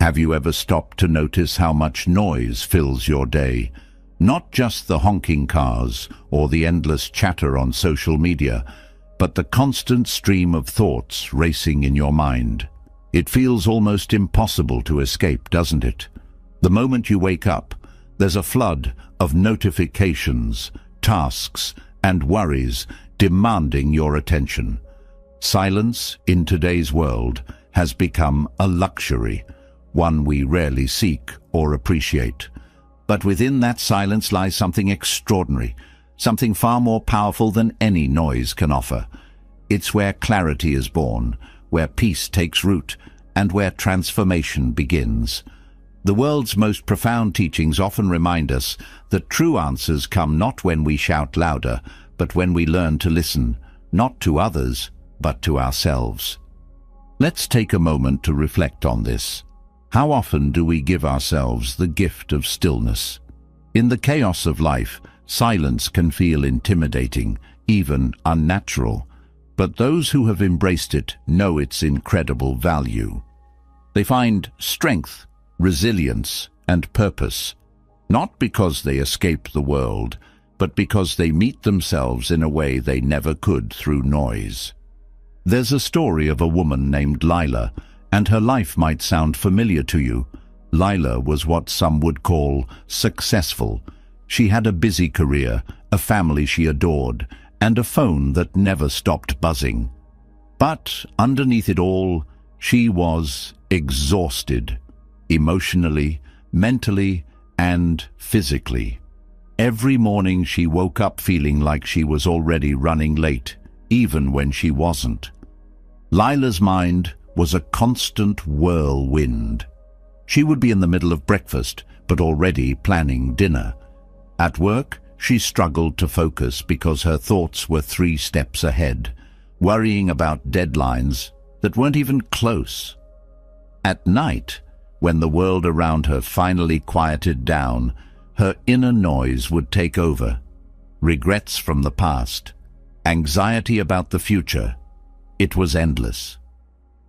Have you ever stopped to notice how much noise fills your day? Not just the honking cars or the endless chatter on social media, but the constant stream of thoughts racing in your mind. It feels almost impossible to escape, doesn't it? The moment you wake up, there's a flood of notifications, tasks, and worries demanding your attention. Silence in today's world has become a luxury, one we rarely seek or appreciate. But within that silence lies something extraordinary, something far more powerful than any noise can offer. It's where clarity is born, where peace takes root, and where transformation begins. The world's most profound teachings often remind us that true answers come not when we shout louder, but when we learn to listen, not to others, but to ourselves. Let's take a moment to reflect on this. How often do we give ourselves the gift of stillness? In the chaos of life, silence can feel intimidating, even unnatural. But those who have embraced it know its incredible value. They find strength, resilience, and purpose, not because they escape the world, but because they meet themselves in a way they never could through noise. There's a story of a woman named Lila, and her life might sound familiar to you. Lila was what some would call successful. She had a busy career, a family she adored, and a phone that never stopped buzzing. But underneath it all, she was exhausted, emotionally, mentally, and physically. Every morning she woke up feeling like she was already running late, even when she wasn't. Lila's mind was a constant whirlwind. She would be in the middle of breakfast, but already planning dinner. At work, she struggled to focus because her thoughts were 3 steps ahead, worrying about deadlines that weren't even close. At night, when the world around her finally quieted down, her inner noise would take over. Regrets from the past, anxiety about the future. It was endless.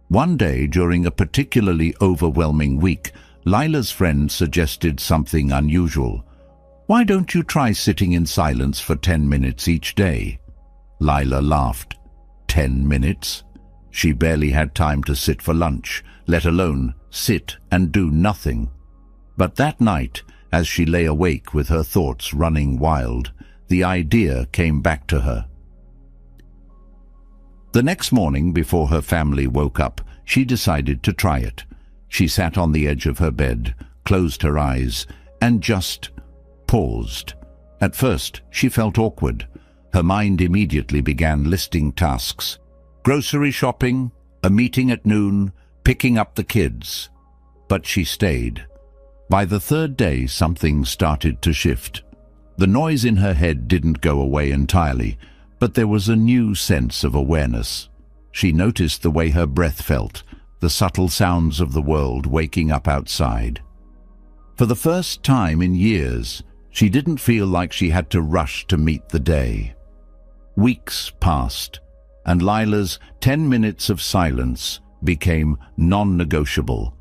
One day, during a particularly overwhelming week, Lila's friend suggested something unusual. "Why don't you try sitting in silence for 10 minutes each day?" Lila laughed. 10 minutes? She barely had time to sit for lunch, let alone sit and do nothing. But that night, as she lay awake with her thoughts running wild, the idea came back to her. The next morning, before her family woke up, she decided to try it. She sat on the edge of her bed, closed her eyes, and just paused. At first, she felt awkward. Her mind immediately began listing tasks. Grocery shopping, a meeting at noon, picking up the kids. But she stayed. By the 3rd day, something started to shift. The noise in her head didn't go away entirely, but there was a new sense of awareness. She noticed the way her breath felt, the subtle sounds of the world waking up outside. For the first time in years, she didn't feel like she had to rush to meet the day. Weeks passed, and Lila's 10 minutes of silence became non-negotiable.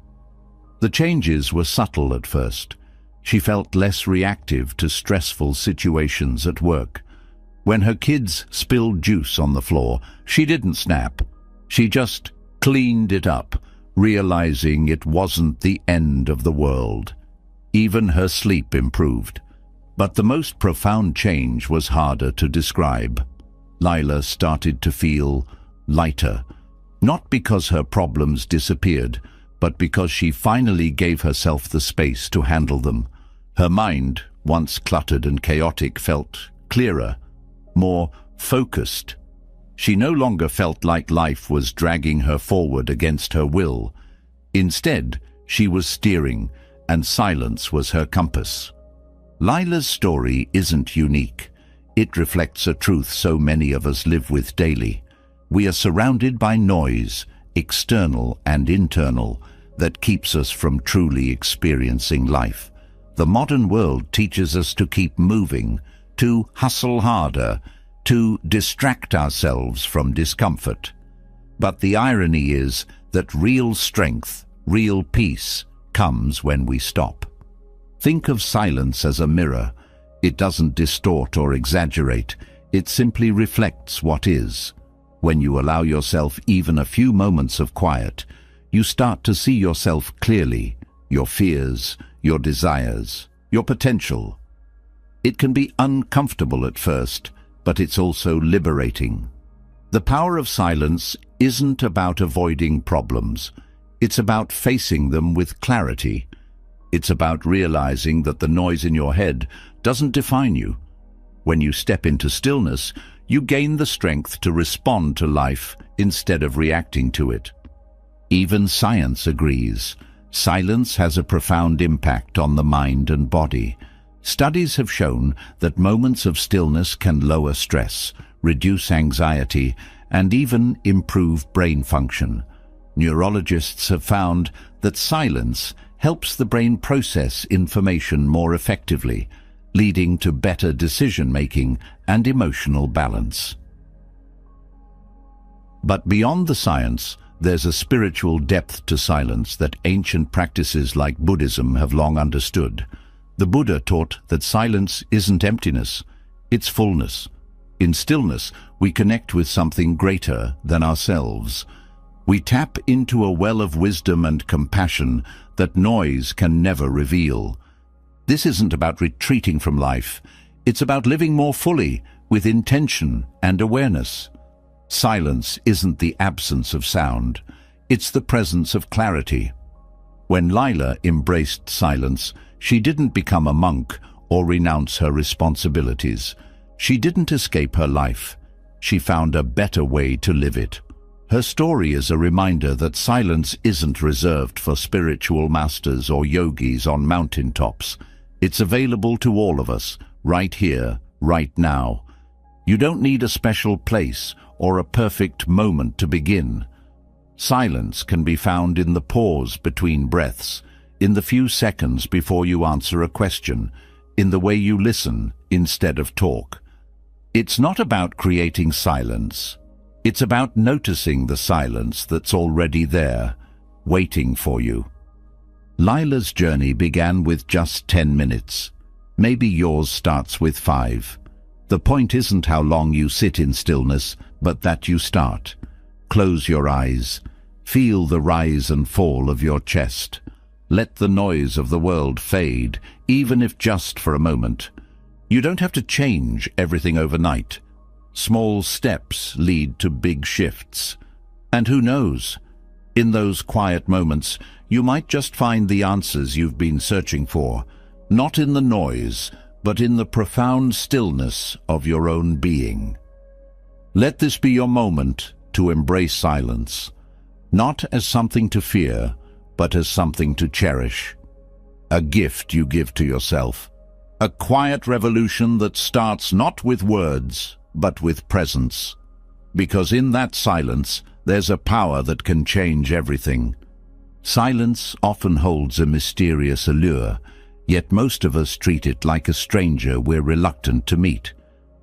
The changes were subtle at first. She felt less reactive to stressful situations at work. When her kids spilled juice on the floor, she didn't snap. She just cleaned it up, realizing it wasn't the end of the world. Even her sleep improved. But the most profound change was harder to describe. Lila started to feel lighter, not because her problems disappeared, but because she finally gave herself the space to handle them. Her mind, once cluttered and chaotic, felt clearer, more focused. She no longer felt like life was dragging her forward against her will. Instead, she was steering, and silence was her compass. Lila's story isn't unique. It reflects a truth so many of us live with daily. We are surrounded by noise, external and internal, that keeps us from truly experiencing life. The modern world teaches us to keep moving, to hustle harder, to distract ourselves from discomfort. But the irony is that real strength, real peace, comes when we stop. Think of silence as a mirror. It doesn't distort or exaggerate. It simply reflects what is. When you allow yourself even a few moments of quiet, you start to see yourself clearly, your fears, your desires, your potential. It can be uncomfortable at first, but it's also liberating. The power of silence isn't about avoiding problems. It's about facing them with clarity. It's about realizing that the noise in your head doesn't define you. When you step into stillness, you gain the strength to respond to life instead of reacting to it. Even science agrees. Silence has a profound impact on the mind and body. Studies have shown that moments of stillness can lower stress, reduce anxiety, and even improve brain function. Neurologists have found that silence helps the brain process information more effectively, leading to better decision-making and emotional balance. But beyond the science, there's a spiritual depth to silence that ancient practices like Buddhism have long understood. The Buddha taught that silence isn't emptiness, it's fullness. In stillness, we connect with something greater than ourselves. We tap into a well of wisdom and compassion that noise can never reveal. This isn't about retreating from life. It's about living more fully, with intention and awareness. Silence isn't the absence of sound. It's the presence of clarity. When Lila embraced silence, she didn't become a monk or renounce her responsibilities. She didn't escape her life. She found a better way to live it. Her story is a reminder that silence isn't reserved for spiritual masters or yogis on mountaintops. It's available to all of us, right here, right now. You don't need a special place or a perfect moment to begin. Silence can be found in the pause between breaths, in the few seconds before you answer a question, in the way you listen instead of talk. It's not about creating silence. It's about noticing the silence that's already there, waiting for you. Lila's journey began with just 10 minutes. Maybe yours starts with 5. The point isn't how long you sit in stillness, but that you start. Close your eyes. Feel the rise and fall of your chest. Let the noise of the world fade, even if just for a moment. You don't have to change everything overnight. Small steps lead to big shifts. And who knows? In those quiet moments, you might just find the answers you've been searching for, not in the noise, but in the profound stillness of your own being. Let this be your moment to embrace silence, not as something to fear, but as something to cherish. A gift you give to yourself. A quiet revolution that starts not with words, but with presence. Because in that silence, there's a power that can change everything. Silence often holds a mysterious allure, yet most of us treat it like a stranger we're reluctant to meet.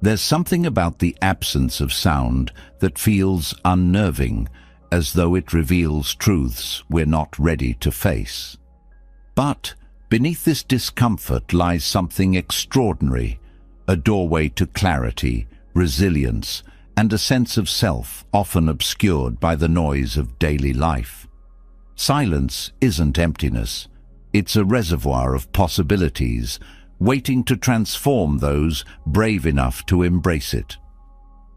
There's something about the absence of sound that feels unnerving, as though it reveals truths we're not ready to face. But beneath this discomfort lies something extraordinary, a doorway to clarity, resilience, and a sense of self often obscured by the noise of daily life. Silence isn't emptiness. It's a reservoir of possibilities, waiting to transform those brave enough to embrace it.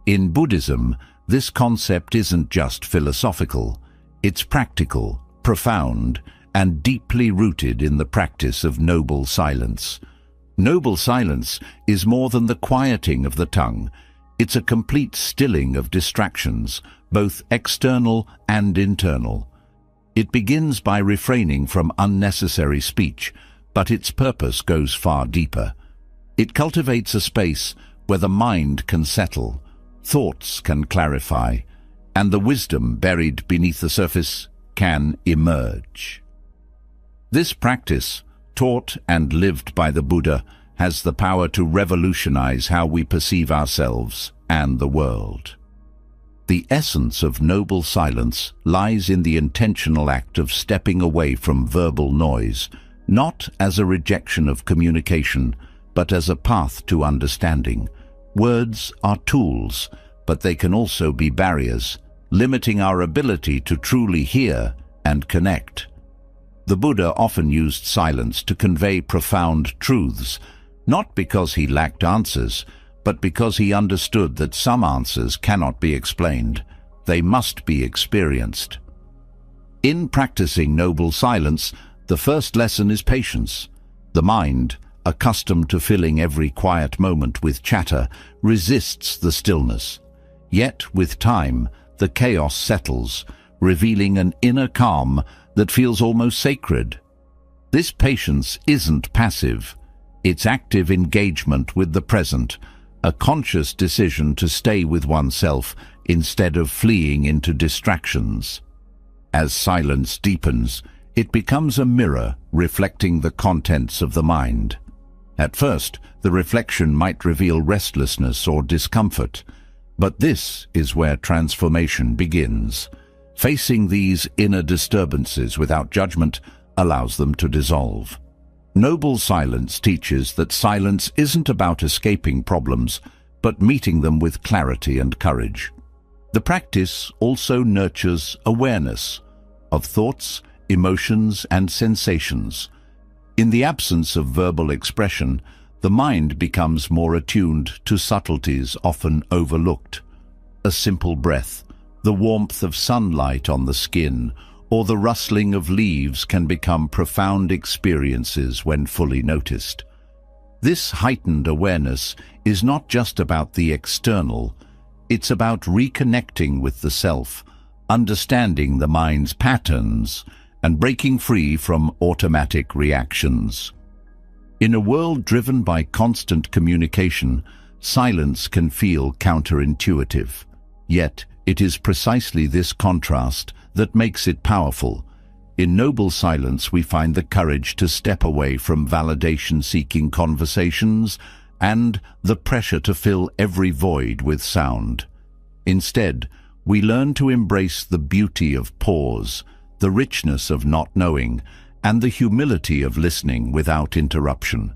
In Buddhism, this concept isn't just philosophical. It's practical, profound, and deeply rooted in the practice of noble silence. Noble silence is more than the quieting of the tongue. It's a complete stilling of distractions, both external and internal. It begins by refraining from unnecessary speech, but its purpose goes far deeper. It cultivates a space where the mind can settle, thoughts can clarify, and the wisdom buried beneath the surface can emerge. This practice, taught and lived by the Buddha, has the power to revolutionize how we perceive ourselves and the world. The essence of noble silence lies in the intentional act of stepping away from verbal noise, not as a rejection of communication, but as a path to understanding. Words are tools, but they can also be barriers, limiting our ability to truly hear and connect. The Buddha often used silence to convey profound truths, not because he lacked answers, but because he understood that some answers cannot be explained. They must be experienced. In practicing noble silence, the first lesson is patience. The mind, accustomed to filling every quiet moment with chatter, resists the stillness. Yet, with time, the chaos settles, revealing an inner calm that feels almost sacred. This patience isn't passive. It's active engagement with the present, a conscious decision to stay with oneself instead of fleeing into distractions. As silence deepens, it becomes a mirror reflecting the contents of the mind. At first, the reflection might reveal restlessness or discomfort, but this is where transformation begins. Facing these inner disturbances without judgment allows them to dissolve. Noble silence teaches that silence isn't about escaping problems, but meeting them with clarity and courage. The practice also nurtures awareness of thoughts, emotions, and sensations. In the absence of verbal expression, the mind becomes more attuned to subtleties often overlooked. A simple breath, the warmth of sunlight on the skin, or the rustling of leaves can become profound experiences when fully noticed. This heightened awareness is not just about the external, it's about reconnecting with the self, understanding the mind's patterns, and breaking free from automatic reactions. In a world driven by constant communication, silence can feel counterintuitive. Yet, it is precisely this contrast that makes it powerful. In noble silence, we find the courage to step away from validation-seeking conversations and the pressure to fill every void with sound. Instead, we learn to embrace the beauty of pause, the richness of not knowing, and the humility of listening without interruption.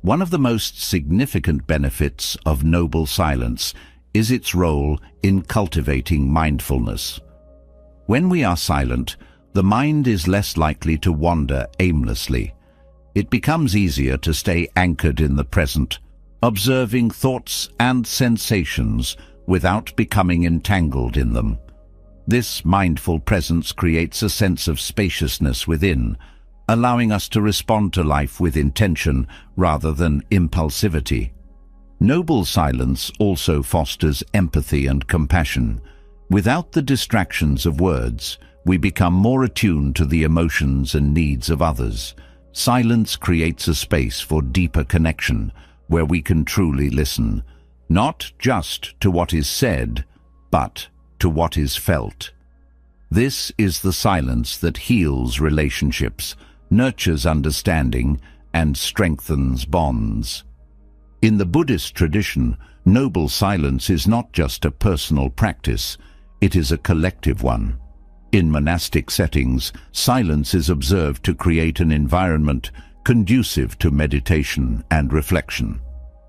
One of the most significant benefits of noble silence is its role in cultivating mindfulness. When we are silent, the mind is less likely to wander aimlessly. It becomes easier to stay anchored in the present, observing thoughts and sensations without becoming entangled in them. This mindful presence creates a sense of spaciousness within, allowing us to respond to life with intention rather than impulsivity. Noble silence also fosters empathy and compassion. Without the distractions of words, we become more attuned to the emotions and needs of others. Silence creates a space for deeper connection, where we can truly listen, not just to what is said, but to what is felt. This is the silence that heals relationships, nurtures understanding, and strengthens bonds. In the Buddhist tradition, noble silence is not just a personal practice, it is a collective one. In monastic settings, silence is observed to create an environment conducive to meditation and reflection.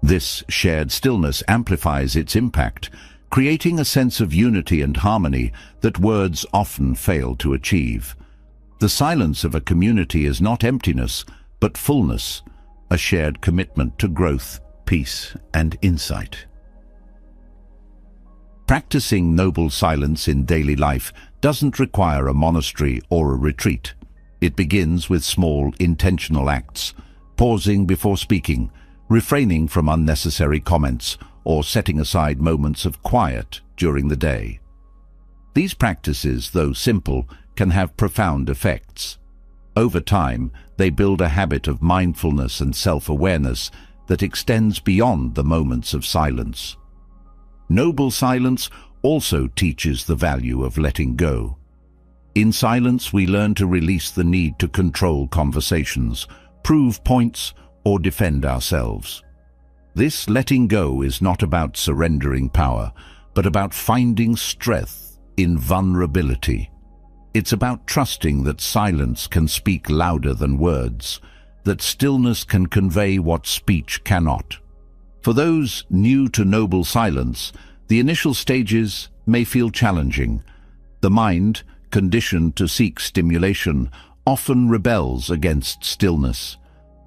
This shared stillness amplifies its impact, creating a sense of unity and harmony that words often fail to achieve. The silence of a community is not emptiness, but fullness, a shared commitment to growth, peace, and insight. Practicing noble silence in daily life doesn't require a monastery or a retreat. It begins with small, intentional acts, pausing before speaking, refraining from unnecessary comments, or setting aside moments of quiet during the day. These practices, though simple, can have profound effects. Over time, they build a habit of mindfulness and self-awareness that extends beyond the moments of silence. Noble silence also teaches the value of letting go. In silence, we learn to release the need to control conversations, prove points, or defend ourselves. This letting go is not about surrendering power, but about finding strength in vulnerability. It's about trusting that silence can speak louder than words, that stillness can convey what speech cannot. For those new to noble silence, the initial stages may feel challenging. The mind, conditioned to seek stimulation, often rebels against stillness.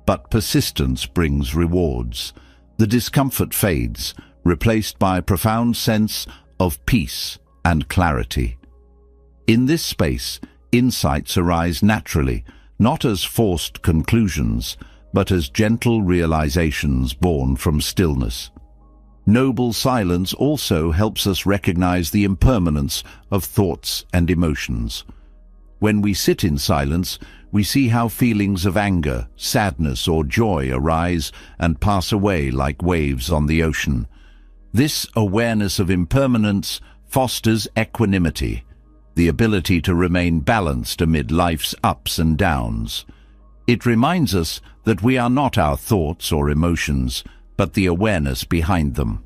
But persistence brings rewards. The discomfort fades, replaced by a profound sense of peace and clarity. In this space, insights arise naturally, not as forced conclusions, but as gentle realizations born from stillness. Noble silence also helps us recognize the impermanence of thoughts and emotions. When we sit in silence, we see how feelings of anger, sadness, or joy arise and pass away like waves on the ocean. This awareness of impermanence fosters equanimity, the ability to remain balanced amid life's ups and downs. It reminds us that we are not our thoughts or emotions, but the awareness behind them.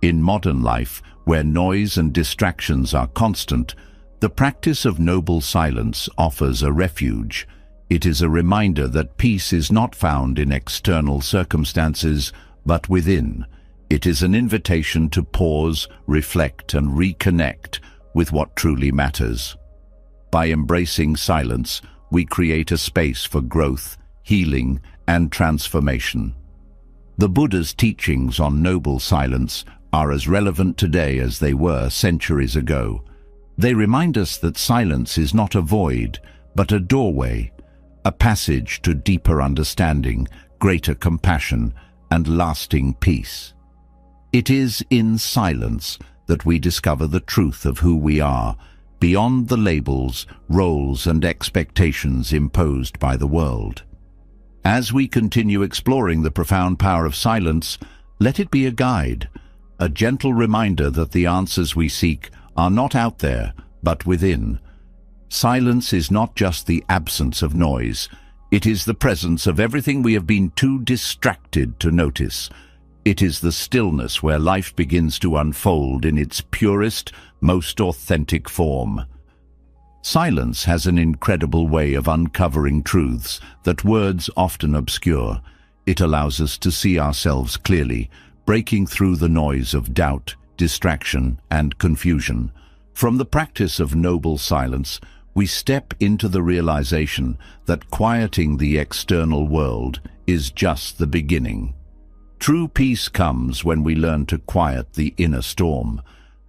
In modern life, where noise and distractions are constant, the practice of noble silence offers a refuge. It is a reminder that peace is not found in external circumstances, but within. It is an invitation to pause, reflect, and reconnect with what truly matters. By embracing silence, we create a space for growth, healing, and transformation. The Buddha's teachings on noble silence are as relevant today as they were centuries ago. They remind us that silence is not a void, but a doorway, a passage to deeper understanding, greater compassion, and lasting peace. It is in silence that we discover the truth of who we are, beyond the labels, roles, and expectations imposed by the world. As we continue exploring the profound power of silence, let it be a guide, a gentle reminder that the answers we seek are not out there, but within. Silence is not just the absence of noise. It is the presence of everything we have been too distracted to notice. It is the stillness where life begins to unfold in its purest, most authentic form. Silence has an incredible way of uncovering truths that words often obscure. It allows us to see ourselves clearly, breaking through the noise of doubt, distraction, and confusion. From the practice of noble silence, we step into the realization that quieting the external world is just the beginning. True peace comes when we learn to quiet the inner storm,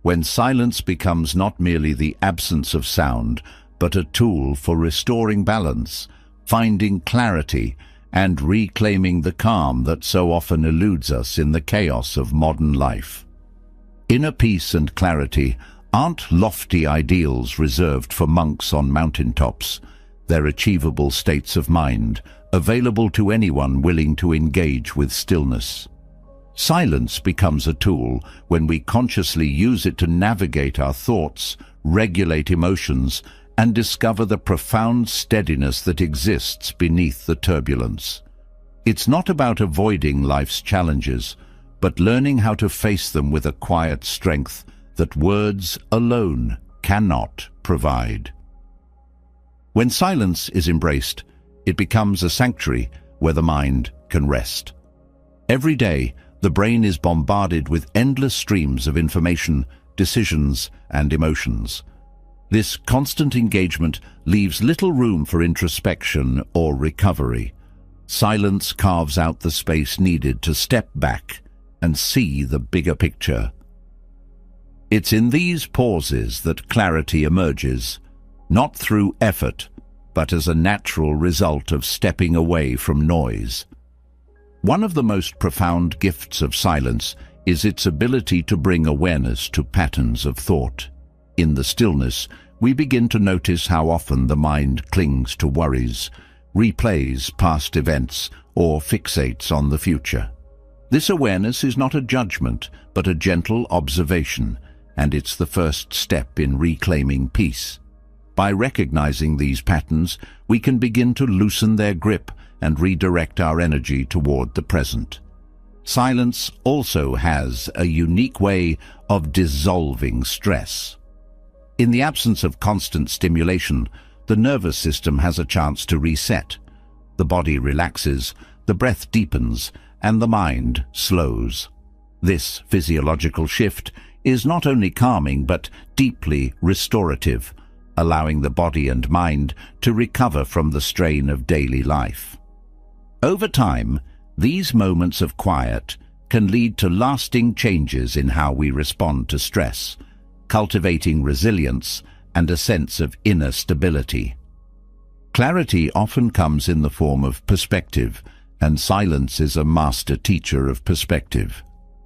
when silence becomes not merely the absence of sound, but a tool for restoring balance, finding clarity, and reclaiming the calm that so often eludes us in the chaos of modern life. Inner peace and clarity aren't lofty ideals reserved for monks on mountaintops. They're achievable states of mind, available to anyone willing to engage with stillness. Silence becomes a tool when we consciously use it to navigate our thoughts, regulate emotions, and discover the profound steadiness that exists beneath the turbulence. It's not about avoiding life's challenges, but learning how to face them with a quiet strength that words alone cannot provide. When silence is embraced, it becomes a sanctuary where the mind can rest. Every day, the brain is bombarded with endless streams of information, decisions, and emotions. This constant engagement leaves little room for introspection or recovery. Silence carves out the space needed to step back and see the bigger picture. It's in these pauses that clarity emerges, not through effort, but as a natural result of stepping away from noise. One of the most profound gifts of silence is its ability to bring awareness to patterns of thought. In the stillness, we begin to notice how often the mind clings to worries, replays past events, or fixates on the future. This awareness is not a judgment, but a gentle observation, and it's the first step in reclaiming peace. By recognizing these patterns, we can begin to loosen their grip and redirect our energy toward the present. Silence also has a unique way of dissolving stress. In the absence of constant stimulation, the nervous system has a chance to reset. The body relaxes, the breath deepens, and the mind slows. This physiological shift is not only calming but deeply restorative, allowing the body and mind to recover from the strain of daily life. Over time, these moments of quiet can lead to lasting changes in how we respond to stress, cultivating resilience and a sense of inner stability. Clarity often comes in the form of perspective, and silence is a master teacher of perspective.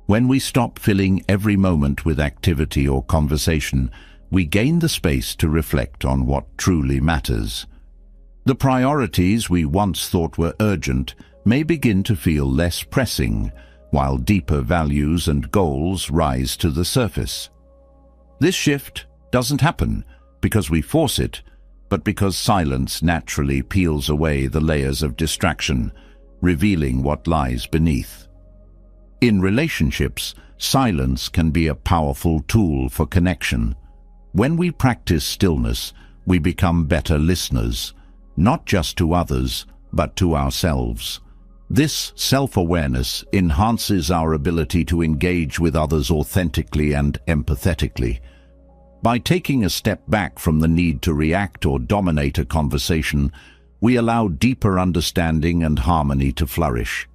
When we stop filling every moment with activity or conversation, we gain the space to reflect on what truly matters. The priorities we once thought were urgent may begin to feel less pressing, while deeper values and goals rise to the surface. This shift doesn't happen because we force it, but because silence naturally peels away the layers of distraction, revealing what lies beneath. In relationships, silence can be a powerful tool for connection. When we practice stillness, we become better listeners, not just to others, but to ourselves. This self-awareness enhances our ability to engage with others authentically and empathetically. By taking a step back from the need to react or dominate a conversation, we allow deeper understanding and harmony to flourish.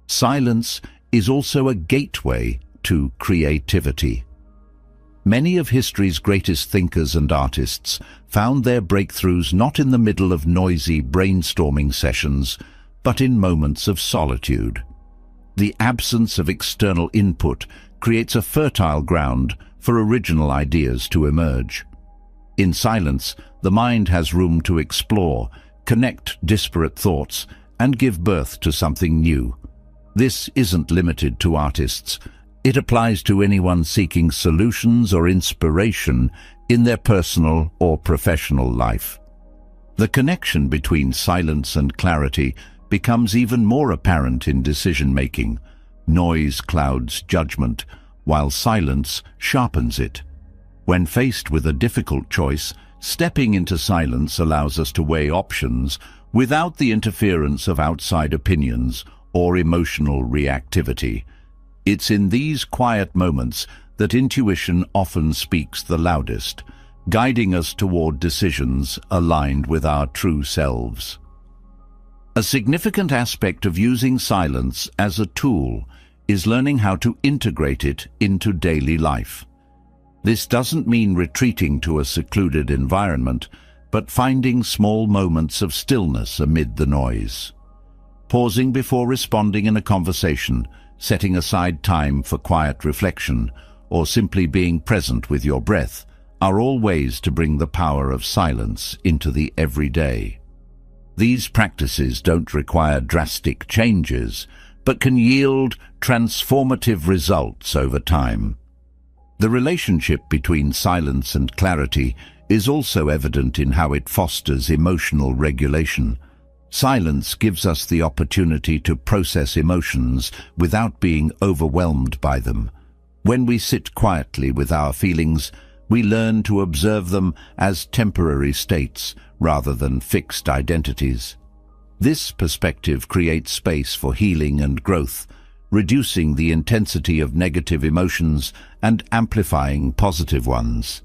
Silence is also a gateway to creativity. Many of history's greatest thinkers and artists found their breakthroughs not in the middle of noisy brainstorming sessions, but in moments of solitude. The absence of external input creates a fertile ground for original ideas to emerge. In silence, the mind has room to explore, connect disparate thoughts, and give birth to something new. This isn't limited to artists. It applies to anyone seeking solutions or inspiration in their personal or professional life. The connection between silence and clarity becomes even more apparent in decision-making. Noise clouds judgment, while silence sharpens it. When faced with a difficult choice, stepping into silence allows us to weigh options without the interference of outside opinions or emotional reactivity. It's in these quiet moments that intuition often speaks the loudest, guiding us toward decisions aligned with our true selves. A significant aspect of using silence as a tool is learning how to integrate it into daily life. This doesn't mean retreating to a secluded environment, but finding small moments of stillness amid the noise. Pausing before responding in a conversation, setting aside time for quiet reflection, or simply being present with your breath are all ways to bring the power of silence into the everyday. These practices don't require drastic changes, but can yield transformative results over time. The relationship between silence and clarity is also evident in how it fosters emotional regulation. Silence gives us the opportunity to process emotions without being overwhelmed by them. When we sit quietly with our feelings, we learn to observe them as temporary states rather than fixed identities. This perspective creates space for healing and growth, reducing the intensity of negative emotions and amplifying positive ones.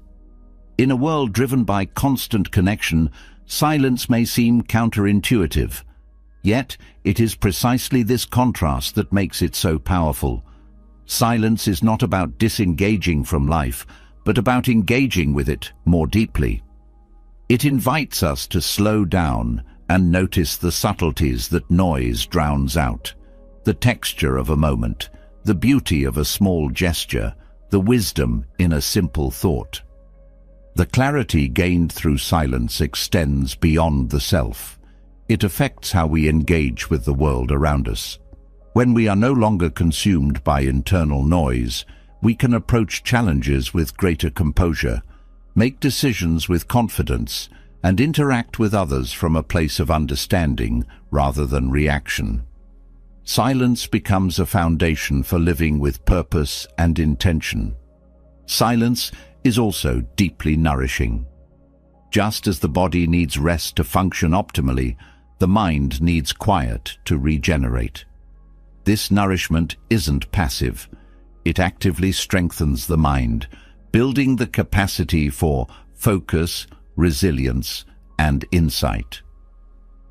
In a world driven by constant connection, silence may seem counterintuitive. Yet, it is precisely this contrast that makes it so powerful. Silence is not about disengaging from life, but about engaging with it more deeply. It invites us to slow down and notice the subtleties that noise drowns out. The texture of a moment, the beauty of a small gesture, the wisdom in a simple thought. The clarity gained through silence extends beyond the self. It affects how we engage with the world around us. When we are no longer consumed by internal noise, we can approach challenges with greater composure, make decisions with confidence, and interact with others from a place of understanding rather than reaction. Silence becomes a foundation for living with purpose and intention. Silence is also deeply nourishing. Just as the body needs rest to function optimally, the mind needs quiet to regenerate. This nourishment isn't passive. It actively strengthens the mind, building the capacity for focus, resilience, and insight.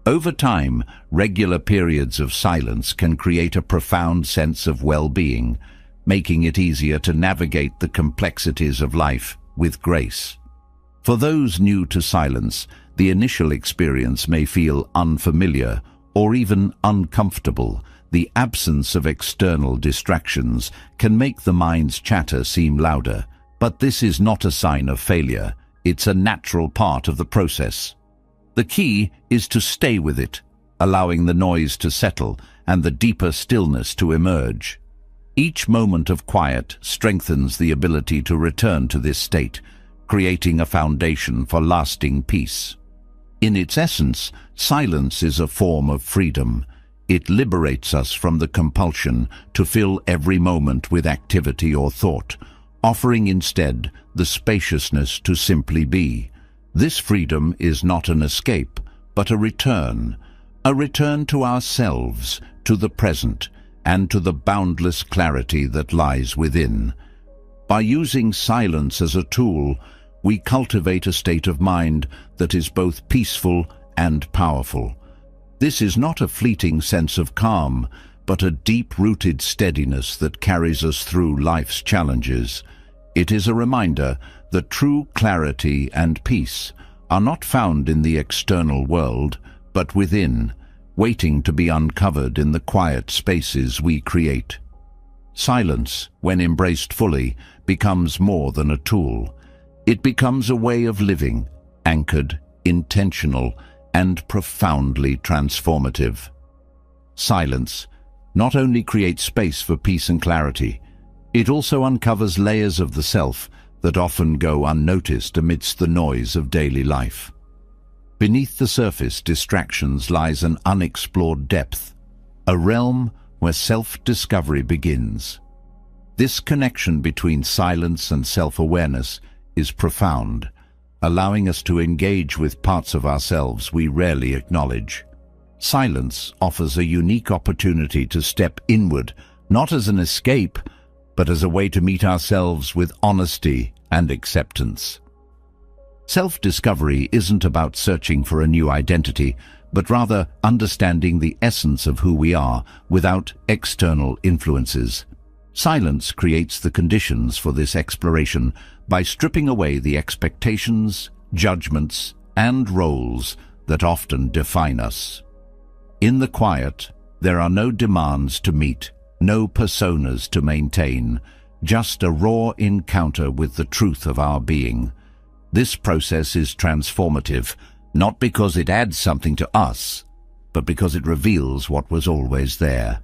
Over time, regular periods of silence can create a profound sense of well-being, making it easier to navigate the complexities of life with grace. For those new to silence, the initial experience may feel unfamiliar or even uncomfortable. The absence of external distractions can make the mind's chatter seem louder, but this is not a sign of failure. It's a natural part of the process. The key is to stay with it, allowing the noise to settle and the deeper stillness to emerge. Each moment of quiet strengthens the ability to return to this state, creating a foundation for lasting peace. In its essence, silence is a form of freedom. It liberates us from the compulsion to fill every moment with activity or thought, offering instead the spaciousness to simply be. This freedom is not an escape, but a return to ourselves, to the present, and to the boundless clarity that lies within. By using silence as a tool, we cultivate a state of mind that is both peaceful and powerful. This is not a fleeting sense of calm, but a deep-rooted steadiness that carries us through life's challenges. It is a reminder that true clarity and peace are not found in the external world, but within, waiting to be uncovered in the quiet spaces we create. Silence, when embraced fully, becomes more than a tool. It becomes a way of living, anchored, intentional, and profoundly transformative. Silence not only creates space for peace and clarity, it also uncovers layers of the self that often go unnoticed amidst the noise of daily life. Beneath the surface distractions lies an unexplored depth, a realm where self-discovery begins. This connection between silence and self-awareness is profound, allowing us to engage with parts of ourselves we rarely acknowledge. Silence offers a unique opportunity to step inward, not as an escape, but as a way to meet ourselves with honesty and acceptance. Self-discovery isn't about searching for a new identity, but rather understanding the essence of who we are without external influences. Silence creates the conditions for this exploration by stripping away the expectations, judgments, and roles that often define us. In the quiet, there are no demands to meet, no personas to maintain, just a raw encounter with the truth of our being. This process is transformative, not because it adds something to us, but because it reveals what was always there.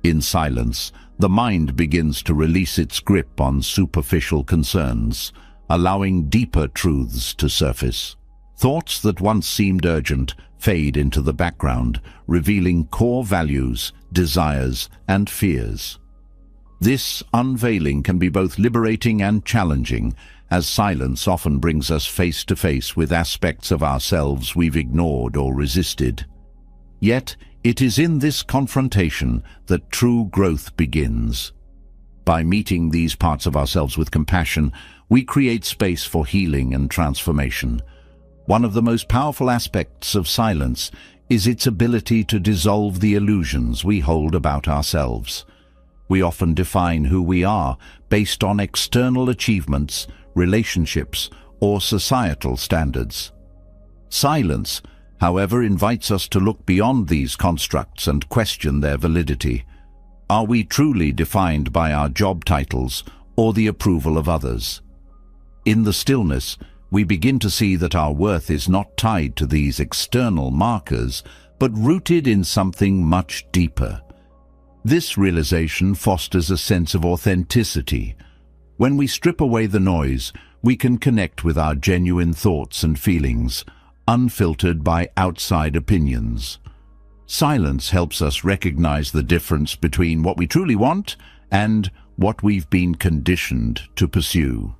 In silence, the mind begins to release its grip on superficial concerns, allowing deeper truths to surface. Thoughts that once seemed urgent fade into the background, revealing core values, desires, and fears. This unveiling can be both liberating and challenging, as silence often brings us face to face with aspects of ourselves we've ignored or resisted. Yet, it is in this confrontation that true growth begins. By meeting these parts of ourselves with compassion, we create space for healing and transformation. One of the most powerful aspects of silence is its ability to dissolve the illusions we hold about ourselves. We often define who we are based on external achievements, relationships, or societal standards. Silence, however, invites us to look beyond these constructs and question their validity. Are we truly defined by our job titles or the approval of others? In the stillness, we begin to see that our worth is not tied to these external markers, but rooted in something much deeper. This realization fosters a sense of authenticity. When we strip away the noise, we can connect with our genuine thoughts and feelings, unfiltered by outside opinions. Silence helps us recognize the difference between what we truly want and what we've been conditioned to pursue.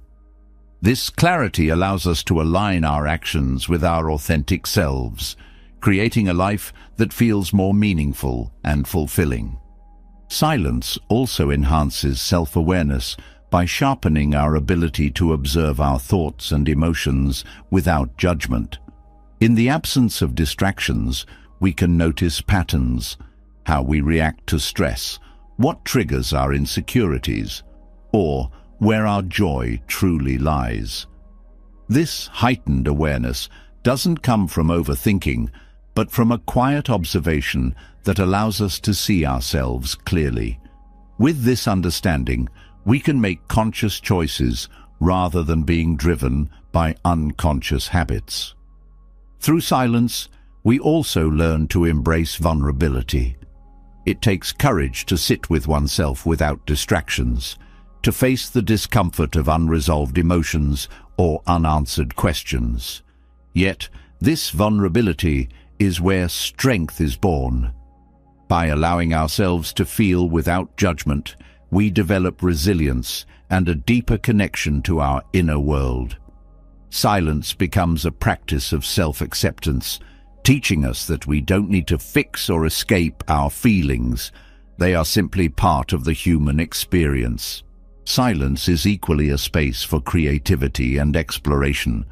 This clarity allows us to align our actions with our authentic selves, creating a life that feels more meaningful and fulfilling. Silence also enhances self-awareness by sharpening our ability to observe our thoughts and emotions without judgment. In the absence of distractions, we can notice patterns, how we react to stress, what triggers our insecurities, or where our joy truly lies. This heightened awareness doesn't come from overthinking, but from a quiet observation that allows us to see ourselves clearly. With this understanding, we can make conscious choices rather than being driven by unconscious habits. Through silence, we also learn to embrace vulnerability. It takes courage to sit with oneself without distractions, to face the discomfort of unresolved emotions or unanswered questions. Yet, this vulnerability is where strength is born. By allowing ourselves to feel without judgment, we develop resilience and a deeper connection to our inner world. Silence becomes a practice of self-acceptance, teaching us that we don't need to fix or escape our feelings. They are simply part of the human experience. Silence is equally a space for creativity and exploration.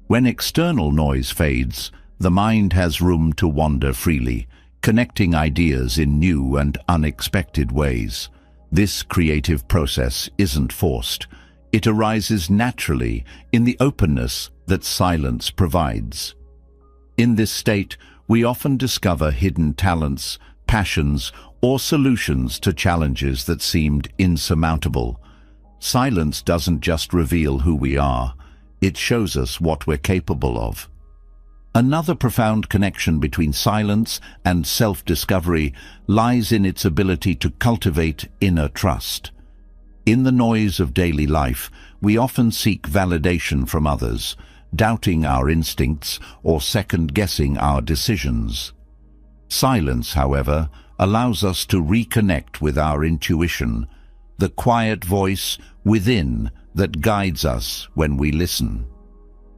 When external noise fades, the mind has room to wander freely, connecting ideas in new and unexpected ways. This creative process isn't forced. It arises naturally in the openness that silence provides. In this state, we often discover hidden talents, passions, or solutions to challenges that seemed insurmountable. Silence doesn't just reveal who we are, it shows us what we're capable of. Another profound connection between silence and self-discovery lies in its ability to cultivate inner trust. In the noise of daily life, we often seek validation from others, doubting our instincts or second-guessing our decisions. Silence, however, allows us to reconnect with our intuition, the quiet voice within that guides us when we listen.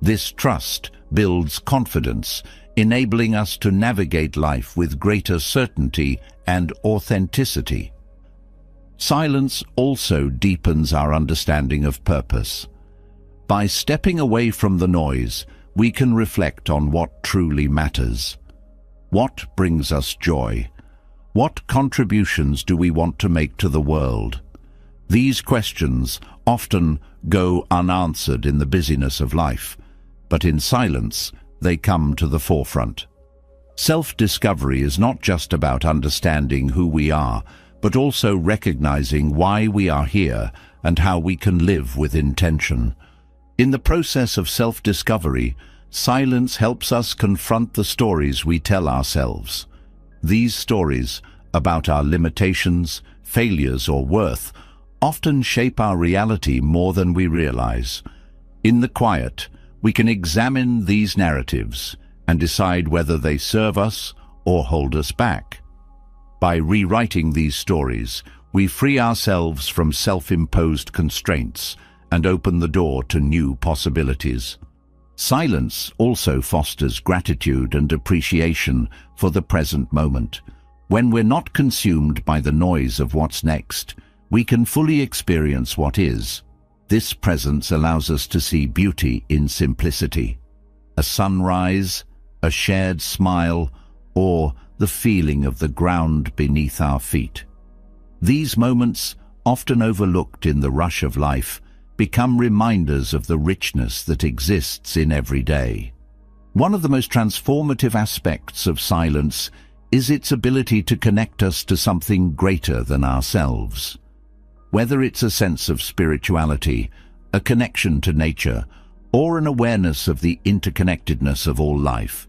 This trust builds confidence, enabling us to navigate life with greater certainty and authenticity. Silence also deepens our understanding of purpose. By stepping away from the noise, we can reflect on what truly matters. What brings us joy? What contributions do we want to make to the world? These questions often go unanswered in the busyness of life, but in silence, they come to the forefront. Self-discovery is not just about understanding who we are, but also recognizing why we are here and how we can live with intention. In the process of self-discovery, silence helps us confront the stories we tell ourselves. These stories, about our limitations, failures, or worth, often shape our reality more than we realize. In the quiet, we can examine these narratives and decide whether they serve us or hold us back. By rewriting these stories, we free ourselves from self-imposed constraints and open the door to new possibilities. Silence also fosters gratitude and appreciation for the present moment. When we're not consumed by the noise of what's next, we can fully experience what is. This presence allows us to see beauty in simplicity. A sunrise, a shared smile, or the feeling of the ground beneath our feet. These moments, often overlooked in the rush of life, become reminders of the richness that exists in every day. One of the most transformative aspects of silence is its ability to connect us to something greater than ourselves. Whether it's a sense of spirituality, a connection to nature, or an awareness of the interconnectedness of all life,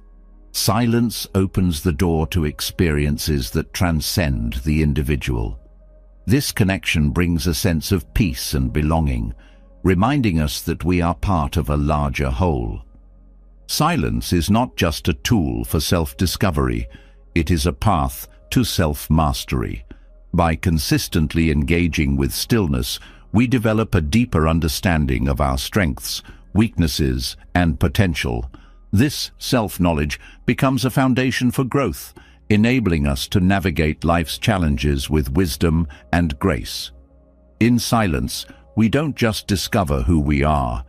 silence opens the door to experiences that transcend the individual. This connection brings a sense of peace and belonging, reminding us that we are part of a larger whole. Silence is not just a tool for self-discovery, It is a path to self-mastery. By consistently engaging with stillness, we develop a deeper understanding of our strengths, weaknesses, and potential. This self-knowledge becomes a foundation for growth, enabling us to navigate life's challenges with wisdom and grace. In silence, we don't just discover who we are,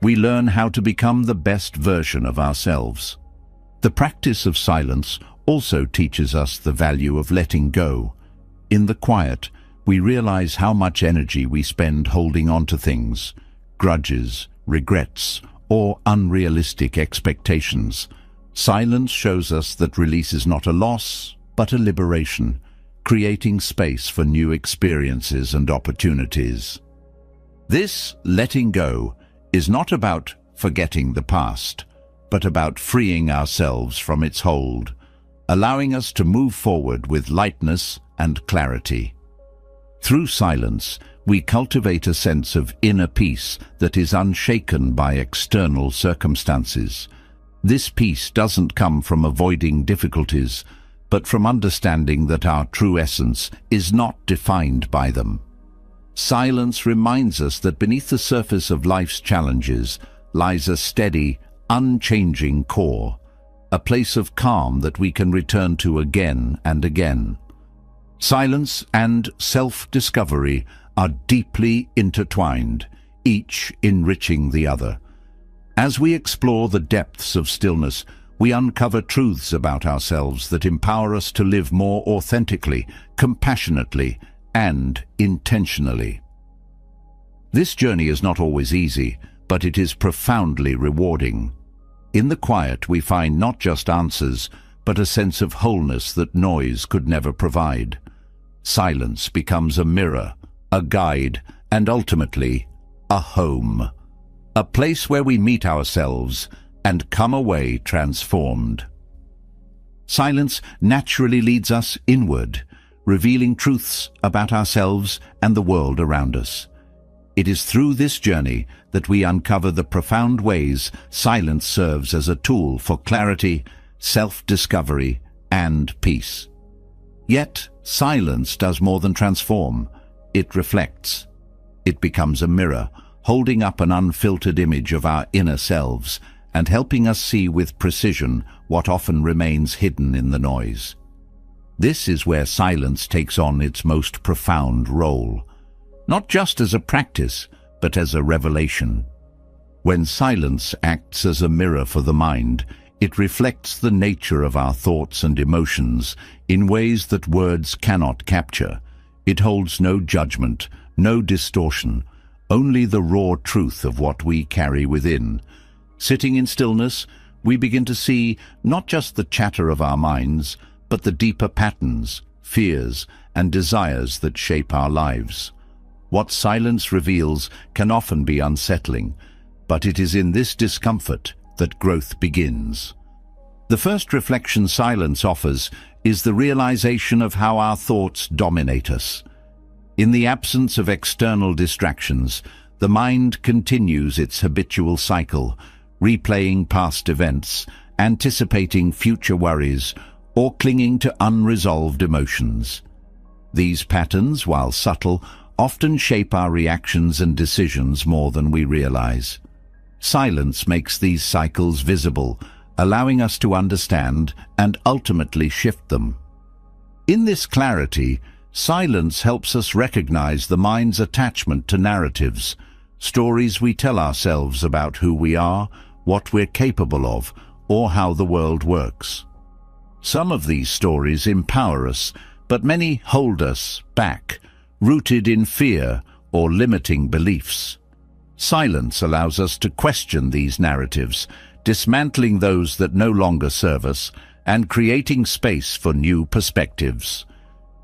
we learn how to become the best version of ourselves. The practice of silence also teaches us the value of letting go. In the quiet, we realize how much energy we spend holding on to things, grudges, regrets, or unrealistic expectations. Silence shows us that release is not a loss, but a liberation, creating space for new experiences and opportunities. This letting go is not about forgetting the past, but about freeing ourselves from its hold, allowing us to move forward with lightness and clarity. Through silence, we cultivate a sense of inner peace that is unshaken by external circumstances. This peace doesn't come from avoiding difficulties, but from understanding that our true essence is not defined by them. Silence reminds us that beneath the surface of life's challenges lies a steady, unchanging core, a place of calm that we can return to again and again. Silence and self-discovery are deeply intertwined, each enriching the other. As we explore the depths of stillness, we uncover truths about ourselves that empower us to live more authentically, compassionately, and intentionally. This journey is not always easy, but it is profoundly rewarding. In the quiet, we find not just answers, but a sense of wholeness that noise could never provide. Silence becomes a mirror, a guide, and ultimately, a home. A place where we meet ourselves and come away transformed. Silence naturally leads us inward, revealing truths about ourselves and the world around us. It is through this journey that we uncover the profound ways silence serves as a tool for clarity, self-discovery, and peace. Yet, silence does more than transform. It reflects. It becomes a mirror, holding up an unfiltered image of our inner selves and helping us see with precision what often remains hidden in the noise. This is where silence takes on its most profound role, not just as a practice, but as a revelation. When silence acts as a mirror for the mind, it reflects the nature of our thoughts and emotions in ways that words cannot capture. It holds no judgment, no distortion, only the raw truth of what we carry within. Sitting in stillness, we begin to see not just the chatter of our minds, but the deeper patterns, fears, and desires that shape our lives. What silence reveals can often be unsettling, but it is in this discomfort that growth begins. The first reflection silence offers is the realization of how our thoughts dominate us. In the absence of external distractions, the mind continues its habitual cycle, replaying past events, anticipating future worries, or clinging to unresolved emotions. These patterns, while subtle, often shape our reactions and decisions more than we realize. Silence makes these cycles visible, allowing us to understand and ultimately shift them. In this clarity, silence helps us recognize the mind's attachment to narratives, stories we tell ourselves about who we are, what we're capable of, or how the world works. Some of these stories empower us, but many hold us back, rooted in fear or limiting beliefs. Silence allows us to question these narratives, dismantling those that no longer serve us and creating space for new perspectives.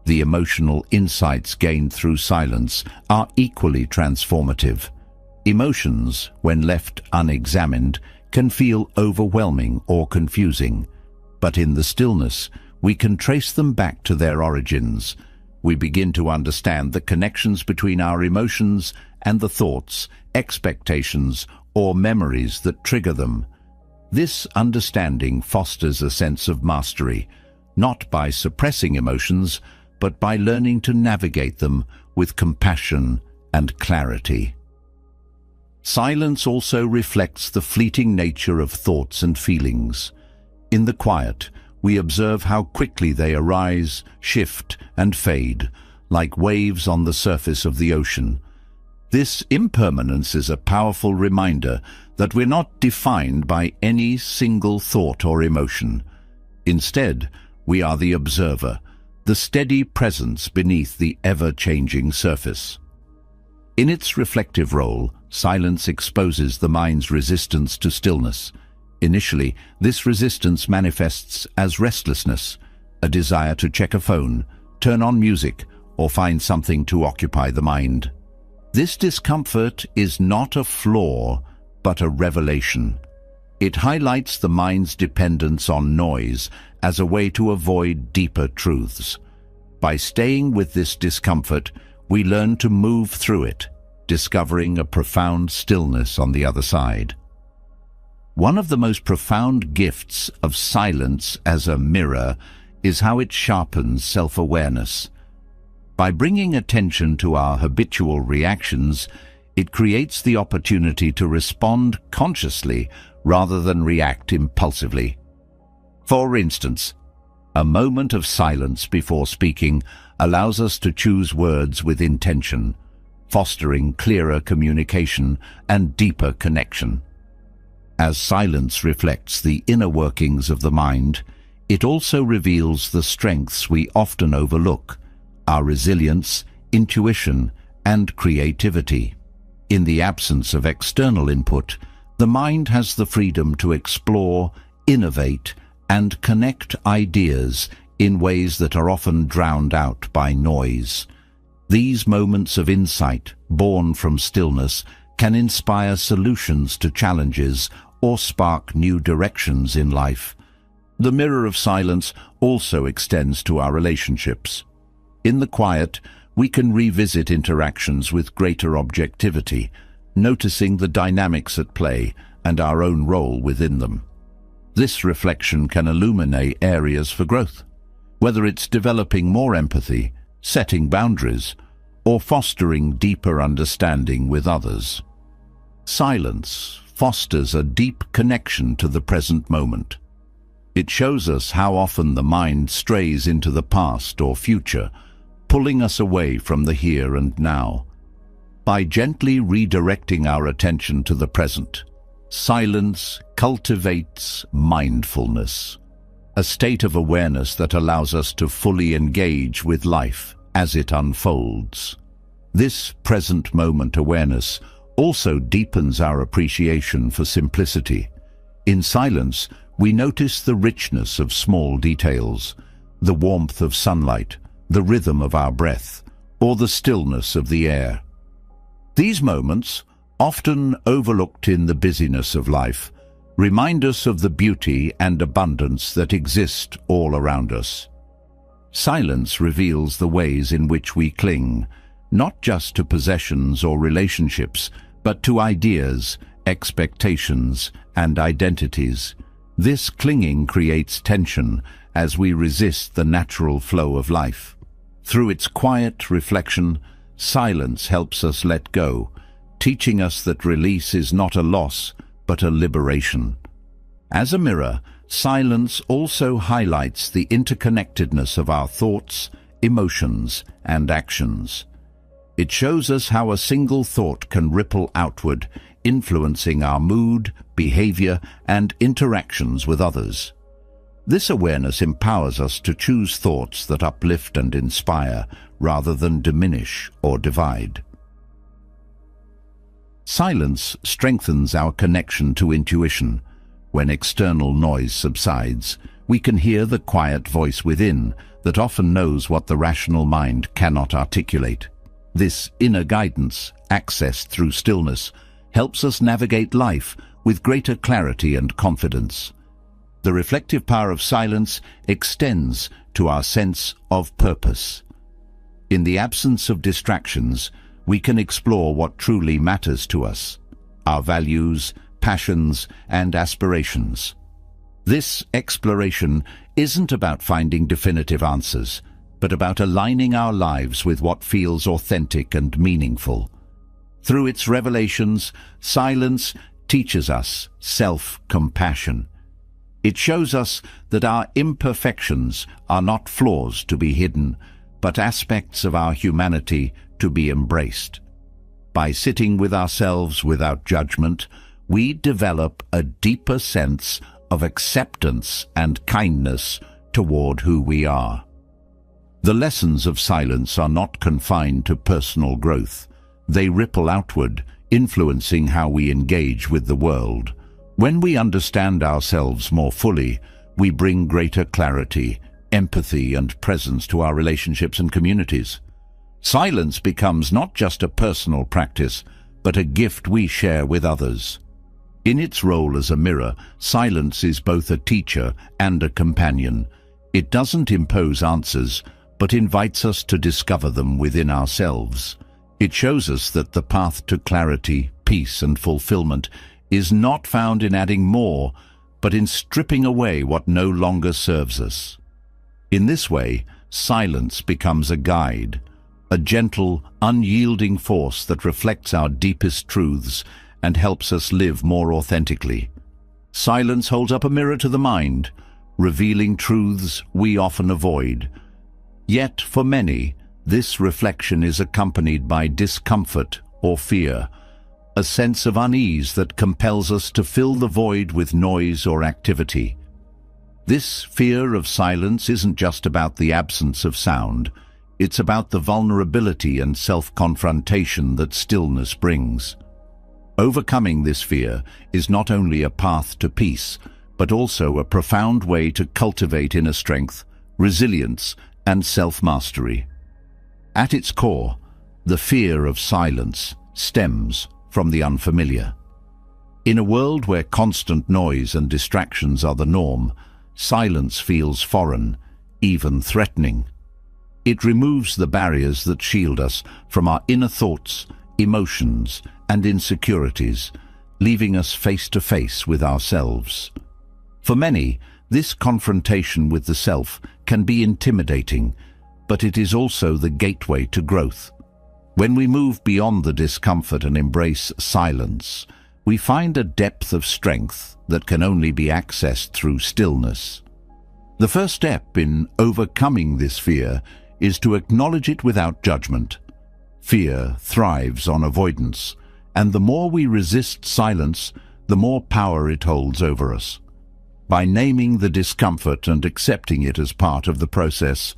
The emotional insights gained through silence are equally transformative. Emotions, when left unexamined, can feel overwhelming or confusing, but in the stillness, we can trace them back to their origins. We begin to understand the connections between our emotions and the thoughts, expectations, or memories that trigger them. This understanding fosters a sense of mastery, not by suppressing emotions, but by learning to navigate them with compassion and clarity. Silence also reflects the fleeting nature of thoughts and feelings. In the quiet, we observe how quickly they arise, shift, and fade, like waves on the surface of the ocean. This impermanence is a powerful reminder that we're not defined by any single thought or emotion. Instead, we are the observer, the steady presence beneath the ever-changing surface. In its reflective role, silence exposes the mind's resistance to stillness. Initially, this resistance manifests as restlessness, a desire to check a phone, turn on music, or find something to occupy the mind. This discomfort is not a flaw, but a revelation. It highlights the mind's dependence on noise as a way to avoid deeper truths. By staying with this discomfort, we learn to move through it, discovering a profound stillness on the other side. One of the most profound gifts of silence as a mirror is how it sharpens self-awareness. By bringing attention to our habitual reactions, it creates the opportunity to respond consciously rather than react impulsively. For instance, a moment of silence before speaking allows us to choose words with intention, fostering clearer communication and deeper connection. As silence reflects the inner workings of the mind, it also reveals the strengths we often overlook: our resilience, intuition, and creativity. In the absence of external input, the mind has the freedom to explore, innovate, and connect ideas in ways that are often drowned out by noise. These moments of insight, born from stillness, can inspire solutions to challenges or spark new directions in life. The mirror of silence also extends to our relationships. In the quiet, we can revisit interactions with greater objectivity, noticing the dynamics at play and our own role within them. This reflection can illuminate areas for growth, whether it's developing more empathy, setting boundaries, or fostering deeper understanding with others. Silence fosters a deep connection to the present moment. It shows us how often the mind strays into the past or future, pulling us away from the here and now. By gently redirecting our attention to the present, silence cultivates mindfulness, a state of awareness that allows us to fully engage with life as it unfolds. This present moment awareness also deepens our appreciation for simplicity. In silence, we notice the richness of small details, the warmth of sunlight, the rhythm of our breath, or the stillness of the air. These moments, often overlooked in the busyness of life, remind us of the beauty and abundance that exist all around us. Silence reveals the ways in which we cling, not just to possessions or relationships, but to ideas, expectations, and identities. This clinging creates tension as we resist the natural flow of life. Through its quiet reflection, silence helps us let go, teaching us that release is not a loss, but a liberation. As a mirror, silence also highlights the interconnectedness of our thoughts, emotions, and actions. It shows us how a single thought can ripple outward, influencing our mood, behavior, and interactions with others. This awareness empowers us to choose thoughts that uplift and inspire, rather than diminish or divide. Silence strengthens our connection to intuition. When external noise subsides, we can hear the quiet voice within that often knows what the rational mind cannot articulate. This inner guidance, accessed through stillness, helps us navigate life with greater clarity and confidence. The reflective power of silence extends to our sense of purpose. In the absence of distractions, we can explore what truly matters to us, our values, passions, and aspirations. This exploration isn't about finding definitive answers, but about aligning our lives with what feels authentic and meaningful. Through its revelations, silence teaches us self-compassion. It shows us that our imperfections are not flaws to be hidden, but aspects of our humanity to be embraced. By sitting with ourselves without judgment, we develop a deeper sense of acceptance and kindness toward who we are. The lessons of silence are not confined to personal growth. They ripple outward, influencing how we engage with the world. When we understand ourselves more fully, we bring greater clarity, empathy, and presence to our relationships and communities. Silence becomes not just a personal practice, but a gift we share with others. In its role as a mirror, silence is both a teacher and a companion. It doesn't impose answers, but invites us to discover them within ourselves. It shows us that the path to clarity, peace, and fulfillment is not found in adding more, but in stripping away what no longer serves us. In this way, silence becomes a guide, a gentle, unyielding force that reflects our deepest truths and helps us live more authentically. Silence holds up a mirror to the mind, revealing truths we often avoid. Yet, for many, this reflection is accompanied by discomfort or fear, a sense of unease that compels us to fill the void with noise or activity. This fear of silence isn't just about the absence of sound, it's about the vulnerability and self-confrontation that stillness brings. Overcoming this fear is not only a path to peace, but also a profound way to cultivate inner strength, resilience, and self-mastery. At its core, the fear of silence stems from the unfamiliar. In a world where constant noise and distractions are the norm, silence feels foreign, even threatening. It removes the barriers that shield us from our inner thoughts, emotions, and insecurities, leaving us face to face with ourselves. For many, this confrontation with the self can be intimidating, but it is also the gateway to growth. When we move beyond the discomfort and embrace silence, we find a depth of strength that can only be accessed through stillness. The first step in overcoming this fear is to acknowledge it without judgment. Fear thrives on avoidance, and the more we resist silence, the more power it holds over us. By naming the discomfort and accepting it as part of the process,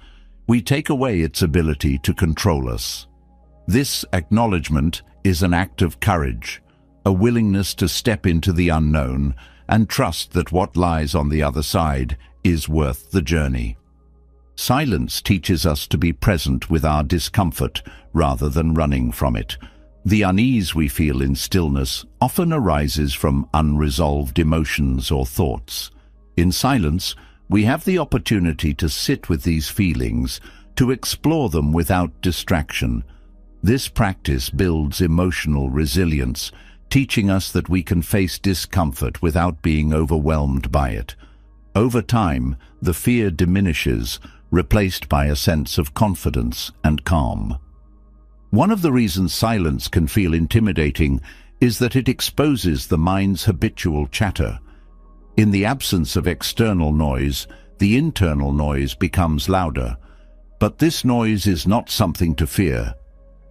we take away its ability to control us. This acknowledgement is an act of courage, a willingness to step into the unknown and trust that what lies on the other side is worth the journey. Silence teaches us to be present with our discomfort rather than running from it. The unease we feel in stillness often arises from unresolved emotions or thoughts. In silence, we have the opportunity to sit with these feelings, to explore them without distraction. This practice builds emotional resilience, teaching us that we can face discomfort without being overwhelmed by it. Over time, the fear diminishes, replaced by a sense of confidence and calm. One of the reasons silence can feel intimidating is that it exposes the mind's habitual chatter. In the absence of external noise, the internal noise becomes louder. But this noise is not something to fear.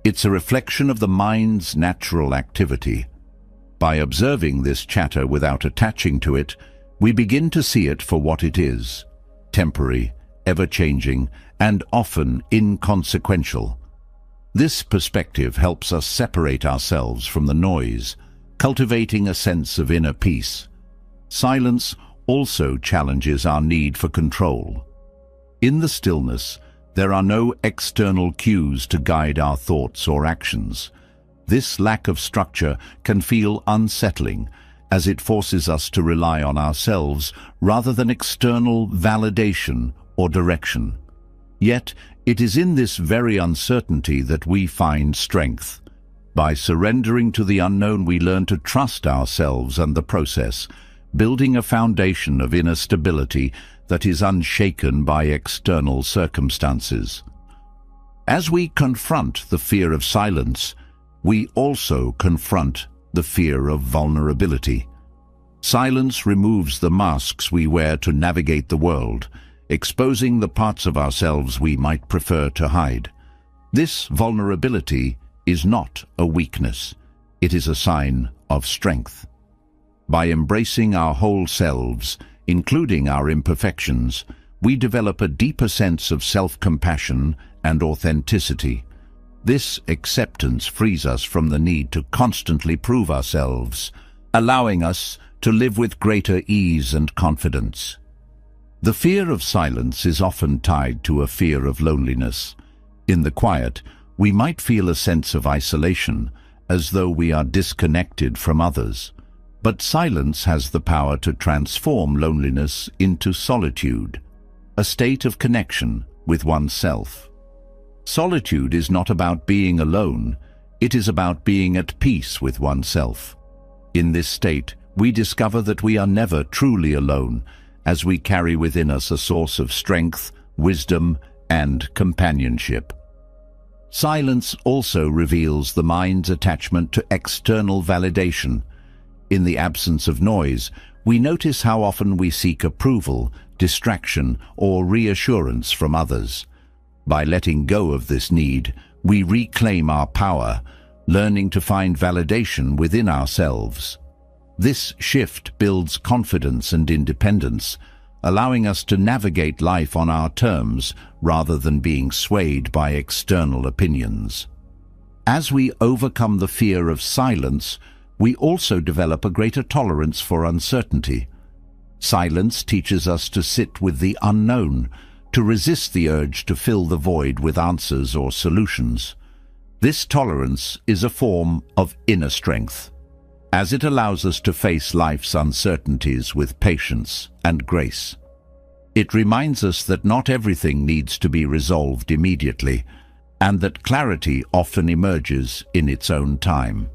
It's a reflection of the mind's natural activity. By observing this chatter without attaching to it, we begin to see it for what it is: temporary, ever-changing, and often inconsequential. This perspective helps us separate ourselves from the noise, cultivating a sense of inner peace. Silence also challenges our need for control. In the stillness, there are no external cues to guide our thoughts or actions. This lack of structure can feel unsettling, as it forces us to rely on ourselves rather than external validation or direction. Yet, it is in this very uncertainty that we find strength. By surrendering to the unknown, we learn to trust ourselves and the process. building a foundation of inner stability that is unshaken by external circumstances. As we confront the fear of silence, we also confront the fear of vulnerability. Silence removes the masks we wear to navigate the world, exposing the parts of ourselves we might prefer to hide. This vulnerability is not a weakness. It is a sign of strength. By embracing our whole selves, including our imperfections, we develop a deeper sense of self-compassion and authenticity. This acceptance frees us from the need to constantly prove ourselves, allowing us to live with greater ease and confidence. The fear of silence is often tied to a fear of loneliness. In the quiet, we might feel a sense of isolation, as though we are disconnected from others. But silence has the power to transform loneliness into solitude, a state of connection with oneself. Solitude is not about being alone, it is about being at peace with oneself. In this state, we discover that we are never truly alone, as we carry within us a source of strength, wisdom, and companionship. Silence also reveals the mind's attachment to external validation. In the absence of noise, we notice how often we seek approval, distraction, or reassurance from others. By letting go of this need, we reclaim our power, learning to find validation within ourselves. This shift builds confidence and independence, allowing us to navigate life on our terms rather than being swayed by external opinions. As we overcome the fear of silence, we also develop a greater tolerance for uncertainty. Silence teaches us to sit with the unknown, to resist the urge to fill the void with answers or solutions. This tolerance is a form of inner strength, as it allows us to face life's uncertainties with patience and grace. It reminds us that not everything needs to be resolved immediately, and that clarity often emerges in its own time.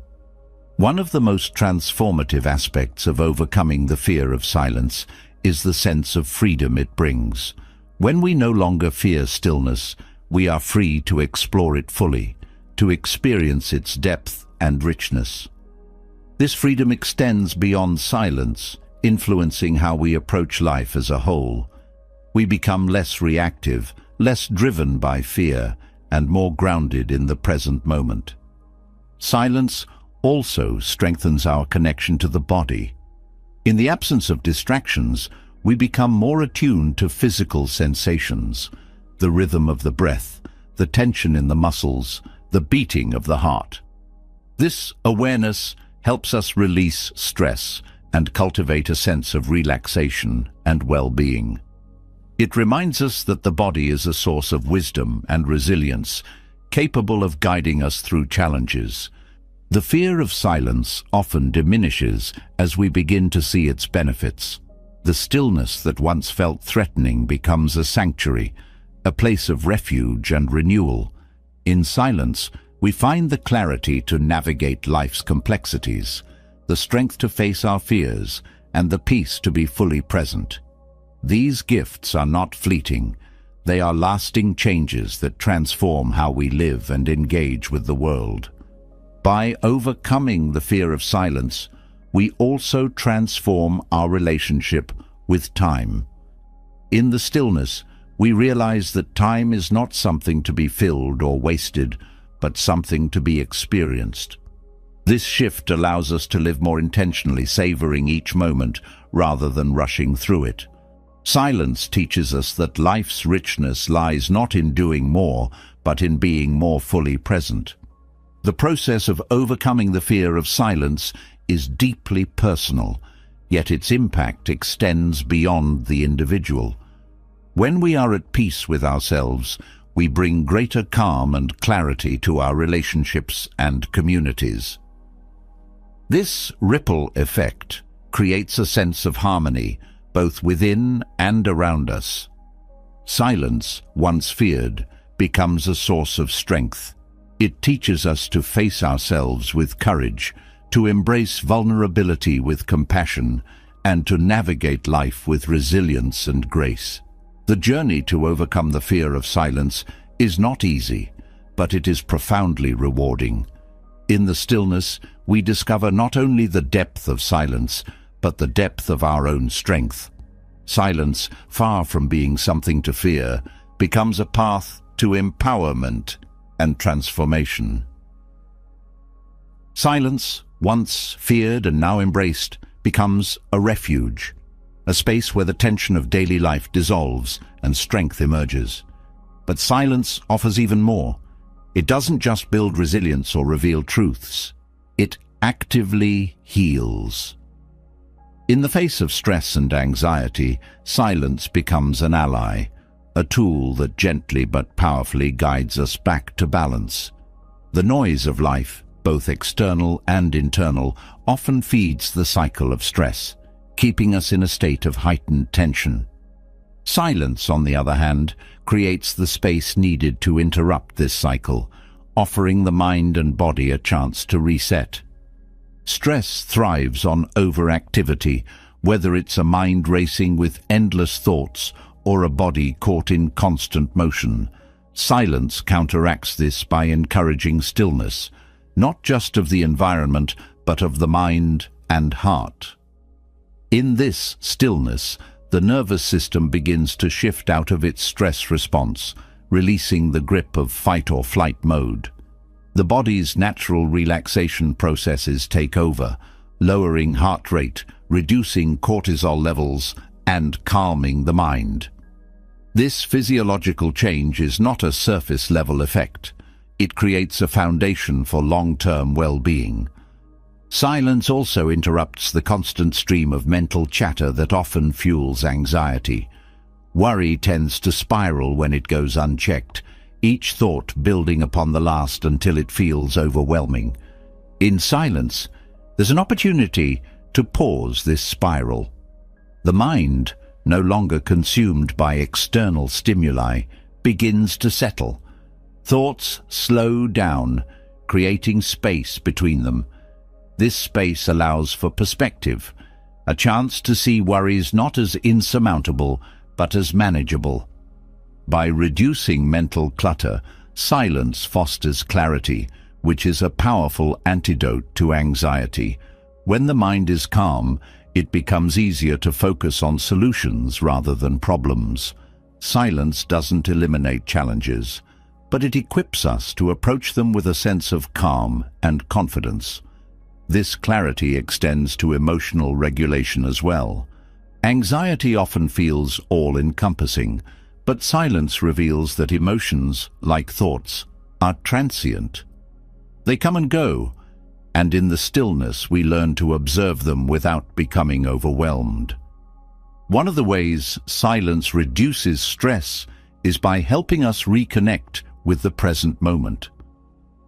One of the most transformative aspects of overcoming the fear of silence is the sense of freedom it brings. When we no longer fear stillness, we are free to explore it fully, to experience its depth and richness. This freedom extends beyond silence, influencing how we approach life as a whole. We become less reactive, less driven by fear, and more grounded in the present moment. Silence also strengthens our connection to the body. In the absence of distractions, we become more attuned to physical sensations, the rhythm of the breath, the tension in the muscles, the beating of the heart. This awareness helps us release stress and cultivate a sense of relaxation and well-being. It reminds us that the body is a source of wisdom and resilience, capable of guiding us through challenges. The fear of silence often diminishes as we begin to see its benefits. The stillness that once felt threatening becomes a sanctuary, a place of refuge and renewal. In silence, we find the clarity to navigate life's complexities, the strength to face our fears, and the peace to be fully present. These gifts are not fleeting. They are lasting changes that transform how we live and engage with the world. By overcoming the fear of silence, we also transform our relationship with time. In the stillness, we realize that time is not something to be filled or wasted, but something to be experienced. This shift allows us to live more intentionally, savoring each moment rather than rushing through it. Silence teaches us that life's richness lies not in doing more, but in being more fully present. The process of overcoming the fear of silence is deeply personal, yet its impact extends beyond the individual. When we are at peace with ourselves, we bring greater calm and clarity to our relationships and communities. This ripple effect creates a sense of harmony, both within and around us. Silence, once feared, becomes a source of strength. It teaches us to face ourselves with courage, to embrace vulnerability with compassion, and to navigate life with resilience and grace. The journey to overcome the fear of silence is not easy, but it is profoundly rewarding. In the stillness, we discover not only the depth of silence, but the depth of our own strength. Silence, far from being something to fear, becomes a path to empowerment and transformation. Silence, once feared and now embraced, becomes a refuge, a space where the tension of daily life dissolves and strength emerges. But silence offers even more. It doesn't just build resilience or reveal truths. It actively heals. In the face of stress and anxiety, silence becomes an ally, a tool that gently but powerfully guides us back to balance. The noise of life, both external and internal, often feeds the cycle of stress, keeping us in a state of heightened tension. Silence, on the other hand, creates the space needed to interrupt this cycle, offering the mind and body a chance to reset. Stress thrives on overactivity, whether it's a mind racing with endless thoughts or a body caught in constant motion. Silence counteracts this by encouraging stillness, not just of the environment, but of the mind and heart. In this stillness, the nervous system begins to shift out of its stress response, releasing the grip of fight or flight mode. The body's natural relaxation processes take over, lowering heart rate, reducing cortisol levels, and calming the mind. This physiological change is not a surface-level effect. It creates a foundation for long-term well-being. Silence also interrupts the constant stream of mental chatter that often fuels anxiety. Worry tends to spiral when it goes unchecked, each thought building upon the last until it feels overwhelming. In silence, there's an opportunity to pause this spiral. The mind, no longer consumed by external stimuli, begins to settle. Thoughts slow down, creating space between them. This space allows for perspective, a chance to see worries not as insurmountable, but as manageable. By reducing mental clutter, silence fosters clarity, which is a powerful antidote to anxiety. When the mind is calm, it becomes easier to focus on solutions rather than problems. Silence doesn't eliminate challenges, but it equips us to approach them with a sense of calm and confidence. This clarity extends to emotional regulation as well. Anxiety often feels all-encompassing, but silence reveals that emotions, like thoughts, are transient. They come and go, and in the stillness we learn to observe them without becoming overwhelmed. One of the ways silence reduces stress is by helping us reconnect with the present moment.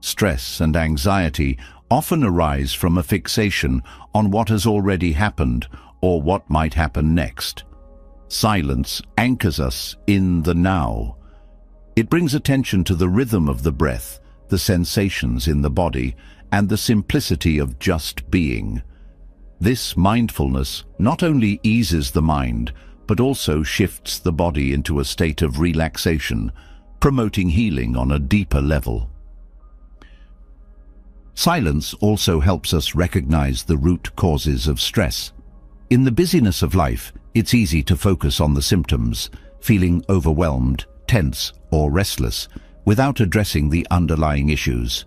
Stress and anxiety often arise from a fixation on what has already happened or what might happen next. Silence anchors us in the now. It brings attention to the rhythm of the breath, the sensations in the body, and the simplicity of just being. This mindfulness not only eases the mind, but also shifts the body into a state of relaxation, promoting healing on a deeper level. Silence also helps us recognize the root causes of stress. In the busyness of life, it's easy to focus on the symptoms, feeling overwhelmed, tense, or restless, without addressing the underlying issues.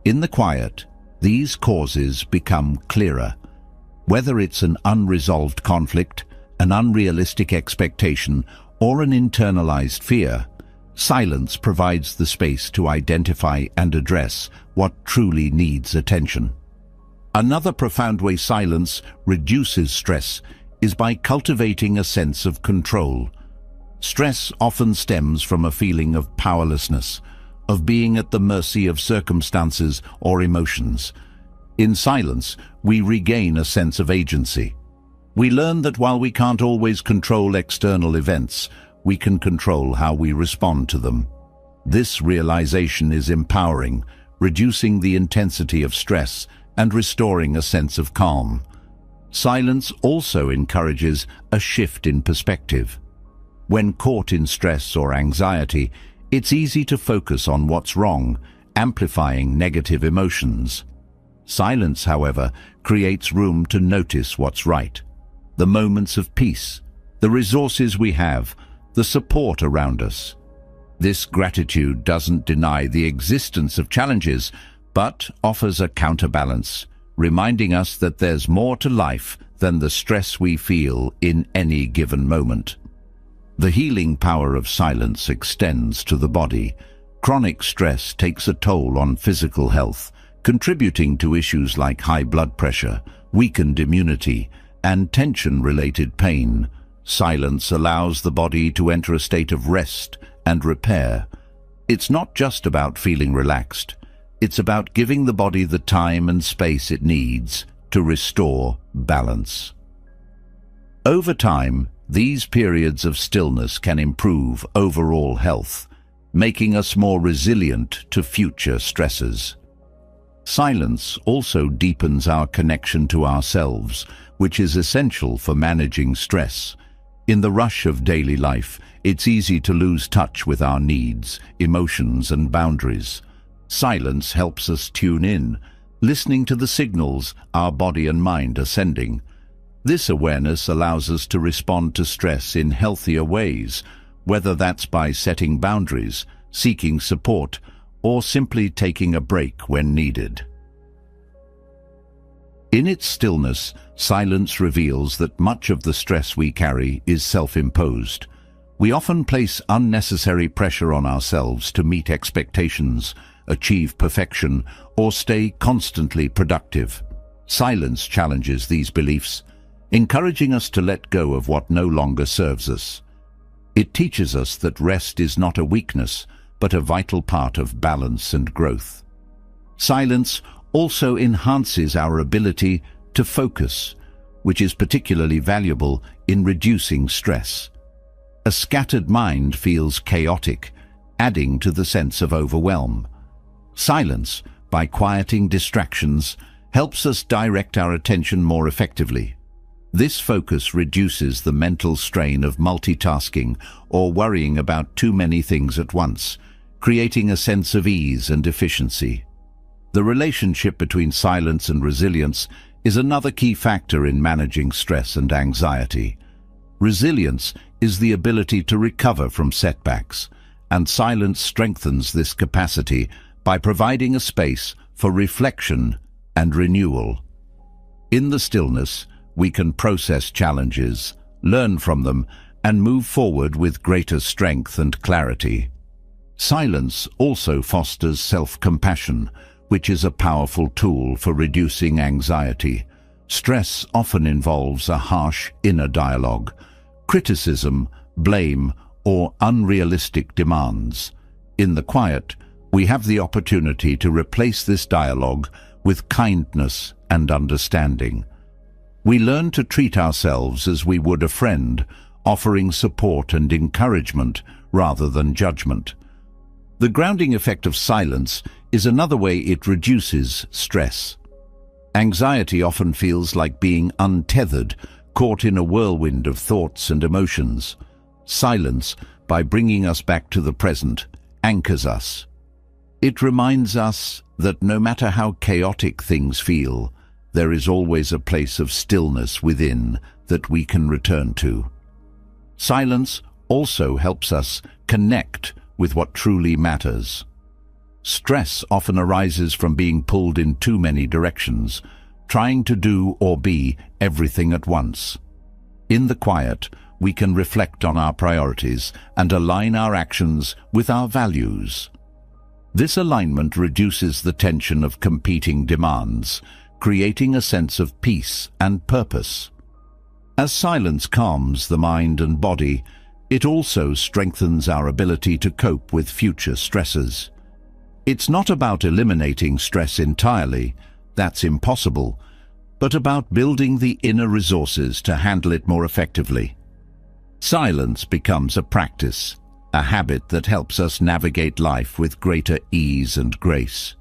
In the quiet, these causes become clearer. Whether it's an unresolved conflict, an unrealistic expectation, or an internalized fear, silence provides the space to identify and address what truly needs attention. Another profound way silence reduces stress is by cultivating a sense of control. Stress often stems from a feeling of powerlessness, of being at the mercy of circumstances or emotions. In silence, we regain a sense of agency. We learn that while we can't always control external events, we can control how we respond to them. This realization is empowering, reducing the intensity of stress and restoring a sense of calm. Silence also encourages a shift in perspective. When caught in stress or anxiety, it's easy to focus on what's wrong, amplifying negative emotions. Silence, however, creates room to notice what's right. The moments of peace, the resources we have, the support around us. This gratitude doesn't deny the existence of challenges, but offers a counterbalance, reminding us that there's more to life than the stress we feel in any given moment. The healing power of silence extends to the body. Chronic stress takes a toll on physical health, contributing to issues like high blood pressure, weakened immunity, and tension-related pain. Silence allows the body to enter a state of rest and repair. It's not just about feeling relaxed. It's about giving the body the time and space it needs to restore balance. Over time, these periods of stillness can improve overall health, making us more resilient to future stresses. Silence also deepens our connection to ourselves, which is essential for managing stress. In the rush of daily life, it's easy to lose touch with our needs, emotions, and boundaries. Silence helps us tune in, listening to the signals our body and mind are sending. This awareness allows us to respond to stress in healthier ways, whether that's by setting boundaries, seeking support, or simply taking a break when needed. In its stillness, silence reveals that much of the stress we carry is self-imposed. We often place unnecessary pressure on ourselves to meet expectations, achieve perfection, or stay constantly productive. Silence challenges these beliefs, encouraging us to let go of what no longer serves us. It teaches us that rest is not a weakness, but a vital part of balance and growth. Silence also enhances our ability to focus, which is particularly valuable in reducing stress. A scattered mind feels chaotic, adding to the sense of overwhelm. Silence, by quieting distractions, helps us direct our attention more effectively. This focus reduces the mental strain of multitasking or worrying about too many things at once, creating a sense of ease and efficiency. The relationship between silence and resilience is another key factor in managing stress and anxiety. Resilience is the ability to recover from setbacks, and silence strengthens this capacity by providing a space for reflection and renewal. In the stillness, we can process challenges, learn from them, and move forward with greater strength and clarity. Silence also fosters self-compassion, which is a powerful tool for reducing anxiety. Stress often involves a harsh inner dialogue, criticism, blame, or unrealistic demands. In the quiet, we have the opportunity to replace this dialogue with kindness and understanding. We learn to treat ourselves as we would a friend, offering support and encouragement rather than judgment. The grounding effect of silence is another way it reduces stress. Anxiety often feels like being untethered, caught in a whirlwind of thoughts and emotions. Silence, by bringing us back to the present, anchors us. It reminds us that no matter how chaotic things feel, there is always a place of stillness within that we can return to. Silence also helps us connect with what truly matters. Stress often arises from being pulled in too many directions, trying to do or be everything at once. In the quiet, we can reflect on our priorities and align our actions with our values. This alignment reduces the tension of competing demands, creating a sense of peace and purpose. As silence calms the mind and body, it also strengthens our ability to cope with future stresses. It's not about eliminating stress entirely, that's impossible, but about building the inner resources to handle it more effectively. Silence becomes a practice, a habit that helps us navigate life with greater ease and grace.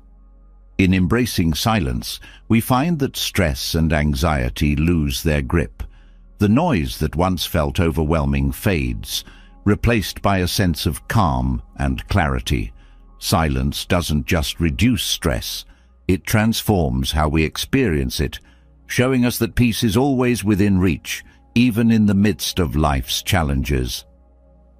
In embracing silence, we find that stress and anxiety lose their grip. The noise that once felt overwhelming fades, replaced by a sense of calm and clarity. Silence doesn't just reduce stress, it transforms how we experience it, showing us that peace is always within reach, even in the midst of life's challenges.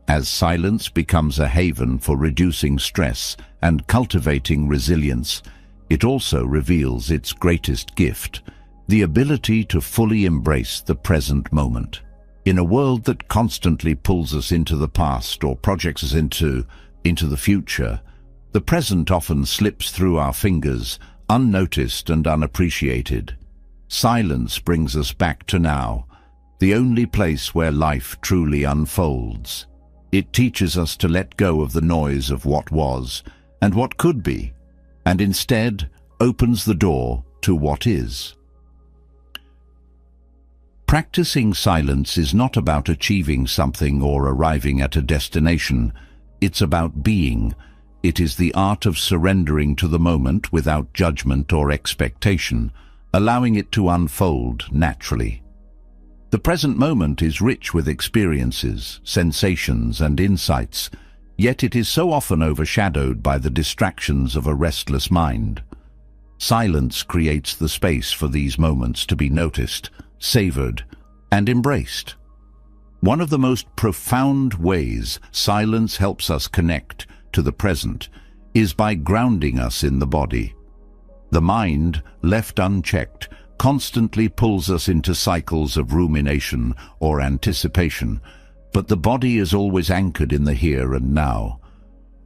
As silence becomes a haven for reducing stress and cultivating resilience, it also reveals its greatest gift, the ability to fully embrace the present moment. In a world that constantly pulls us into the past or projects us into the future, the present often slips through our fingers, unnoticed and unappreciated. Silence brings us back to now, the only place where life truly unfolds. It teaches us to let go of the noise of what was and what could be, and instead opens the door to what is. Practicing silence is not about achieving something or arriving at a destination. It's about being. It is the art of surrendering to the moment without judgment or expectation, allowing it to unfold naturally. The present moment is rich with experiences, sensations, and insights, yet it is so often overshadowed by the distractions of a restless mind. Silence creates the space for these moments to be noticed, savored, and embraced. One of the most profound ways silence helps us connect to the present is by grounding us in the body. The mind, left unchecked, constantly pulls us into cycles of rumination or anticipation, but the body is always anchored in the here and now.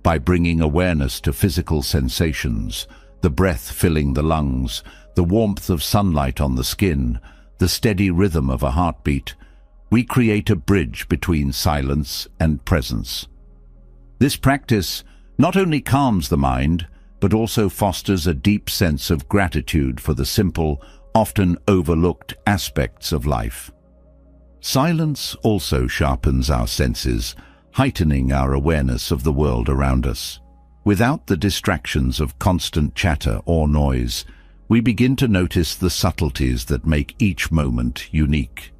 By bringing awareness to physical sensations, the breath filling the lungs, the warmth of sunlight on the skin, the steady rhythm of a heartbeat, we create a bridge between silence and presence. This practice not only calms the mind, but also fosters a deep sense of gratitude for the simple, often overlooked aspects of life. Silence also sharpens our senses, heightening our awareness of the world around us. Without the distractions of constant chatter or noise, we begin to notice the subtleties that make each moment unique.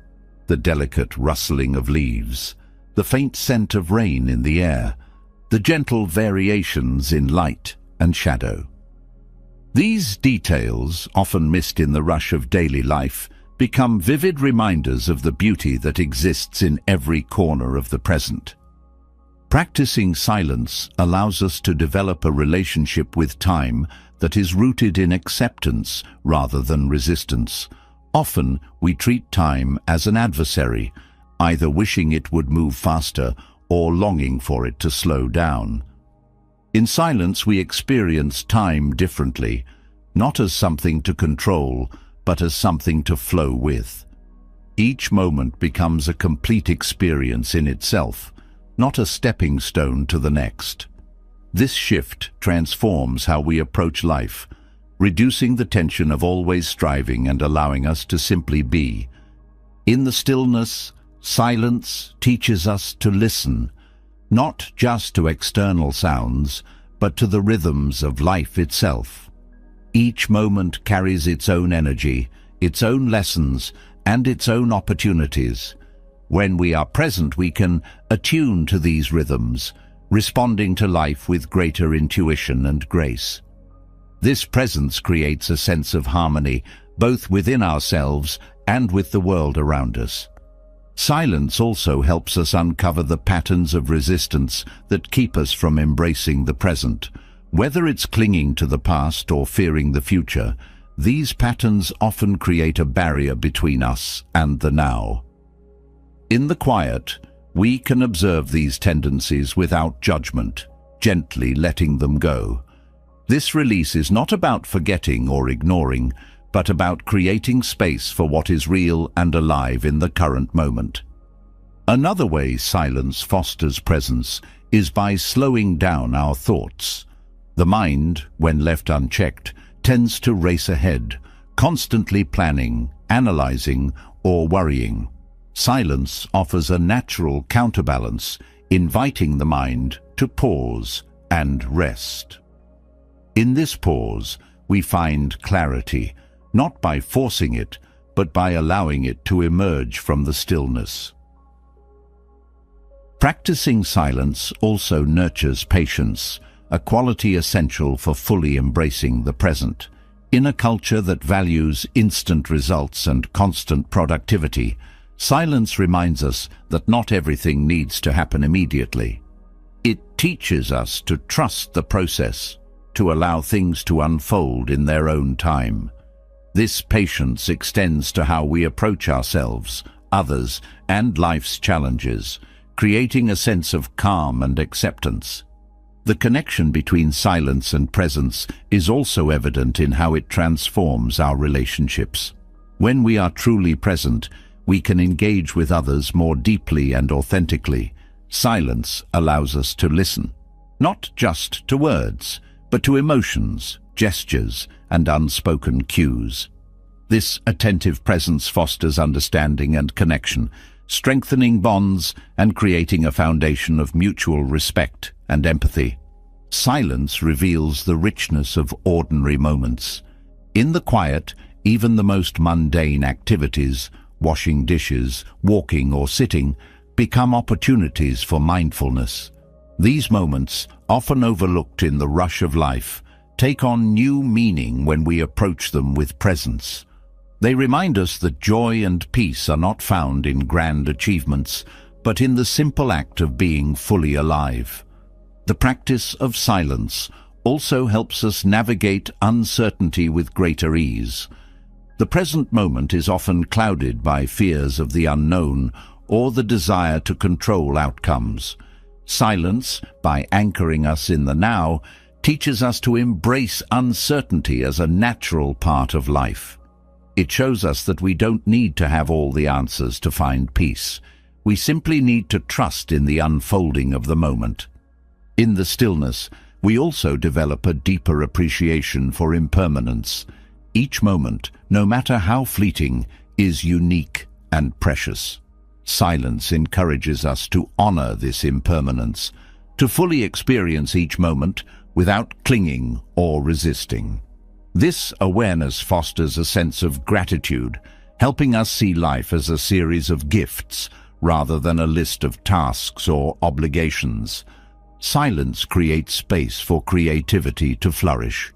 The delicate rustling of leaves, the faint scent of rain in the air, the gentle variations in light and shadow. These details, often missed in the rush of daily life, become vivid reminders of the beauty that exists in every corner of the present. Practicing silence allows us to develop a relationship with time that is rooted in acceptance rather than resistance. Often, we treat time as an adversary, either wishing it would move faster or longing for it to slow down. In silence, we experience time differently, not as something to control, but as something to flow with. Each moment becomes a complete experience in itself, not a stepping stone to the next. This shift transforms how we approach life, reducing the tension of always striving and allowing us to simply be. In the stillness, silence teaches us to listen, not just to external sounds, but to the rhythms of life itself. Each moment carries its own energy, its own lessons, and its own opportunities. When we are present, we can attune to these rhythms, responding to life with greater intuition and grace. This presence creates a sense of harmony, both within ourselves and with the world around us. Silence also helps us uncover the patterns of resistance that keep us from embracing the present. Whether it's clinging to the past or fearing the future, these patterns often create a barrier between us and the now. In the quiet, we can observe these tendencies without judgment, gently letting them go. This release is not about forgetting or ignoring, but about creating space for what is real and alive in the current moment. Another way silence fosters presence is by slowing down our thoughts. The mind, when left unchecked, tends to race ahead, constantly planning, analyzing, or worrying. Silence offers a natural counterbalance, inviting the mind to pause and rest. In this pause, we find clarity, not by forcing it, but by allowing it to emerge from the stillness. Practicing silence also nurtures patience, a quality essential for fully embracing the present. In a culture that values instant results and constant productivity, silence reminds us that not everything needs to happen immediately. It teaches us to trust the process, to allow things to unfold in their own time. This patience extends to how we approach ourselves, others, and life's challenges, creating a sense of calm and acceptance. The connection between silence and presence is also evident in how it transforms our relationships. When we are truly present, we can engage with others more deeply and authentically. Silence allows us to listen, not just to words, but to emotions, gestures, and unspoken cues. This attentive presence fosters understanding and connection, strengthening bonds and creating a foundation of mutual respect and empathy. Silence reveals the richness of ordinary moments. In the quiet, even the most mundane activities, washing dishes, walking or sitting, become opportunities for mindfulness. These moments, often overlooked in the rush of life, take on new meaning when we approach them with presence. They remind us that joy and peace are not found in grand achievements, but in the simple act of being fully alive. The practice of silence also helps us navigate uncertainty with greater ease. The present moment is often clouded by fears of the unknown or the desire to control outcomes. Silence, by anchoring us in the now, teaches us to embrace uncertainty as a natural part of life. It shows us that we don't need to have all the answers to find peace. We simply need to trust in the unfolding of the moment. In the stillness, we also develop a deeper appreciation for impermanence. Each moment, no matter how fleeting, is unique and precious. Silence encourages us to honor this impermanence, to fully experience each moment without clinging or resisting. This awareness fosters a sense of gratitude, helping us see life as a series of gifts rather than a list of tasks or obligations. Silence creates space for creativity to flourish.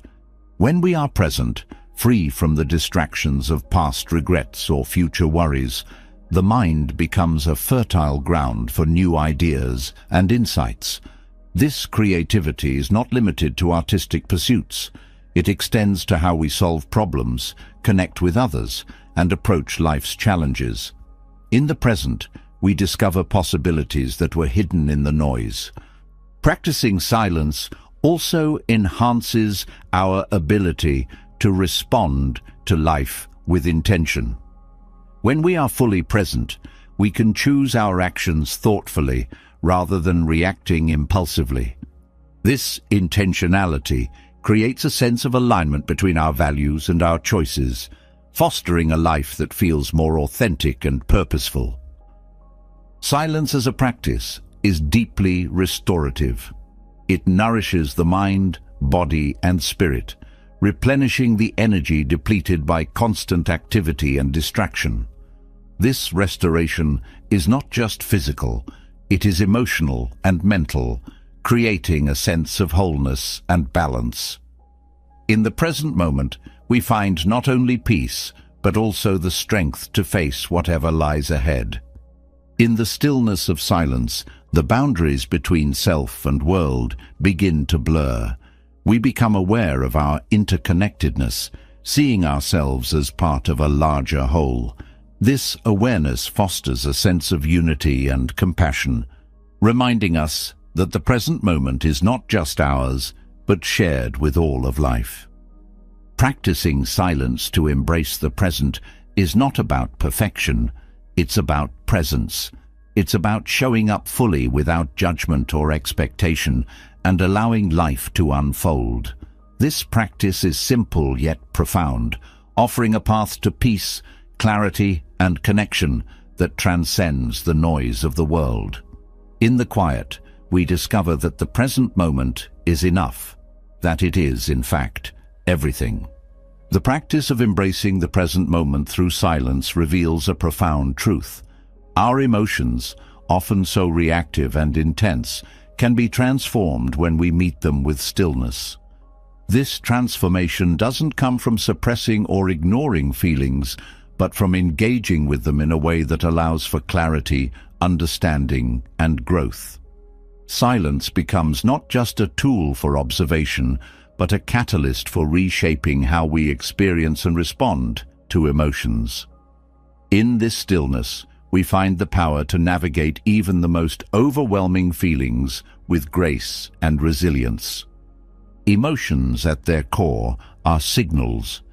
When we are present, free from the distractions of past regrets or future worries, the mind becomes a fertile ground for new ideas and insights. This creativity is not limited to artistic pursuits. It extends to how we solve problems, connect with others, and approach life's challenges. In the present, we discover possibilities that were hidden in the noise. Practicing silence also enhances our ability to respond to life with intention. When we are fully present, we can choose our actions thoughtfully rather than reacting impulsively. This intentionality creates a sense of alignment between our values and our choices, fostering a life that feels more authentic and purposeful. Silence as a practice is deeply restorative. It nourishes the mind, body, and spirit, replenishing the energy depleted by constant activity and distraction. This restoration is not just physical, it is emotional and mental, creating a sense of wholeness and balance. In the present moment, we find not only peace, but also the strength to face whatever lies ahead. In the stillness of silence, the boundaries between self and world begin to blur. We become aware of our interconnectedness, seeing ourselves as part of a larger whole. This awareness fosters a sense of unity and compassion, reminding us that the present moment is not just ours, but shared with all of life. Practicing silence to embrace the present is not about perfection, it's about presence. It's about showing up fully without judgment or expectation and allowing life to unfold. This practice is simple yet profound, offering a path to peace, clarity, and connection that transcends the noise of the world. In the quiet, we discover that the present moment is enough, that it is, in fact, everything. The practice of embracing the present moment through silence reveals a profound truth. Our emotions, often so reactive and intense, can be transformed when we meet them with stillness. This transformation doesn't come from suppressing or ignoring feelings, but from engaging with them in a way that allows for clarity, understanding, and growth. Silence becomes not just a tool for observation, but a catalyst for reshaping how we experience and respond to emotions. In this stillness, we find the power to navigate even the most overwhelming feelings with grace and resilience. Emotions at their core are signals.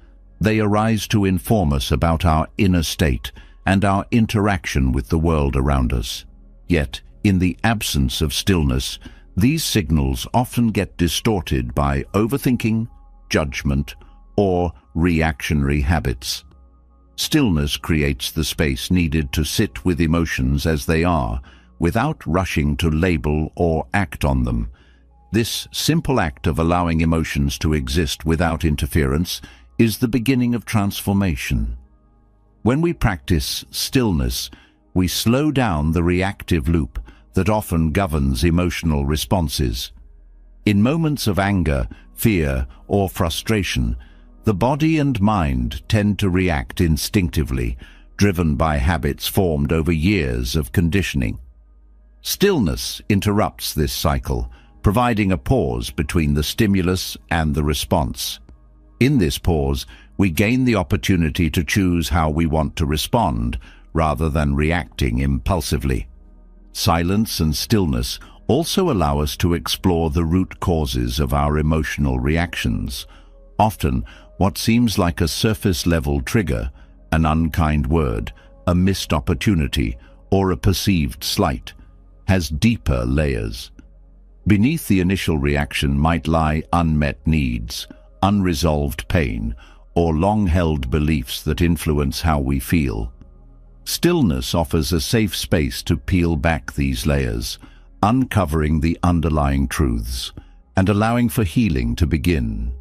They arise to inform us about our inner state and our interaction with the world around us. Yet, in the absence of stillness, these signals often get distorted by overthinking, judgment, or reactionary habits. Stillness creates the space needed to sit with emotions as they are, without rushing to label or act on them. This simple act of allowing emotions to exist without interference is the beginning of transformation. When we practice stillness, we slow down the reactive loop that often governs emotional responses. In moments of anger, fear, or frustration, the body and mind tend to react instinctively, driven by habits formed over years of conditioning. Stillness interrupts this cycle, providing a pause between the stimulus and the response. In this pause, we gain the opportunity to choose how we want to respond, rather than reacting impulsively. Silence and stillness also allow us to explore the root causes of our emotional reactions. Often, what seems like a surface-level trigger, an unkind word, a missed opportunity, or a perceived slight, has deeper layers. Beneath the initial reaction might lie unmet needs, unresolved pain, or long-held beliefs that influence how we feel. Stillness offers a safe space to peel back these layers, uncovering the underlying truths, and allowing for healing to begin.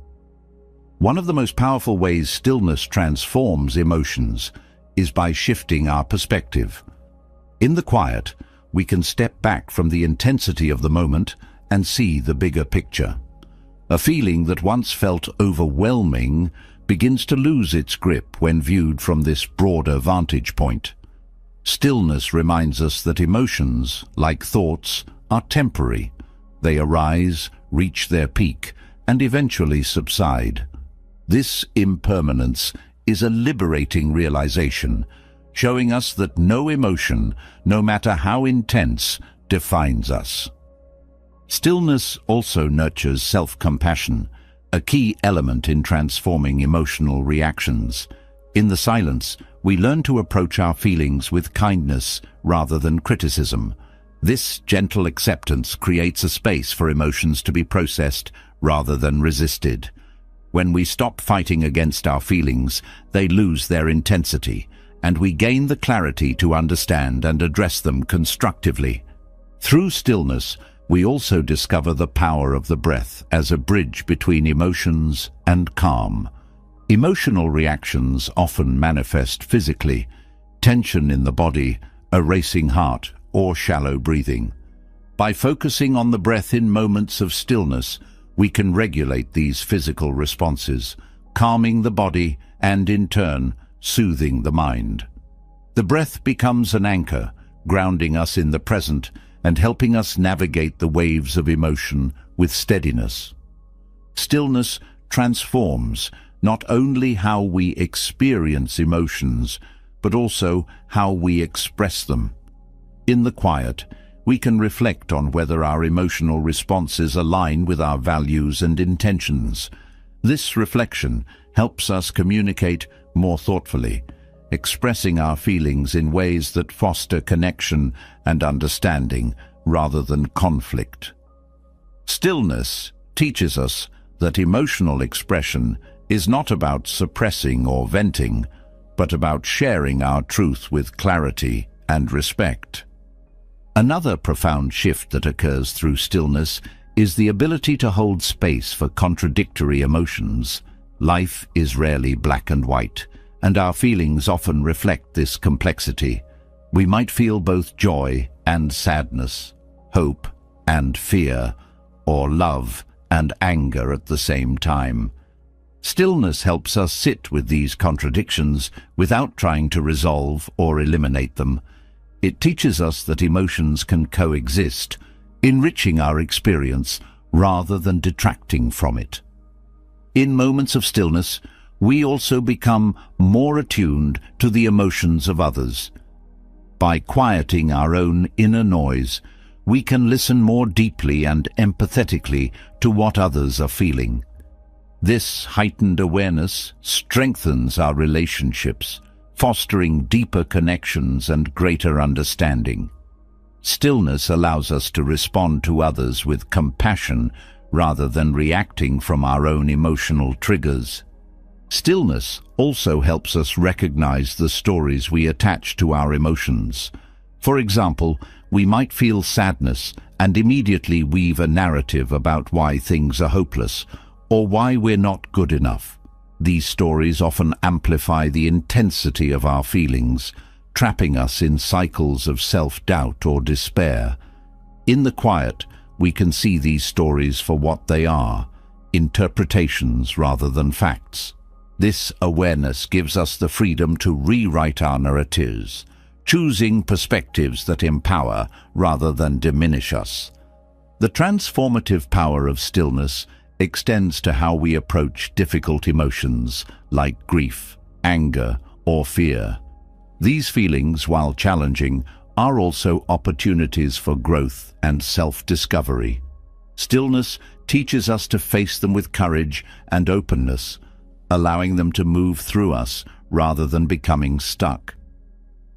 One of the most powerful ways stillness transforms emotions is by shifting our perspective. In the quiet, we can step back from the intensity of the moment and see the bigger picture. A feeling that once felt overwhelming begins to lose its grip when viewed from this broader vantage point. Stillness reminds us that emotions, like thoughts, are temporary. They arise, reach their peak, and eventually subside. This impermanence is a liberating realization, showing us that no emotion, no matter how intense, defines us. Stillness also nurtures self-compassion, a key element in transforming emotional reactions. In the silence, we learn to approach our feelings with kindness rather than criticism. This gentle acceptance creates a space for emotions to be processed rather than resisted. When we stop fighting against our feelings, they lose their intensity, and we gain the clarity to understand and address them constructively. Through stillness, we also discover the power of the breath as a bridge between emotions and calm. Emotional reactions often manifest physically: tension in the body, a racing heart, or shallow breathing. By focusing on the breath in moments of stillness, we can regulate these physical responses, calming the body and, in turn, soothing the mind. The breath becomes an anchor, grounding us in the present and helping us navigate the waves of emotion with steadiness. Stillness transforms not only how we experience emotions, but also how we express them. In the quiet, we can reflect on whether our emotional responses align with our values and intentions. This reflection helps us communicate more thoughtfully, expressing our feelings in ways that foster connection and understanding rather than conflict. Stillness teaches us that emotional expression is not about suppressing or venting, but about sharing our truth with clarity and respect. Another profound shift that occurs through stillness is the ability to hold space for contradictory emotions. Life is rarely black and white, and our feelings often reflect this complexity. We might feel both joy and sadness, hope and fear, or love and anger at the same time. Stillness helps us sit with these contradictions without trying to resolve or eliminate them. It teaches us that emotions can coexist, enriching our experience rather than detracting from it. In moments of stillness, we also become more attuned to the emotions of others. By quieting our own inner noise, we can listen more deeply and empathetically to what others are feeling. This heightened awareness strengthens our relationships, fostering deeper connections and greater understanding. Stillness allows us to respond to others with compassion rather than reacting from our own emotional triggers. Stillness also helps us recognize the stories we attach to our emotions. For example, we might feel sadness and immediately weave a narrative about why things are hopeless or why we're not good enough. These stories often amplify the intensity of our feelings, trapping us in cycles of self-doubt or despair. In the quiet, we can see these stories for what they are, interpretations rather than facts. This awareness gives us the freedom to rewrite our narratives, choosing perspectives that empower rather than diminish us. The transformative power of stillness extends to how we approach difficult emotions like grief, anger, or fear. These feelings, while challenging, are also opportunities for growth and self-discovery. Stillness teaches us to face them with courage and openness, allowing them to move through us rather than becoming stuck.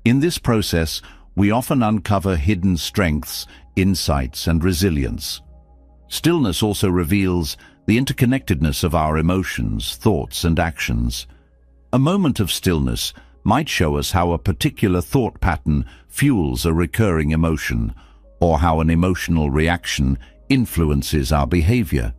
In this process, we often uncover hidden strengths, insights, and resilience. Stillness also reveals the interconnectedness of our emotions, thoughts, and actions. A moment of stillness might show us how a particular thought pattern fuels a recurring emotion, or how an emotional reaction influences our behavior.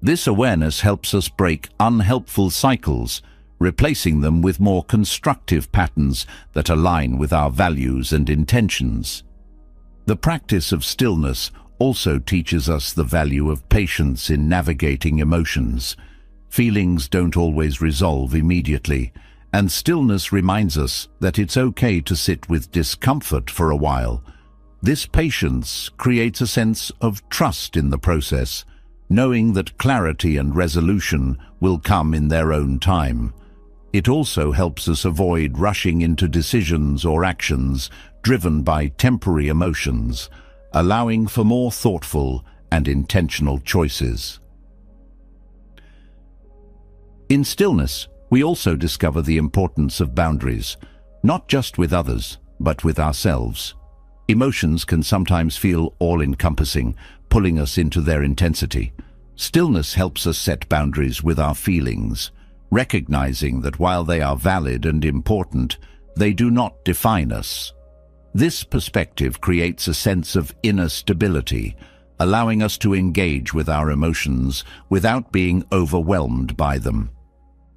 This awareness helps us break unhelpful cycles, replacing them with more constructive patterns that align with our values and intentions. The practice of stillness also teaches us the value of patience in navigating emotions. Feelings don't always resolve immediately, and stillness reminds us that it's okay to sit with discomfort for a while. This patience creates a sense of trust in the process, knowing that clarity and resolution will come in their own time. It also helps us avoid rushing into decisions or actions driven by temporary emotions, allowing for more thoughtful and intentional choices. In stillness, we also discover the importance of boundaries, not just with others, but with ourselves. Emotions can sometimes feel all-encompassing, pulling us into their intensity. Stillness helps us set boundaries with our feelings, recognizing that while they are valid and important, they do not define us. This perspective creates a sense of inner stability, allowing us to engage with our emotions without being overwhelmed by them.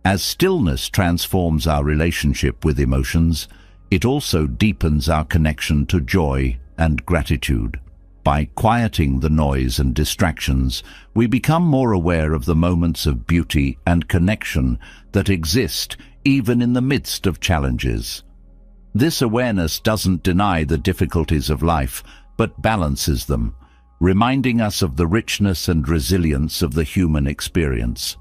As stillness transforms our relationship with emotions, it also deepens our connection to joy and gratitude. By quieting the noise and distractions, we become more aware of the moments of beauty and connection that exist even in the midst of challenges. This awareness doesn't deny the difficulties of life, but balances them, reminding us of the richness and resilience of the human experience.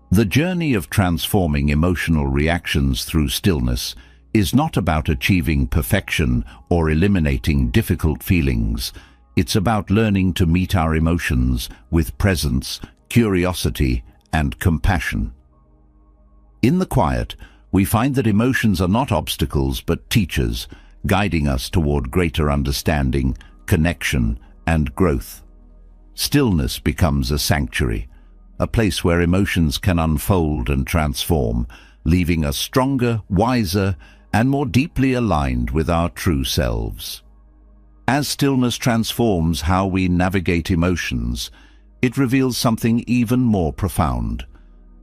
The journey of transforming emotional reactions through stillness is not about achieving perfection or eliminating difficult feelings. It's about learning to meet our emotions with presence, curiosity, and compassion. In the quiet, we find that emotions are not obstacles but teachers, guiding us toward greater understanding, connection, and growth. Stillness becomes a sanctuary, a place where emotions can unfold and transform, leaving us stronger, wiser, and more deeply aligned with our true selves. As stillness transforms how we navigate emotions, it reveals something even more profound,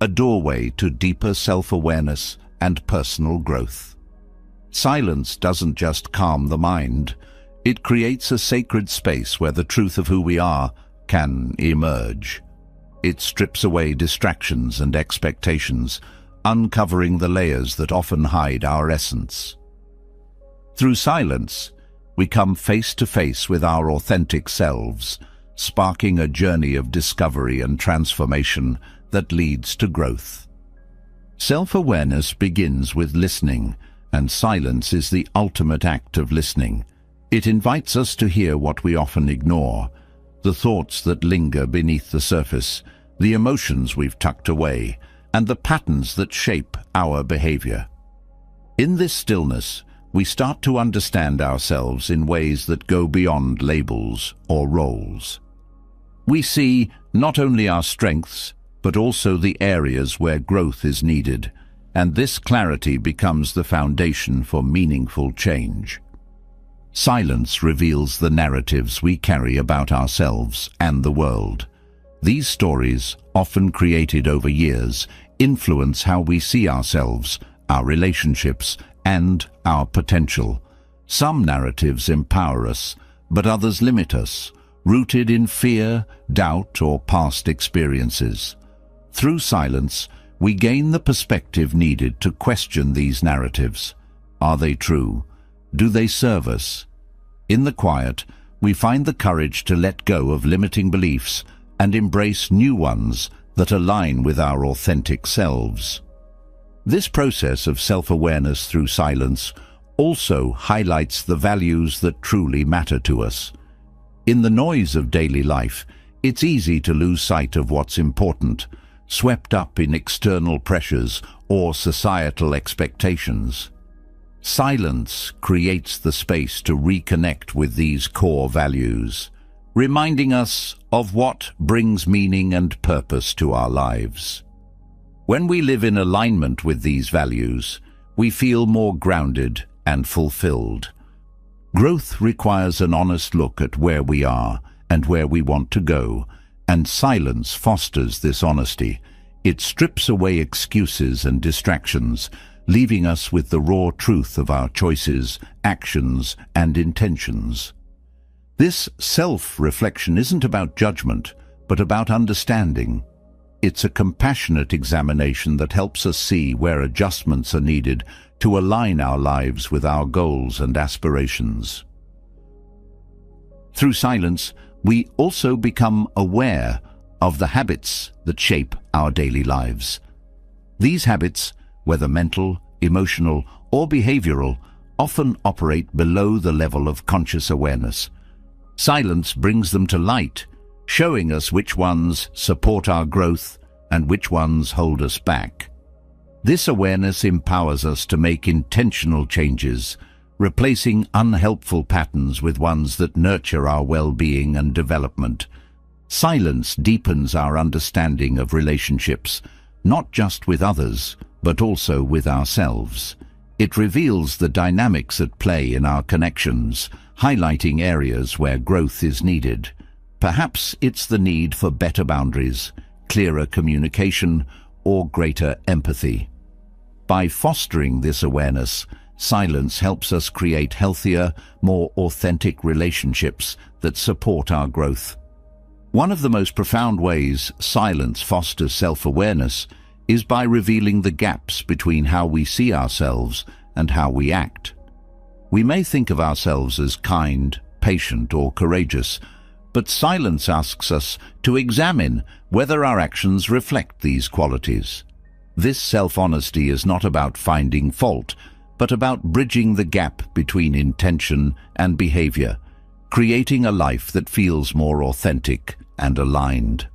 a doorway to deeper self-awareness and personal growth. Silence doesn't just calm the mind, it creates a sacred space where the truth of who we are can emerge. It strips away distractions and expectations, uncovering the layers that often hide our essence. Through silence, we come face to face with our authentic selves, sparking a journey of discovery and transformation that leads to growth. Self-awareness begins with listening, and silence is the ultimate act of listening. It invites us to hear what we often ignore, the thoughts that linger beneath the surface, the emotions we've tucked away, and the patterns that shape our behavior. In this stillness, we start to understand ourselves in ways that go beyond labels or roles. We see not only our strengths, but also the areas where growth is needed, and this clarity becomes the foundation for meaningful change. Silence reveals the narratives we carry about ourselves and the world. These stories, often created over years, influence how we see ourselves, our relationships, and our potential. Some narratives empower us, but others limit us, rooted in fear, doubt, or past experiences. Through silence, we gain the perspective needed to question these narratives. Are they true? Do they serve us? In the quiet, we find the courage to let go of limiting beliefs and embrace new ones that align with our authentic selves. This process of self-awareness through silence also highlights the values that truly matter to us. In the noise of daily life, it's easy to lose sight of what's important, swept up in external pressures or societal expectations. Silence creates the space to reconnect with these core values, reminding us of what brings meaning and purpose to our lives. When we live in alignment with these values, we feel more grounded and fulfilled. Growth requires an honest look at where we are and where we want to go, and silence fosters this honesty. It strips away excuses and distractions, leaving us with the raw truth of our choices, actions, and intentions. This self-reflection isn't about judgment, but about understanding. It's a compassionate examination that helps us see where adjustments are needed to align our lives with our goals and aspirations. Through silence, we also become aware of the habits that shape our daily lives. These habits, whether mental, emotional, or behavioral, often operate below the level of conscious awareness. Silence brings them to light, showing us which ones support our growth and which ones hold us back. This awareness empowers us to make intentional changes, replacing unhelpful patterns with ones that nurture our well-being and development. Silence deepens our understanding of relationships, not just with others, but also with ourselves. It reveals the dynamics at play in our connections, highlighting areas where growth is needed. Perhaps it's the need for better boundaries, clearer communication, or greater empathy. By fostering this awareness, silence helps us create healthier, more authentic relationships that support our growth. One of the most profound ways silence fosters self-awareness is by revealing the gaps between how we see ourselves and how we act. We may think of ourselves as kind, patient, or courageous, but silence asks us to examine whether our actions reflect these qualities. This self-honesty is not about finding fault, but about bridging the gap between intention and behavior, creating a life that feels more authentic and aligned.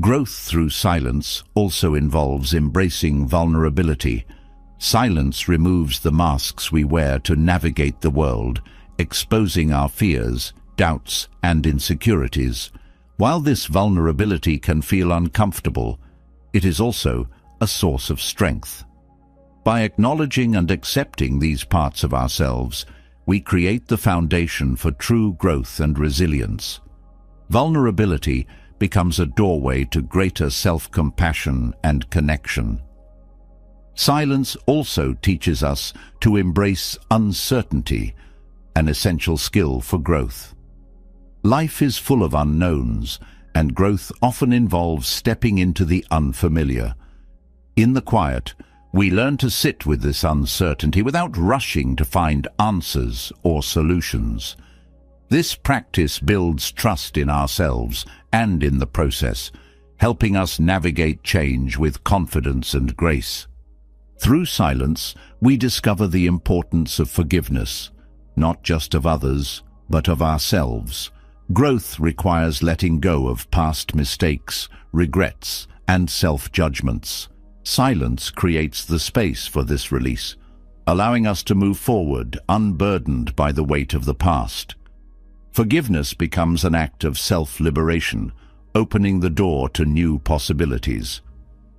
Growth through silence also involves embracing vulnerability. Silence removes the masks we wear to navigate the world, exposing our fears, doubts, and insecurities. While this vulnerability can feel uncomfortable, it is also a source of strength. By acknowledging and accepting these parts of ourselves, we create the foundation for true growth and resilience. Vulnerability becomes a doorway to greater self-compassion and connection. Silence also teaches us to embrace uncertainty, an essential skill for growth. Life is full of unknowns, and growth often involves stepping into the unfamiliar. In the quiet, we learn to sit with this uncertainty without rushing to find answers or solutions. This practice builds trust in ourselves and in the process, helping us navigate change with confidence and grace. Through silence, we discover the importance of forgiveness, not just of others, but of ourselves. Growth requires letting go of past mistakes, regrets, and self-judgments. Silence creates the space for this release, allowing us to move forward unburdened by the weight of the past. Forgiveness becomes an act of self-liberation, opening the door to new possibilities.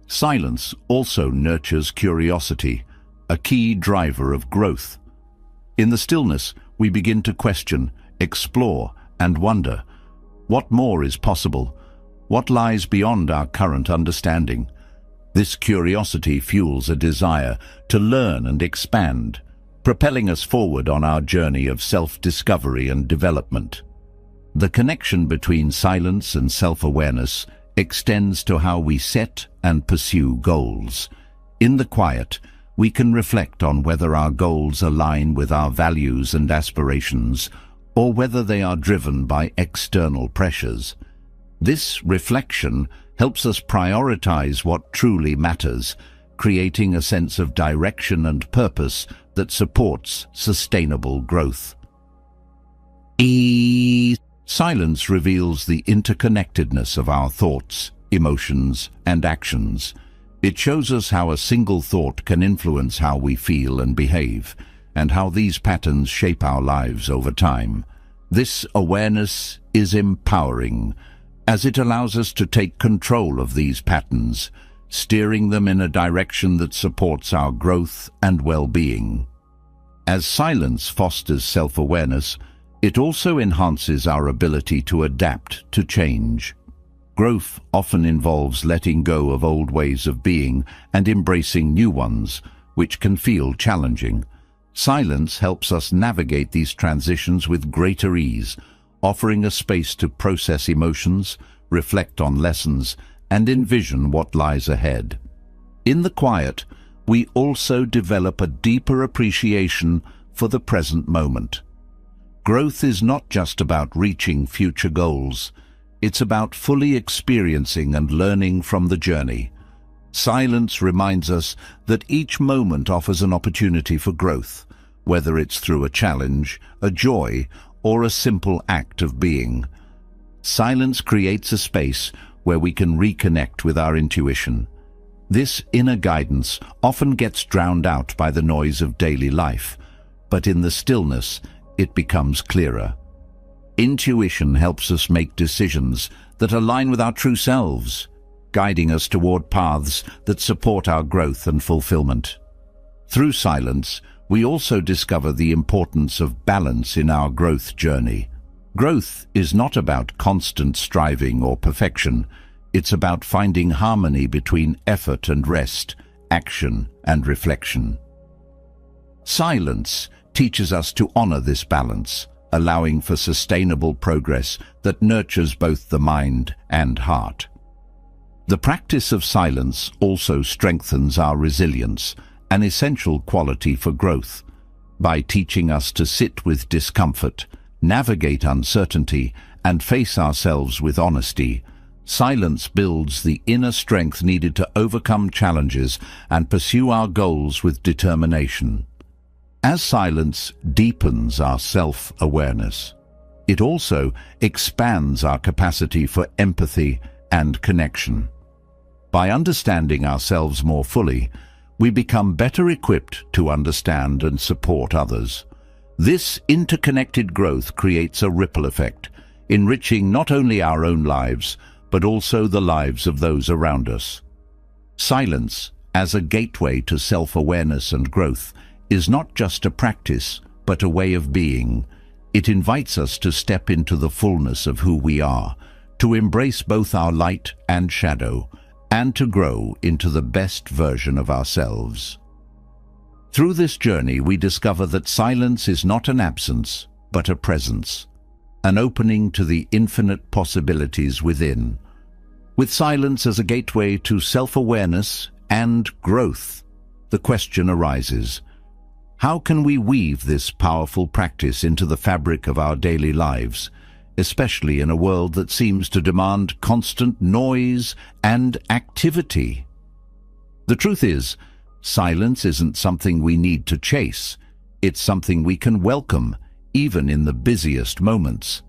Silence also nurtures curiosity, a key driver of growth. In the stillness, we begin to question, explore, and wonder. What more is possible? What lies beyond our current understanding? This curiosity fuels a desire to learn and expand, propelling us forward on our journey of self-discovery and development. The connection between silence and self-awareness extends to how we set and pursue goals. In the quiet, we can reflect on whether our goals align with our values and aspirations, or whether they are driven by external pressures. This reflection helps us prioritize what truly matters, creating a sense of direction and purpose that supports sustainable growth. Silence reveals the interconnectedness of our thoughts, emotions, and actions. It shows us how a single thought can influence how we feel and behave, and how these patterns shape our lives over time. This awareness is empowering, as it allows us to take control of these patterns, steering them in a direction that supports our growth and well-being. As silence fosters self-awareness, it also enhances our ability to adapt to change. Growth often involves letting go of old ways of being and embracing new ones, which can feel challenging. Silence helps us navigate these transitions with greater ease, offering a space to process emotions, reflect on lessons, and envision what lies ahead. In the quiet, we also develop a deeper appreciation for the present moment. Growth is not just about reaching future goals. It's about fully experiencing and learning from the journey. Silence reminds us that each moment offers an opportunity for growth, whether it's through a challenge, a joy, or a simple act of being. Silence creates a space where we can reconnect with our intuition. This inner guidance often gets drowned out by the noise of daily life, but in the stillness, it becomes clearer. Intuition helps us make decisions that align with our true selves, guiding us toward paths that support our growth and fulfillment. Through silence, we also discover the importance of balance in our growth journey. Growth is not about constant striving or perfection. It's about finding harmony between effort and rest, action and reflection. Silence teaches us to honor this balance, allowing for sustainable progress that nurtures both the mind and heart. The practice of silence also strengthens our resilience, an essential quality for growth. By teaching us to sit with discomfort, navigate uncertainty, and face ourselves with honesty, silence builds the inner strength needed to overcome challenges and pursue our goals with determination. As silence deepens our self-awareness, it also expands our capacity for empathy and connection. By understanding ourselves more fully, we become better equipped to understand and support others. This interconnected growth creates a ripple effect, enriching not only our own lives, but also the lives of those around us. Silence, as a gateway to self-awareness and growth, is not just a practice, but a way of being. It invites us to step into the fullness of who we are, to embrace both our light and shadow, and to grow into the best version of ourselves. Through this journey, we discover that silence is not an absence, but a presence, an opening to the infinite possibilities within. With silence as a gateway to self-awareness and growth, the question arises: how can we weave this powerful practice into the fabric of our daily lives, especially in a world that seems to demand constant noise and activity? The truth is, silence isn't something we need to chase. It's something we can welcome, even in the busiest moments.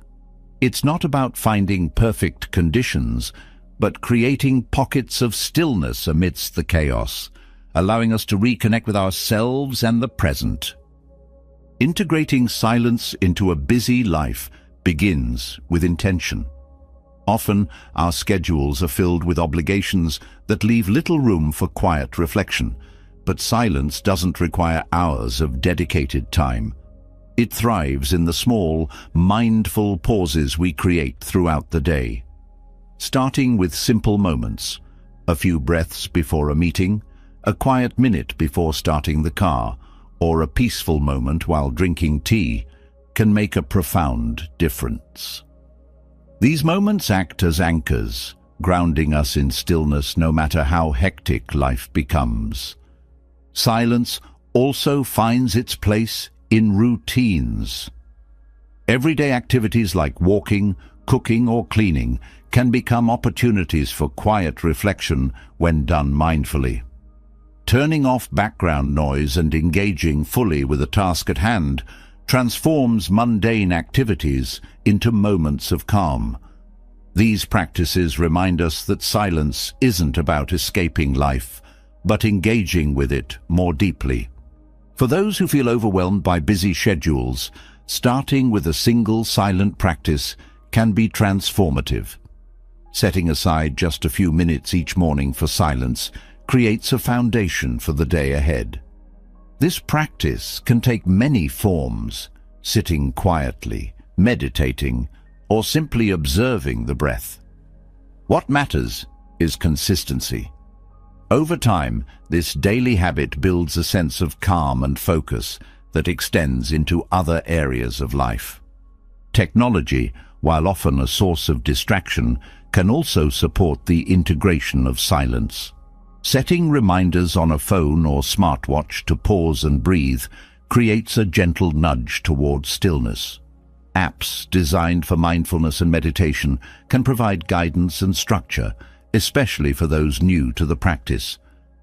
It's not about finding perfect conditions, but creating pockets of stillness amidst the chaos, allowing us to reconnect with ourselves and the present. Integrating silence into a busy life begins with intention. Often, our schedules are filled with obligations that leave little room for quiet reflection, but silence doesn't require hours of dedicated time. It thrives in the small, mindful pauses we create throughout the day. Starting with simple moments, a few breaths before a meeting, a quiet minute before starting the car, or a peaceful moment while drinking tea, can make a profound difference. These moments act as anchors, grounding us in stillness no matter how hectic life becomes. Silence also finds its place in routines. Everyday activities like walking, cooking, or cleaning can become opportunities for quiet reflection when done mindfully. Turning off background noise and engaging fully with the task at hand transforms mundane activities into moments of calm. These practices remind us that silence isn't about escaping life, but engaging with it more deeply. For those who feel overwhelmed by busy schedules, starting with a single silent practice can be transformative. Setting aside just a few minutes each morning for silence creates a foundation for the day ahead. This practice can take many forms: sitting quietly, meditating, or simply observing the breath. What matters is consistency. Over time, this daily habit builds a sense of calm and focus that extends into other areas of life. Technology, while often a source of distraction, can also support the integration of silence. Setting reminders on a phone or smartwatch to pause and breathe creates a gentle nudge toward stillness. Apps designed for mindfulness and meditation can provide guidance and structure, especially for those new to the practice.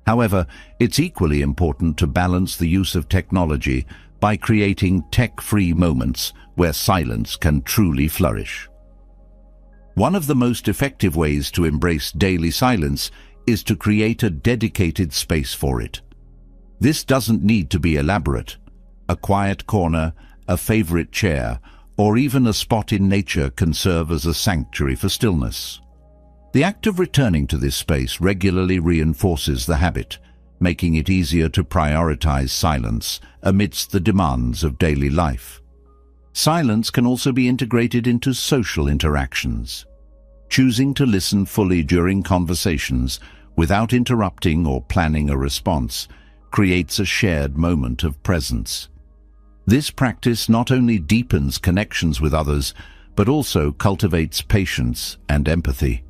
However, it's equally important to balance the use of technology by creating tech-free moments where silence can truly flourish. One of the most effective ways to embrace daily silence is to create a dedicated space for it. This doesn't need to be elaborate. A quiet corner, a favorite chair, or even a spot in nature can serve as a sanctuary for stillness. The act of returning to this space regularly reinforces the habit, making it easier to prioritize silence amidst the demands of daily life. Silence can also be integrated into social interactions. Choosing to listen fully during conversations without interrupting or planning a response creates a shared moment of presence. This practice not only deepens connections with others, but also cultivates patience and empathy.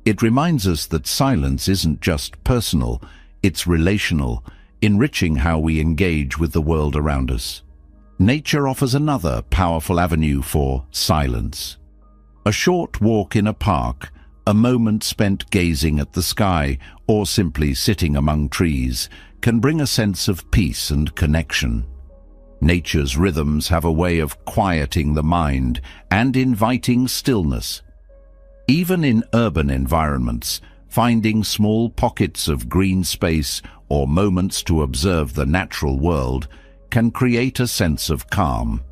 It reminds us that silence isn't just personal, it's relational, enriching how we engage with the world around us. Nature offers another powerful avenue for silence. A short walk in a park, a moment spent gazing at the sky, or simply sitting among trees can bring a sense of peace and connection. Nature's rhythms have a way of quieting the mind and inviting stillness. Even in urban environments, finding small pockets of green space or moments to observe the natural world can create a sense of calm.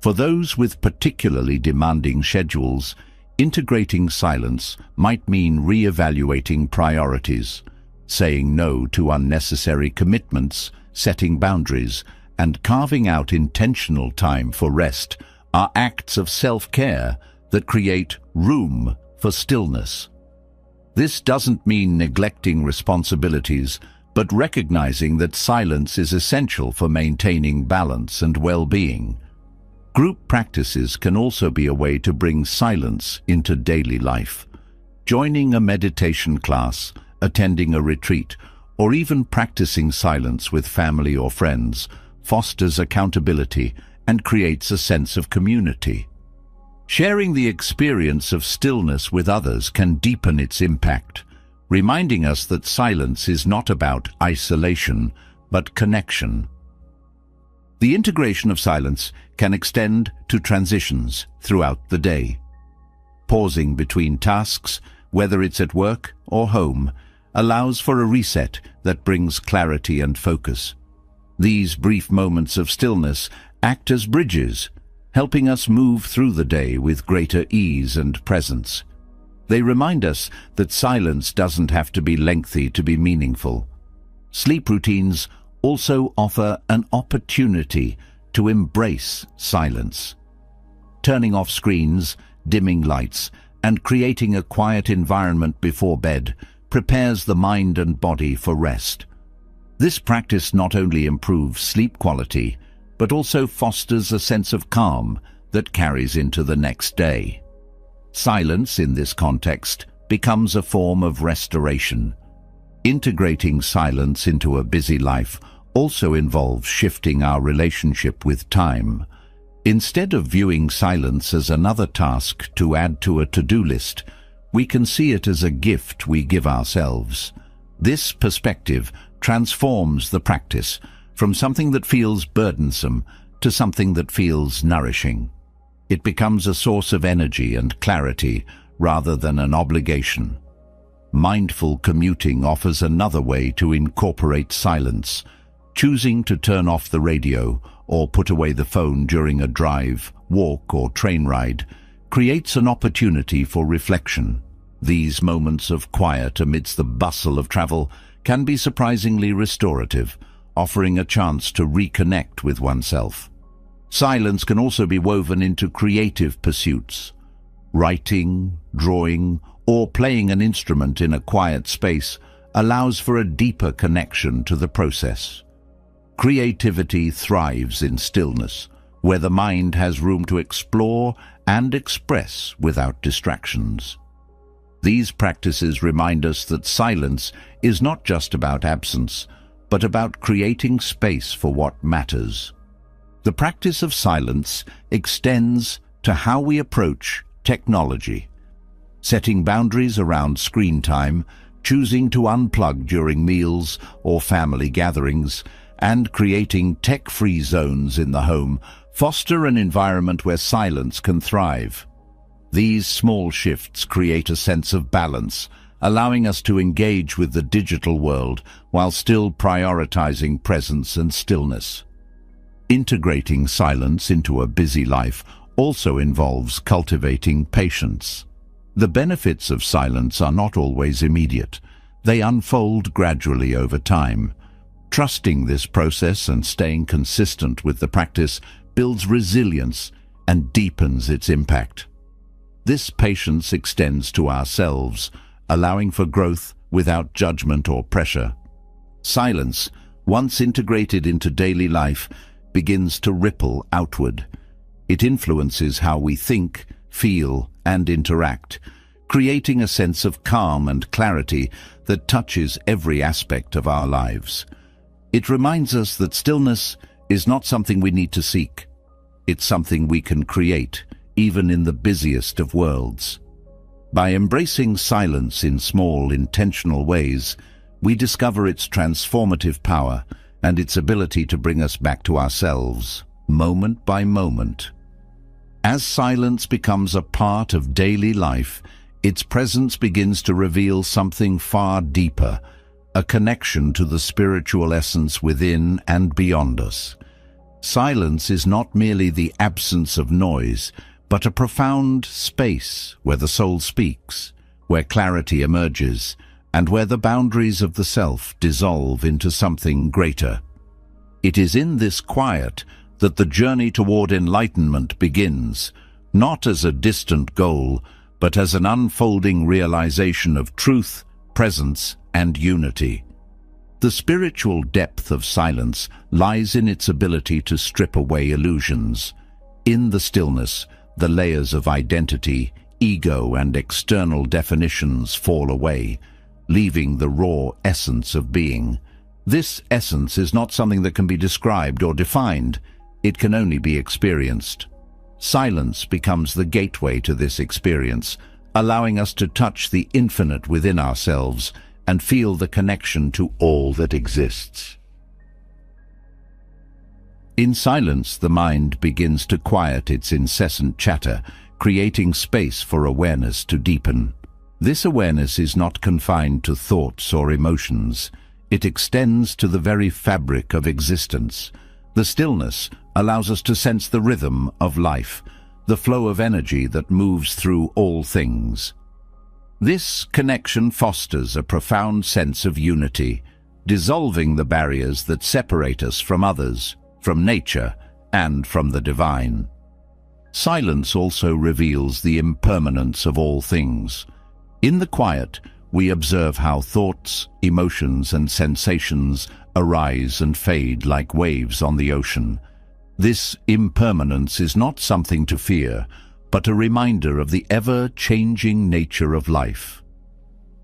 For those with particularly demanding schedules, integrating silence might mean re-evaluating priorities, saying no to unnecessary commitments, setting boundaries, and carving out intentional time for rest are acts of self-care that create room for stillness. This doesn't mean neglecting responsibilities, but recognizing that silence is essential for maintaining balance and well-being. Group practices can also be a way to bring silence into daily life. Joining a meditation class, attending a retreat, or even practicing silence with family or friends fosters accountability and creates a sense of community. Sharing the experience of stillness with others can deepen its impact, reminding us that silence is not about isolation, but connection. The integration of silence can extend to transitions throughout the day. Pausing between tasks, whether it's at work or home, allows for a reset that brings clarity and focus. These brief moments of stillness act as bridges, helping us move through the day with greater ease and presence. They remind us that silence doesn't have to be lengthy to be meaningful. Sleep routines also offer an opportunity to embrace silence. Turning off screens, dimming lights, and creating a quiet environment before bed prepares the mind and body for rest. This practice not only improves sleep quality, but also fosters a sense of calm that carries into the next day. Silence, in this context, becomes a form of restoration. Integrating silence into a busy life also involves shifting our relationship with time. Instead of viewing silence as another task to add to a to-do list, we can see it as a gift we give ourselves. This perspective transforms the practice from something that feels burdensome to something that feels nourishing. It becomes a source of energy and clarity rather than an obligation. Mindful commuting offers another way to incorporate silence. Choosing to turn off the radio or put away the phone during a drive, walk, or train ride creates an opportunity for reflection. These moments of quiet amidst the bustle of travel can be surprisingly restorative, offering a chance to reconnect with oneself. Silence can also be woven into creative pursuits. Writing, drawing, or playing an instrument in a quiet space allows for a deeper connection to the process. Creativity thrives in stillness, where the mind has room to explore and express without distractions. These practices remind us that silence is not just about absence, but about creating space for what matters. The practice of silence extends to how we approach technology. Setting boundaries around screen time, choosing to unplug during meals or family gatherings, and creating tech-free zones in the home foster an environment where silence can thrive. These small shifts create a sense of balance, allowing us to engage with the digital world while still prioritizing presence and stillness. Integrating silence into a busy life also involves cultivating patience. The benefits of silence are not always immediate. They unfold gradually over time. Trusting this process and staying consistent with the practice builds resilience and deepens its impact. This patience extends to ourselves, allowing for growth without judgment or pressure. Silence, once integrated into daily life, begins to ripple outward. It influences how we think, feel, and interact, creating a sense of calm and clarity that touches every aspect of our lives. It reminds us that stillness is not something we need to seek. It's something we can create, even in the busiest of worlds. By embracing silence in small, intentional ways, we discover its transformative power and its ability to bring us back to ourselves, moment by moment. As silence becomes a part of daily life, its presence begins to reveal something far deeper, a connection to the spiritual essence within and beyond us. Silence is not merely the absence of noise, but a profound space where the soul speaks, where clarity emerges, and where the boundaries of the self dissolve into something greater. It is in this quiet that the journey toward enlightenment begins, not as a distant goal, but as an unfolding realization of truth, presence, and unity. The spiritual depth of silence lies in its ability to strip away illusions. In the stillness, the layers of identity, ego, and external definitions fall away, leaving the raw essence of being. This essence is not something that can be described or defined. It can only be experienced. Silence becomes the gateway to this experience, allowing us to touch the infinite within ourselves and feel the connection to all that exists. In silence, the mind begins to quiet its incessant chatter, creating space for awareness to deepen. This awareness is not confined to thoughts or emotions. It extends to the very fabric of existence. The stillness allows us to sense the rhythm of life, the flow of energy that moves through all things. This connection fosters a profound sense of unity, dissolving the barriers that separate us from others, from nature, and from the divine. Silence also reveals the impermanence of all things. In the quiet, we observe how thoughts, emotions, and sensations arise and fade like waves on the ocean. This impermanence is not something to fear, but a reminder of the ever-changing nature of life.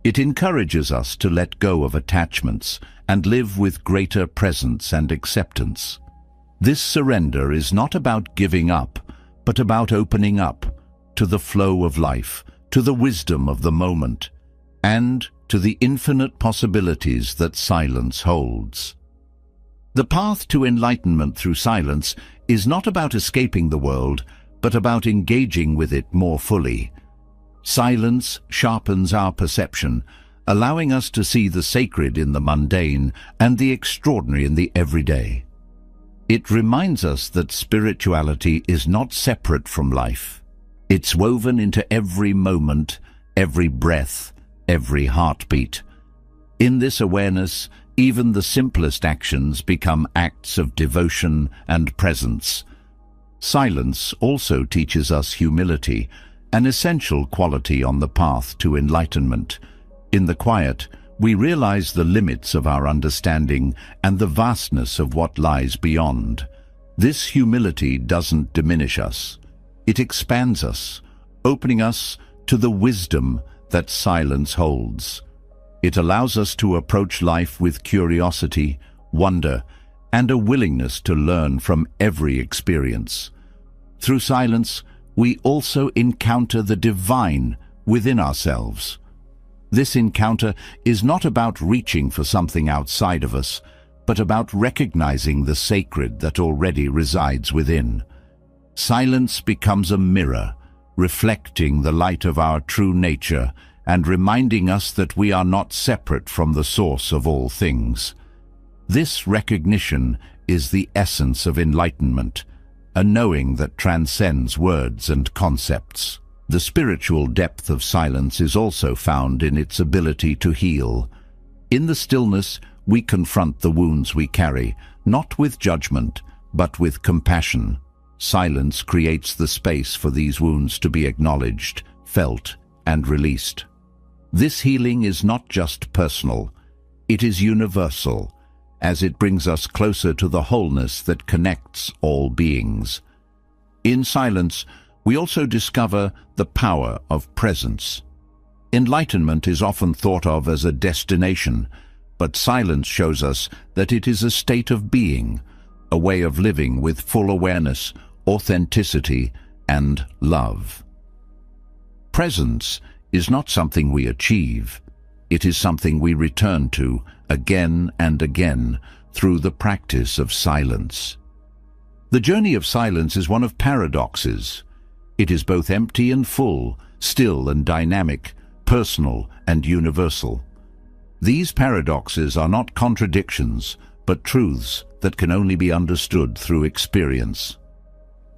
It encourages us to let go of attachments and live with greater presence and acceptance. This surrender is not about giving up, but about opening up to the flow of life, to the wisdom of the moment, and to the infinite possibilities that silence holds. The path to enlightenment through silence is not about escaping the world, but about engaging with it more fully. Silence sharpens our perception, allowing us to see the sacred in the mundane and the extraordinary in the everyday. It reminds us that spirituality is not separate from life. It's woven into every moment, every breath, every heartbeat. In this awareness, even the simplest actions become acts of devotion and presence. Silence also teaches us humility, an essential quality on the path to enlightenment. In the quiet, we realize the limits of our understanding and the vastness of what lies beyond. This humility doesn't diminish us. It expands us, opening us to the wisdom that silence holds. It allows us to approach life with curiosity, wonder, and a willingness to learn from every experience. Through silence, we also encounter the divine within ourselves. This encounter is not about reaching for something outside of us, but about recognizing the sacred that already resides within. Silence becomes a mirror, reflecting the light of our true nature and reminding us that we are not separate from the source of all things. This recognition is the essence of enlightenment, a knowing that transcends words and concepts. The spiritual depth of silence is also found in its ability to heal. In the stillness, we confront the wounds we carry, not with judgment, but with compassion. Silence creates the space for these wounds to be acknowledged, felt, and released. This healing is not just personal, it is universal, as it brings us closer to the wholeness that connects all beings. In silence, we also discover the power of presence. Enlightenment is often thought of as a destination, but silence shows us that it is a state of being, a way of living with full awareness, authenticity, and love. Presence is not something we achieve. It is something we return to again and again through the practice of silence. The journey of silence is one of paradoxes. It is both empty and full, still and dynamic, personal and universal. These paradoxes are not contradictions, but truths that can only be understood through experience.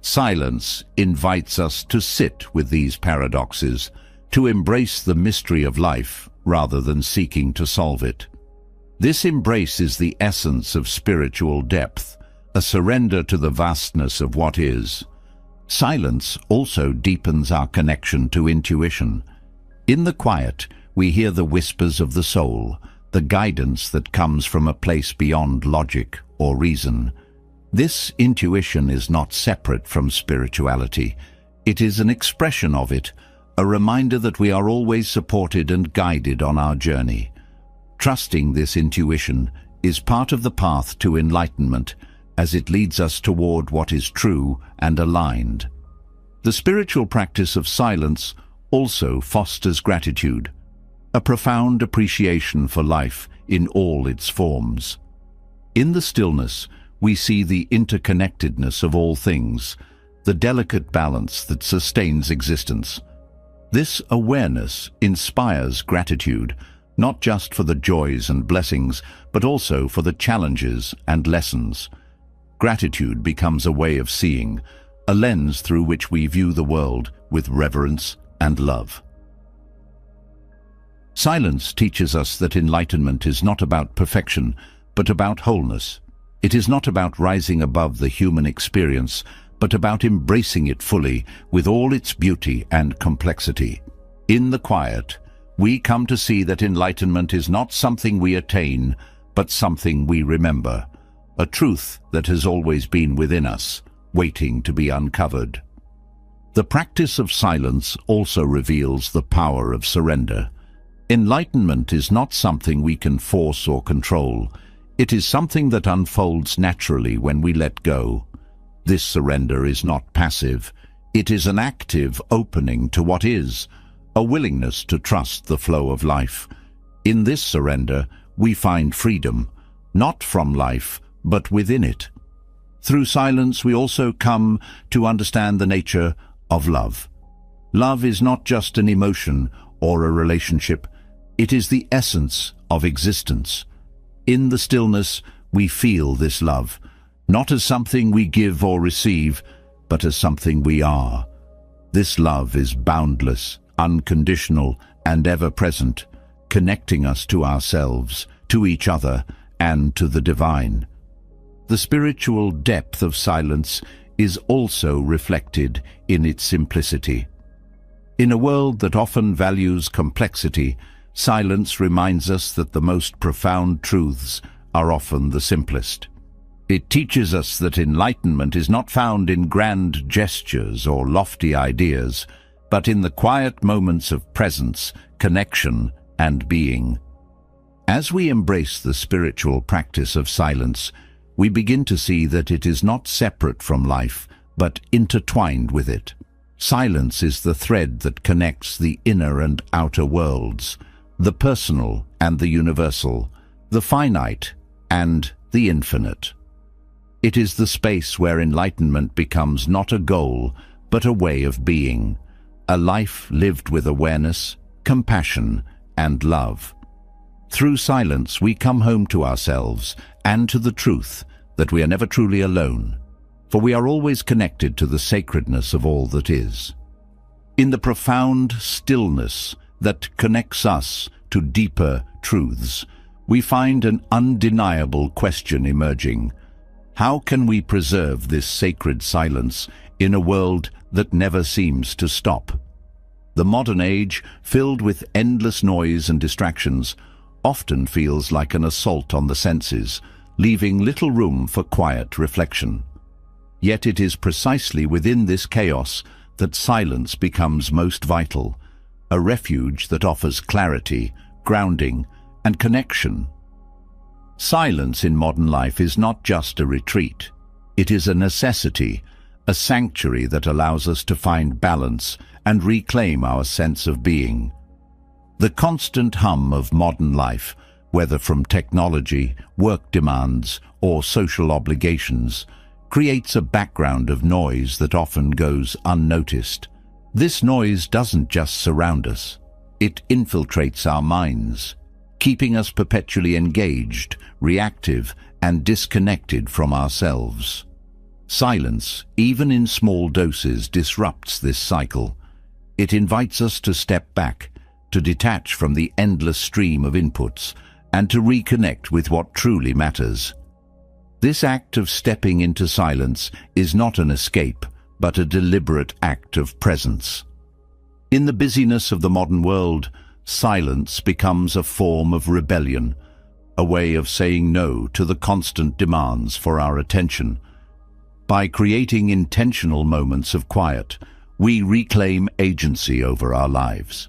Silence invites us to sit with these paradoxes, to embrace the mystery of life rather than seeking to solve it. This embrace is the essence of spiritual depth, a surrender to the vastness of what is. Silence also deepens our connection to intuition. In the quiet, we hear the whispers of the soul, the guidance that comes from a place beyond logic or reason. This intuition is not separate from spirituality. It is an expression of it, a reminder that we are always supported and guided on our journey. Trusting this intuition is part of the path to enlightenment, as it leads us toward what is true and aligned. The spiritual practice of silence also fosters gratitude, a profound appreciation for life in all its forms. In the stillness, we see the interconnectedness of all things, the delicate balance that sustains existence. This awareness inspires gratitude, not just for the joys and blessings, but also for the challenges and lessons. Gratitude becomes a way of seeing, a lens through which we view the world with reverence and love. Silence teaches us that enlightenment is not about perfection, but about wholeness. It is not about rising above the human experience, but about embracing it fully with all its beauty and complexity. In the quiet, we come to see that enlightenment is not something we attain, but something we remember, a truth that has always been within us, waiting to be uncovered. The practice of silence also reveals the power of surrender. Enlightenment is not something we can force or control. It is something that unfolds naturally when we let go. This surrender is not passive. It is an active opening to what is, a willingness to trust the flow of life. In this surrender, we find freedom, not from life, but within it. Through silence, we also come to understand the nature of love. Love is not just an emotion or a relationship. It is the essence of existence. In the stillness, we feel this love, not as something we give or receive, but as something we are. This love is boundless, unconditional, and ever-present, connecting us to ourselves, to each other, and to the divine. The spiritual depth of silence is also reflected in its simplicity. In a world that often values complexity, silence reminds us that the most profound truths are often the simplest. It teaches us that enlightenment is not found in grand gestures or lofty ideas, but in the quiet moments of presence, connection, and being. As we embrace the spiritual practice of silence, we begin to see that it is not separate from life, but intertwined with it. Silence is the thread that connects the inner and outer worlds, the personal and the universal, the finite and the infinite. It is the space where enlightenment becomes not a goal, but a way of being, a life lived with awareness, compassion, and love. Through silence, we come home to ourselves and to the truth that we are never truly alone, for we are always connected to the sacredness of all that is. In the profound stillness that connects us to deeper truths, we find an undeniable question emerging. How can we preserve this sacred silence in a world that never seems to stop? The modern age, filled with endless noise and distractions, often feels like an assault on the senses, leaving little room for quiet reflection. Yet it is precisely within this chaos that silence becomes most vital, a refuge that offers clarity, grounding, and connection. Silence in modern life is not just a retreat. It is a necessity, a sanctuary that allows us to find balance and reclaim our sense of being. The constant hum of modern life, whether from technology, work demands, or social obligations, creates a background of noise that often goes unnoticed. This noise doesn't just surround us. It infiltrates our minds, keeping us perpetually engaged, reactive, and disconnected from ourselves. Silence, even in small doses, disrupts this cycle. It invites us to step back, to detach from the endless stream of inputs, and to reconnect with what truly matters. This act of stepping into silence is not an escape, but a deliberate act of presence. In the busyness of the modern world, silence becomes a form of rebellion, a way of saying no to the constant demands for our attention. By creating intentional moments of quiet, we reclaim agency over our lives.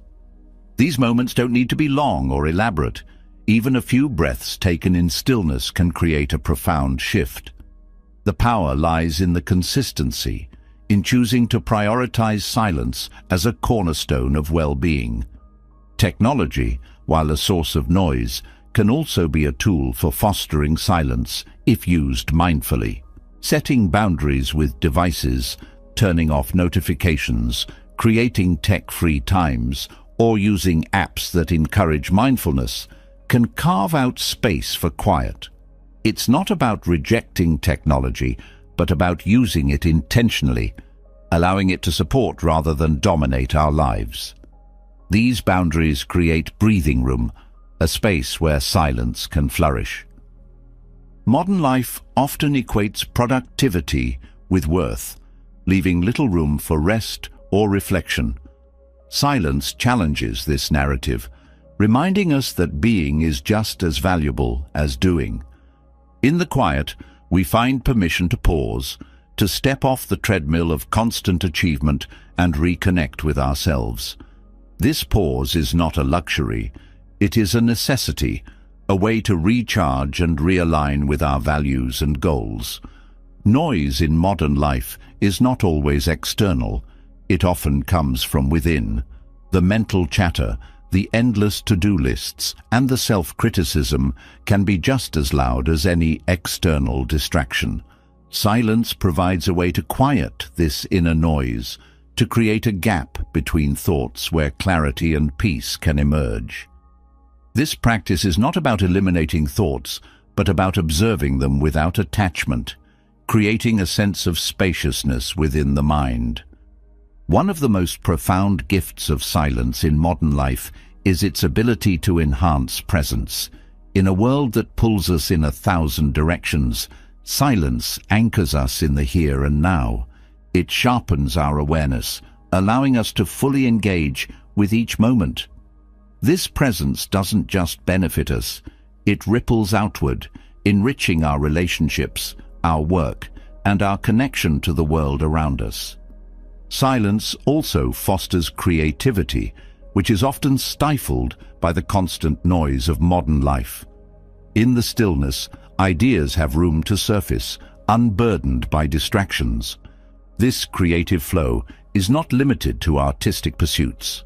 These moments don't need to be long or elaborate. Even a few breaths taken in stillness can create a profound shift. The power lies in the consistency, in choosing to prioritize silence as a cornerstone of well-being. Technology, while a source of noise, can also be a tool for fostering silence if used mindfully. Setting boundaries with devices, turning off notifications, creating tech-free times, or using apps that encourage mindfulness can carve out space for quiet. It's not about rejecting technology, but about using it intentionally, allowing it to support rather than dominate our lives. These boundaries create breathing room, a space where silence can flourish. Modern life often equates productivity with worth, leaving little room for rest or reflection. Silence challenges this narrative, reminding us that being is just as valuable as doing. In the quiet, we find permission to pause, to step off the treadmill of constant achievement and reconnect with ourselves. This pause is not a luxury, it is a necessity, a way to recharge and realign with our values and goals. Noise in modern life is not always external, it often comes from within. The mental chatter, the endless to-do lists, and the self-criticism can be just as loud as any external distraction. Silence provides a way to quiet this inner noise, to create a gap between thoughts where clarity and peace can emerge. This practice is not about eliminating thoughts, but about observing them without attachment, creating a sense of spaciousness within the mind. One of the most profound gifts of silence in modern life is its ability to enhance presence. In a world that pulls us in 1,000 directions, silence anchors us in the here and now. It sharpens our awareness, allowing us to fully engage with each moment. This presence doesn't just benefit us, it ripples outward, enriching our relationships, our work, and our connection to the world around us. Silence also fosters creativity, which is often stifled by the constant noise of modern life. In the stillness, ideas have room to surface, unburdened by distractions. This creative flow is not limited to artistic pursuits.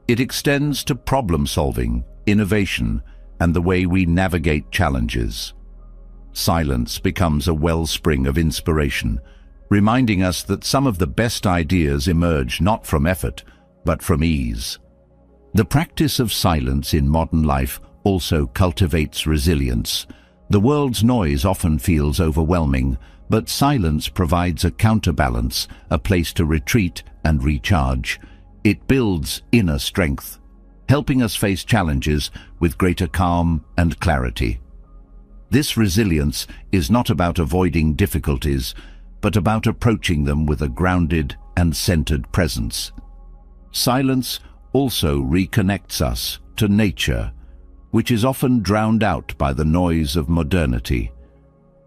It extends to problem-solving, innovation, and the way we navigate challenges. Silence becomes a wellspring of inspiration, reminding us that some of the best ideas emerge not from effort, but from ease. The practice of silence in modern life also cultivates resilience. The world's noise often feels overwhelming, but silence provides a counterbalance, a place to retreat and recharge. It builds inner strength, helping us face challenges with greater calm and clarity. This resilience is not about avoiding difficulties, but about approaching them with a grounded and centered presence. Silence also reconnects us to nature, which is often drowned out by the noise of modernity.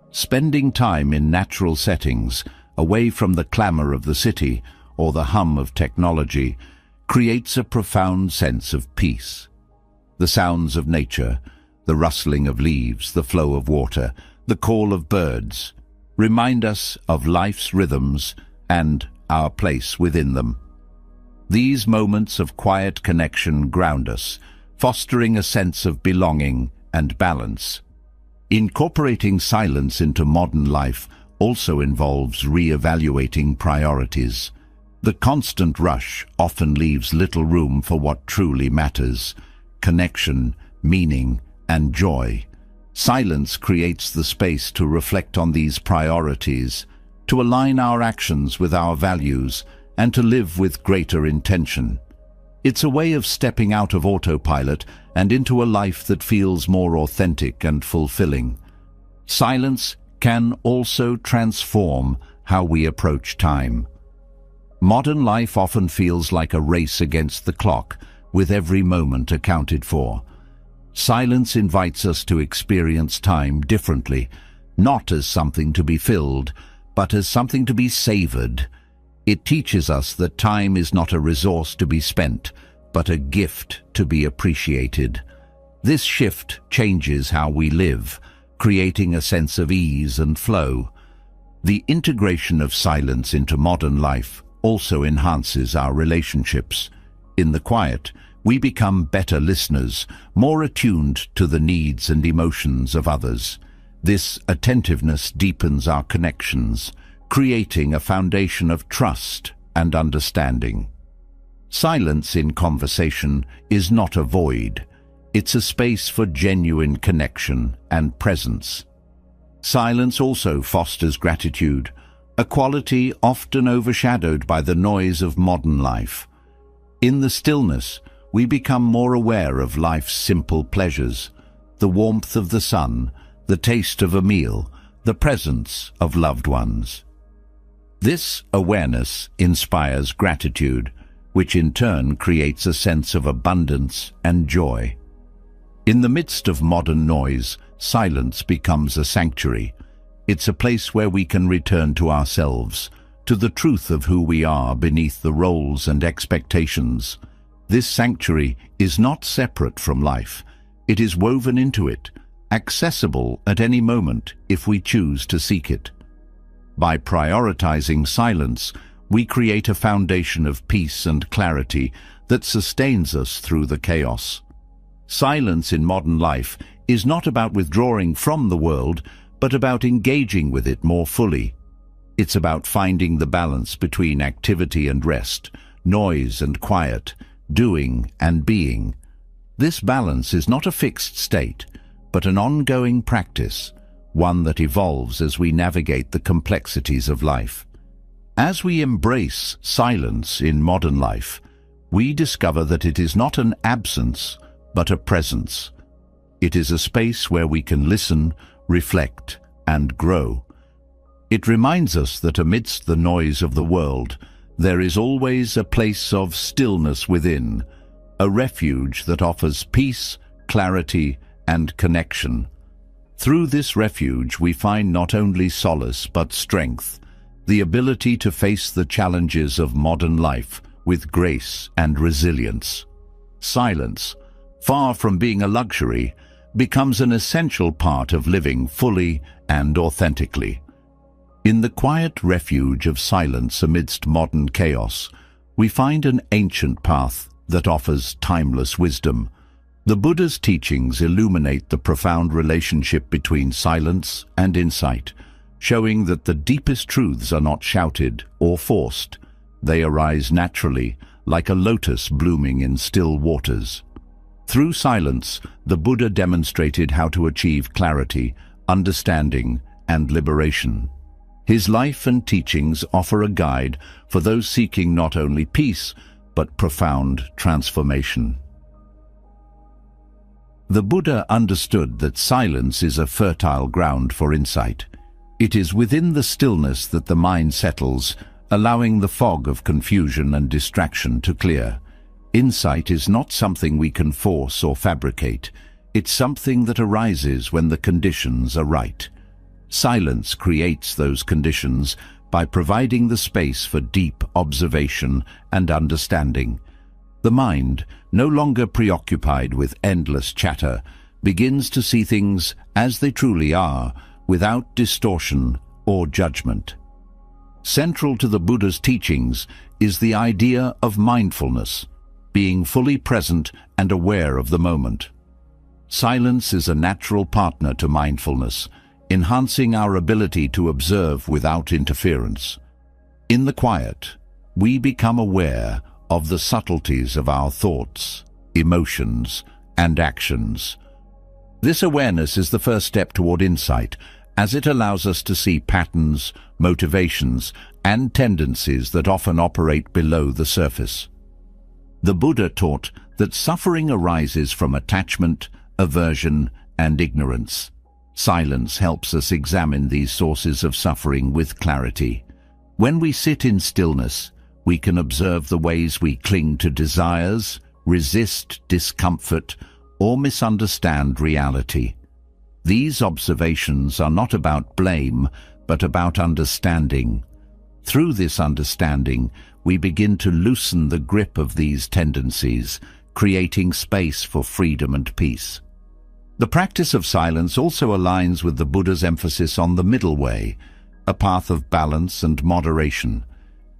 Spending time in natural settings, away from the clamor of the city or the hum of technology, creates a profound sense of peace. The sounds of nature, the rustling of leaves, the flow of water, the call of birds, remind us of life's rhythms and our place within them. These moments of quiet connection ground us, fostering a sense of belonging and balance. Incorporating silence into modern life also involves re-evaluating priorities. The constant rush often leaves little room for what truly matters: connection, meaning, and joy. Silence creates the space to reflect on these priorities, to align our actions with our values, and to live with greater intention. It's a way of stepping out of autopilot and into a life that feels more authentic and fulfilling. Silence can also transform how we approach time. Modern life often feels like a race against the clock, with every moment accounted for. Silence invites us to experience time differently, not as something to be filled, but as something to be savored. It teaches us that time is not a resource to be spent, but a gift to be appreciated. This shift changes how we live, creating a sense of ease and flow. The integration of silence into modern life also enhances our relationships. In the quiet, we become better listeners, more attuned to the needs and emotions of others. This attentiveness deepens our connections, creating a foundation of trust and understanding. Silence in conversation is not a void. It's a space for genuine connection and presence. Silence also fosters gratitude, a quality often overshadowed by the noise of modern life. In the stillness, we become more aware of life's simple pleasures, the warmth of the sun, the taste of a meal, the presence of loved ones. This awareness inspires gratitude, which in turn creates a sense of abundance and joy. In the midst of modern noise, silence becomes a sanctuary. It's a place where we can return to ourselves, to the truth of who we are beneath the roles and expectations. This sanctuary is not separate from life. It is woven into it, accessible at any moment if we choose to seek it. By prioritizing silence, we create a foundation of peace and clarity that sustains us through the chaos. Silence in modern life is not about withdrawing from the world, but about engaging with it more fully. It's about finding the balance between activity and rest, noise and quiet, doing and being. This balance is not a fixed state, but an ongoing practice, one that evolves as we navigate the complexities of life. As we embrace silence in modern life, we discover that it is not an absence, but a presence. It is a space where we can listen, reflect, and grow. It reminds us that amidst the noise of the world, there is always a place of stillness within, a refuge that offers peace, clarity, and connection. Through this refuge, we find not only solace but strength, the ability to face the challenges of modern life with grace and resilience. Silence, far from being a luxury, becomes an essential part of living fully and authentically. In the quiet refuge of silence amidst modern chaos, we find an ancient path that offers timeless wisdom. The Buddha's teachings illuminate the profound relationship between silence and insight, showing that the deepest truths are not shouted or forced. They arise naturally, like a lotus blooming in still waters. Through silence, the Buddha demonstrated how to achieve clarity, understanding, and liberation. His life and teachings offer a guide for those seeking not only peace, but profound transformation. The Buddha understood that silence is a fertile ground for insight. It is within the stillness that the mind settles, allowing the fog of confusion and distraction to clear. Insight is not something we can force or fabricate. It's something that arises when the conditions are right. Silence creates those conditions by providing the space for deep observation and understanding. The mind, no longer preoccupied with endless chatter, begins to see things as they truly are, without distortion or judgment. Central to the Buddha's teachings is the idea of mindfulness, being fully present and aware of the moment. Silence is a natural partner to mindfulness, enhancing our ability to observe without interference. In the quiet, we become aware of the subtleties of our thoughts, emotions, and actions. This awareness is the first step toward insight, as it allows us to see patterns, motivations, and tendencies that often operate below the surface. The Buddha taught that suffering arises from attachment, aversion, and ignorance. Silence helps us examine these sources of suffering with clarity. When we sit in stillness, We can observe the ways we cling to desires, resist discomfort, or misunderstand reality. These observations are not about blame, but about understanding. Through this understanding, we begin to loosen the grip of these tendencies, creating space for freedom and peace. The practice of silence also aligns with the Buddha's emphasis on the middle way, a path of balance and moderation.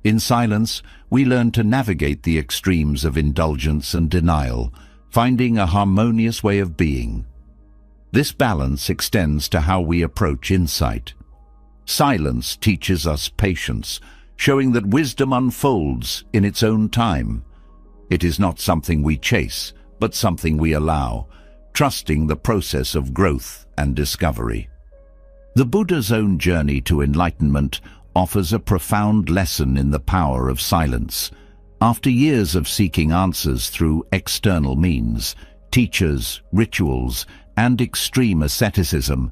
In silence, we learn to navigate the extremes of indulgence and denial, finding a harmonious way of being. This balance extends to how we approach insight. Silence teaches us patience, showing that wisdom unfolds in its own time. It is not something we chase, but something we allow, trusting the process of growth and discovery. The Buddha's own journey to enlightenment offers a profound lesson in the power of silence. After years of seeking answers through external means, teachers, rituals, and extreme asceticism,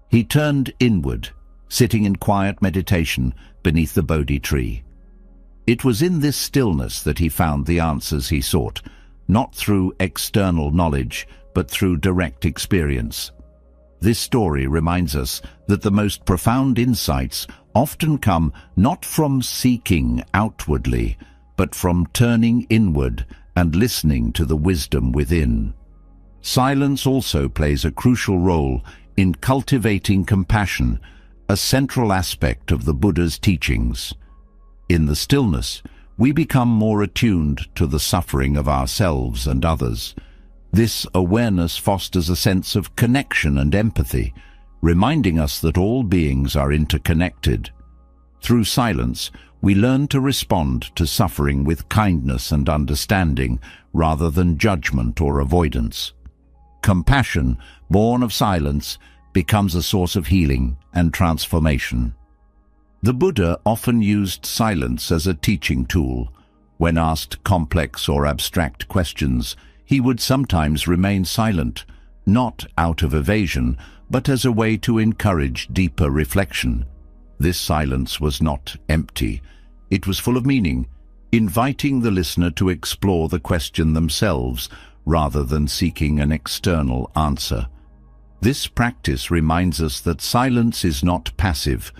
he turned inward, sitting in quiet meditation beneath the Bodhi tree. It was in this stillness that he found the answers he sought, not through external knowledge, but through direct experience. This story reminds us that the most profound insights often come not from seeking outwardly, but from turning inward and listening to the wisdom within. Silence also plays a crucial role in cultivating compassion, a central aspect of the Buddha's teachings. In the stillness, we become more attuned to the suffering of ourselves and others. This awareness fosters a sense of connection and empathy, reminding us that all beings are interconnected. Through silence, we learn to respond to suffering with kindness and understanding, rather than judgment or avoidance. Compassion, born of silence, becomes a source of healing and transformation. The Buddha often used silence as a teaching tool. When asked complex or abstract questions, he would sometimes remain silent, not out of evasion, but as a way to encourage deeper reflection. This silence was not empty. It was full of meaning, inviting the listener to explore the question themselves, rather than seeking an external answer. This practice reminds us that silence is not passive.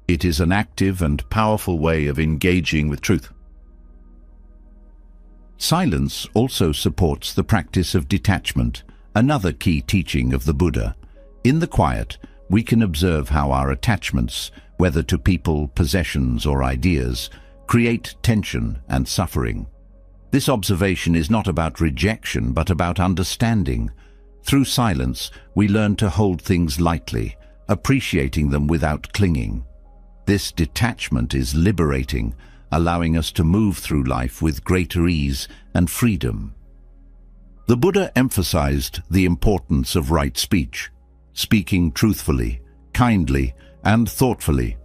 It is an active and powerful way of engaging with truth. Silence also supports the practice of detachment, another key teaching of the Buddha. In the quiet, we can observe how our attachments, whether to people, possessions, or ideas, create tension and suffering. This observation is not about rejection, but about understanding. Through silence, we learn to hold things lightly, appreciating them without clinging. This detachment is liberating, allowing us to move through life with greater ease and freedom. The Buddha emphasized the importance of right speech, speaking truthfully, kindly, and thoughtfully.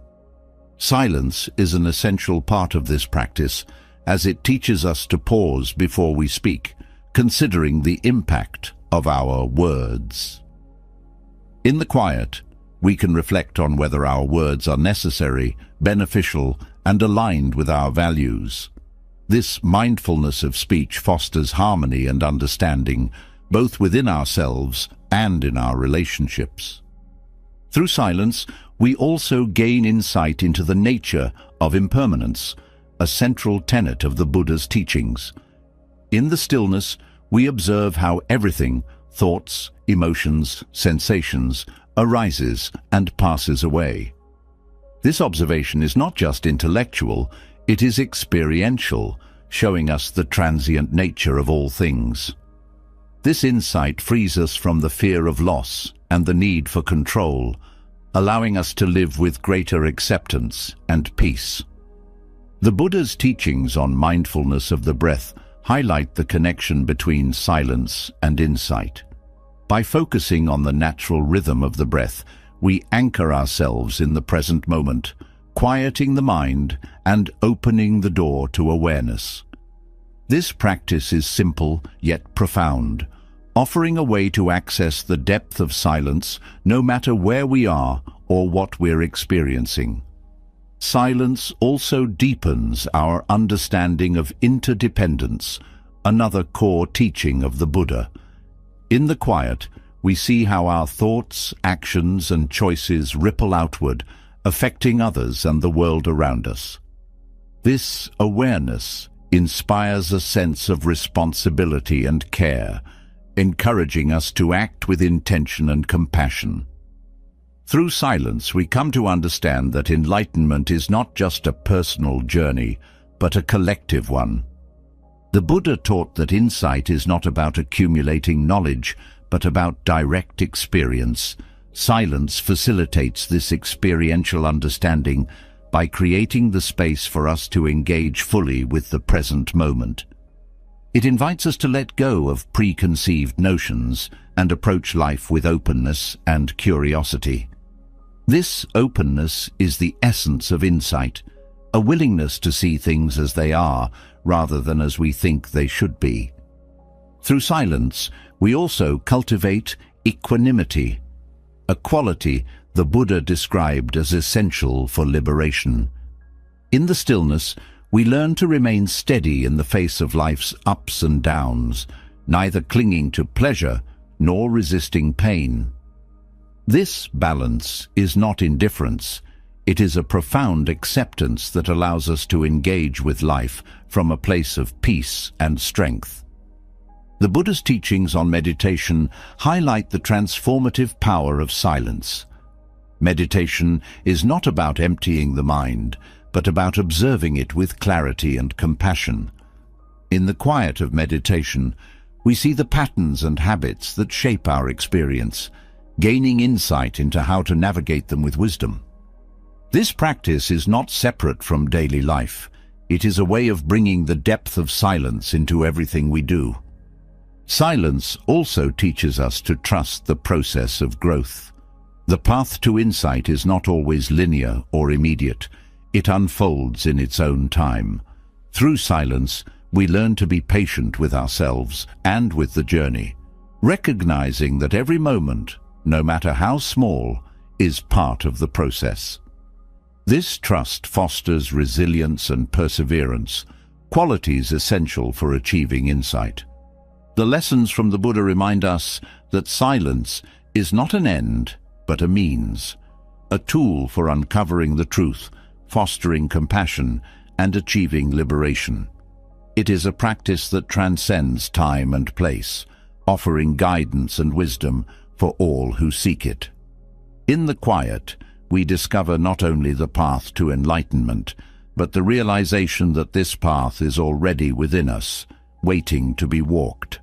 Silence is an essential part of this practice, as it teaches us to pause before we speak, considering the impact of our words. In the quiet, we can reflect on whether our words are necessary, beneficial, and aligned with our values. This mindfulness of speech fosters harmony and understanding, both within ourselves and in our relationships. Through silence, we also gain insight into the nature of impermanence, a central tenet of the Buddha's teachings. In the stillness, we observe how everything, thoughts, emotions, sensations, arises and passes away. This observation is not just intellectual, it is experiential, showing us the transient nature of all things. This insight frees us from the fear of loss and the need for control, allowing us to live with greater acceptance and peace. The Buddha's teachings on mindfulness of the breath highlight the connection between silence and insight. By focusing on the natural rhythm of the breath, we anchor ourselves in the present moment, quieting the mind and opening the door to awareness. This practice is simple yet profound, offering a way to access the depth of silence no matter where we are or what we're experiencing. Silence also deepens our understanding of interdependence, another core teaching of the Buddha. In the quiet, we see how our thoughts, actions, and choices ripple outward, affecting others and the world around us. This awareness inspires a sense of responsibility and care, encouraging us to act with intention and compassion. Through silence, we come to understand that enlightenment is not just a personal journey, but a collective one. The Buddha taught that insight is not about accumulating knowledge, but about direct experience. Silence facilitates this experiential understanding by creating the space for us to engage fully with the present moment. It invites us to let go of preconceived notions and approach life with openness and curiosity. This openness is the essence of insight, a willingness to see things as they are rather than as we think they should be. Through silence, we also cultivate equanimity, a quality the Buddha described as essential for liberation. In the stillness, we learn to remain steady in the face of life's ups and downs, neither clinging to pleasure nor resisting pain. This balance is not indifference. It is a profound acceptance that allows us to engage with life from a place of peace and strength. The Buddha's teachings on meditation highlight the transformative power of silence. Meditation is not about emptying the mind, but about observing it with clarity and compassion. In the quiet of meditation, we see the patterns and habits that shape our experience, gaining insight into how to navigate them with wisdom. This practice is not separate from daily life. It is a way of bringing the depth of silence into everything we do. Silence also teaches us to trust the process of growth. The path to insight is not always linear or immediate. It unfolds in its own time. Through silence, we learn to be patient with ourselves and with the journey, recognizing that every moment, no matter how small, is part of the process. This trust fosters resilience and perseverance, qualities essential for achieving insight. The lessons from the Buddha remind us that silence is not an end, but a means, a tool for uncovering the truth, fostering compassion, and achieving liberation. It is a practice that transcends time and place, offering guidance and wisdom for all who seek it. In the quiet, we discover not only the path to enlightenment, but the realization that this path is already within us, waiting to be walked.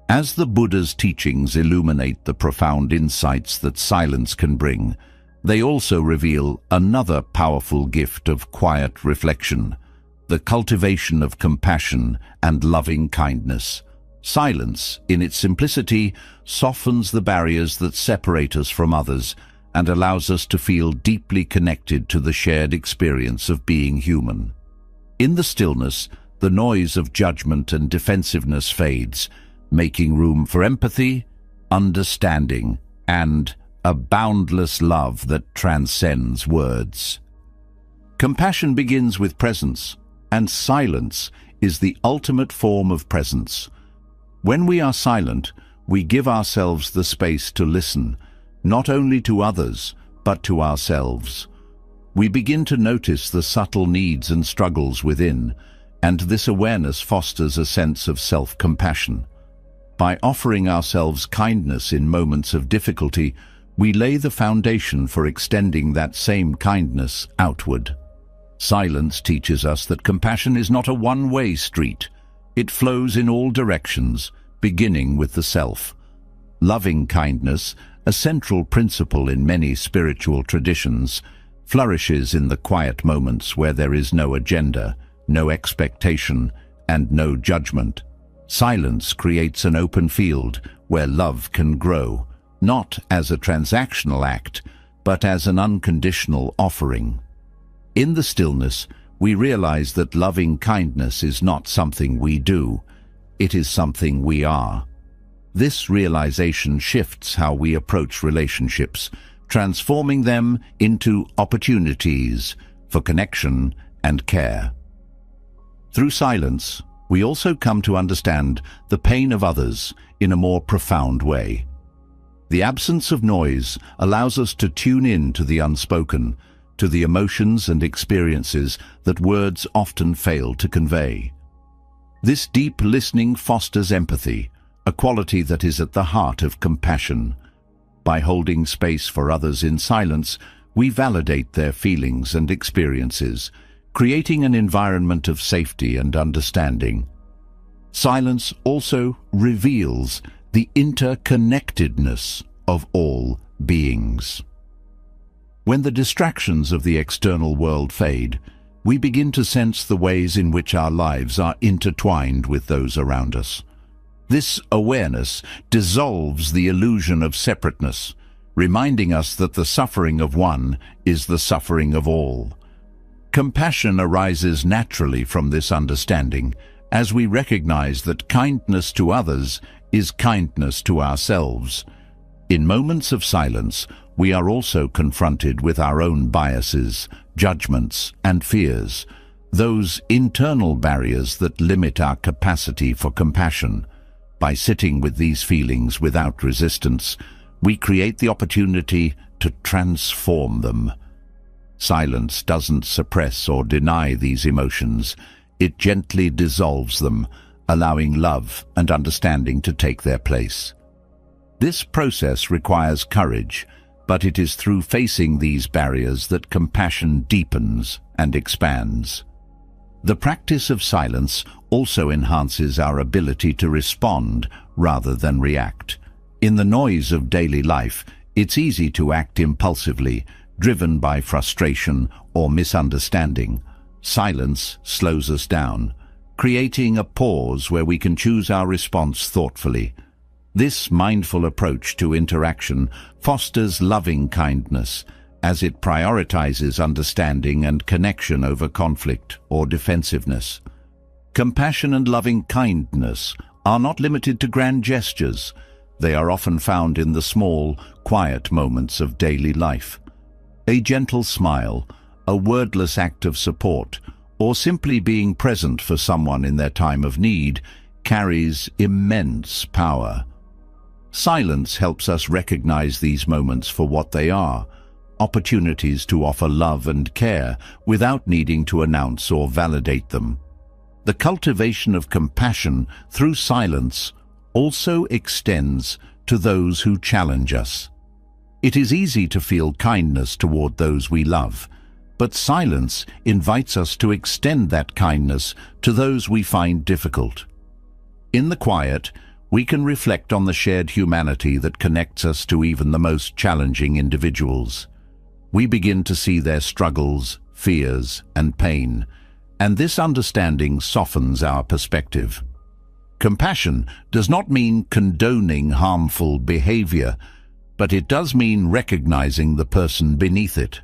As the Buddha's teachings illuminate the profound insights that silence can bring, they also reveal another powerful gift of quiet reflection, the cultivation of compassion and loving kindness. Silence, in its simplicity, softens the barriers that separate us from others and allows us to feel deeply connected to the shared experience of being human. In the stillness, the noise of judgment and defensiveness fades, making room for empathy, understanding, and a boundless love that transcends words. Compassion begins with presence, and silence is the ultimate form of presence. When we are silent, we give ourselves the space to listen, not only to others, but to ourselves. We begin to notice the subtle needs and struggles within, and this awareness fosters a sense of self-compassion. By offering ourselves kindness in moments of difficulty, we lay the foundation for extending that same kindness outward. Silence teaches us that compassion is not a one-way street. It flows in all directions, beginning with the self. Loving kindness, a central principle in many spiritual traditions, flourishes in the quiet moments where there is no agenda, no expectation, and no judgment. Silence creates an open field where love can grow, not as a transactional act, but as an unconditional offering. In the stillness, we realize that loving kindness is not something we do, it is something we are. This realization shifts how we approach relationships, transforming them into opportunities for connection and care. Through silence, we also come to understand the pain of others in a more profound way. The absence of noise allows us to tune in to the unspoken, to the emotions and experiences that words often fail to convey. This deep listening fosters empathy, a quality that is at the heart of compassion. By holding space for others in silence, we validate their feelings and experiences, creating an environment of safety and understanding. Silence also reveals the interconnectedness of all beings. When the distractions of the external world fade, we begin to sense the ways in which our lives are intertwined with those around us. This awareness dissolves the illusion of separateness, reminding us that the suffering of one is the suffering of all. Compassion arises naturally from this understanding, as we recognize that kindness to others is kindness to ourselves. In moments of silence, we are also confronted with our own biases, judgments, and fears, those internal barriers that limit our capacity for compassion. By sitting with these feelings without resistance, we create the opportunity to transform them. Silence doesn't suppress or deny these emotions. It gently dissolves them, allowing love and understanding to take their place. This process requires courage, but it is through facing these barriers that compassion deepens and expands. The practice of silence also enhances our ability to respond rather than react. In the noise of daily life, it's easy to act impulsively, driven by frustration or misunderstanding. Silence slows us down, creating a pause where we can choose our response thoughtfully. This mindful approach to interaction fosters loving kindness, as it prioritizes understanding and connection over conflict or defensiveness. Compassion and loving kindness are not limited to grand gestures. They are often found in the small, quiet moments of daily life. A gentle smile, a wordless act of support, or simply being present for someone in their time of need carries immense power. Silence helps us recognize these moments for what they are, opportunities to offer love and care without needing to announce or validate them. The cultivation of compassion through silence also extends to those who challenge us. It is easy to feel kindness toward those we love, but silence invites us to extend that kindness to those we find difficult. In the quiet, we can reflect on the shared humanity that connects us to even the most challenging individuals. We begin to see their struggles, fears, and pain, and this understanding softens our perspective. Compassion does not mean condoning harmful behavior, but it does mean recognizing the person beneath it.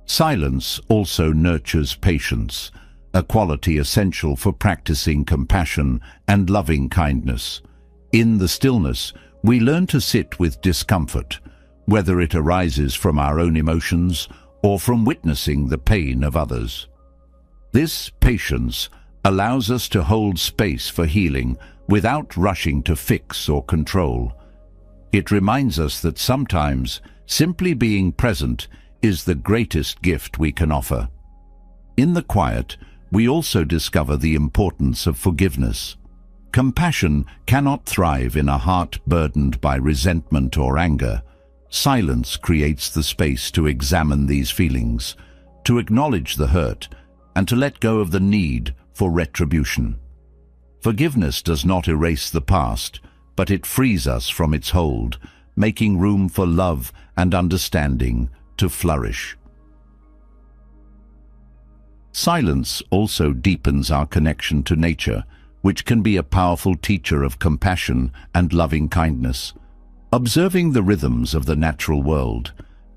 Silence also nurtures patience, a quality essential for practicing compassion and loving kindness. In the stillness, we learn to sit with discomfort, whether it arises from our own emotions or from witnessing the pain of others. This patience allows us to hold space for healing without rushing to fix or control. It reminds us that sometimes simply being present is the greatest gift we can offer. In the quiet, we also discover the importance of forgiveness. Compassion cannot thrive in a heart burdened by resentment or anger. Silence creates the space to examine these feelings, to acknowledge the hurt, and to let go of the need for retribution. Forgiveness does not erase the past, but it frees us from its hold, making room for love and understanding to flourish. Silence also deepens our connection to nature, which can be a powerful teacher of compassion and loving kindness. Observing the rhythms of the natural world,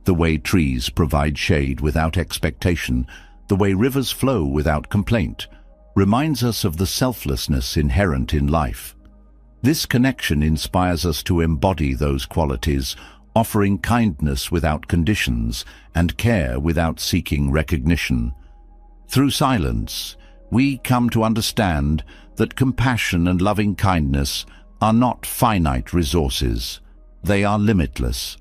the way trees provide shade without expectation, the way rivers flow without complaint, reminds us of the selflessness inherent in life. This connection inspires us to embody those qualities, offering kindness without conditions and care without seeking recognition. Through silence, we come to understand that compassion and loving kindness are not finite resources. They are limitless.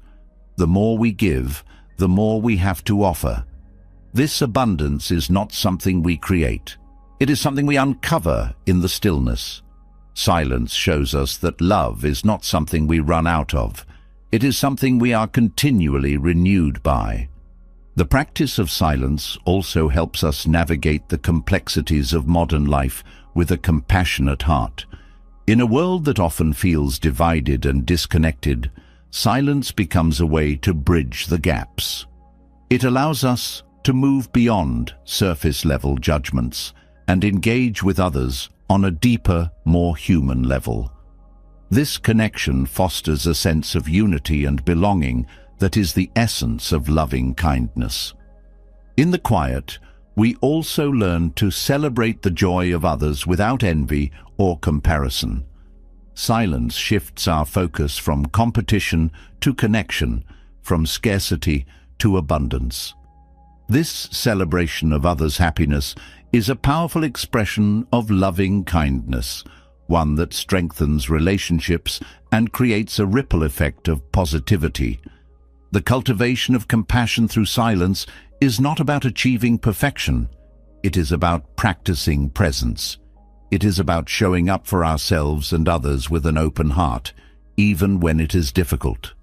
The more we give, the more we have to offer. This abundance is not something we create. It is something we uncover in the stillness. Silence shows us that love is not something we run out of. It is something we are continually renewed by. The practice of silence also helps us navigate the complexities of modern life with a compassionate heart. In a world that often feels divided and disconnected, silence becomes a way to bridge the gaps. It allows us to move beyond surface-level judgments and engage with others on a deeper, more human level. This connection fosters a sense of unity and belonging that is the essence of loving kindness. In the quiet, we also learn to celebrate the joy of others without envy or comparison. Silence shifts our focus from competition to connection, from scarcity to abundance. This celebration of others' happiness is a powerful expression of loving kindness, one that strengthens relationships and creates a ripple effect of positivity. The cultivation of compassion through silence is not about achieving perfection. It is about practicing presence. It is about showing up for ourselves and others with an open heart, even when it is difficult.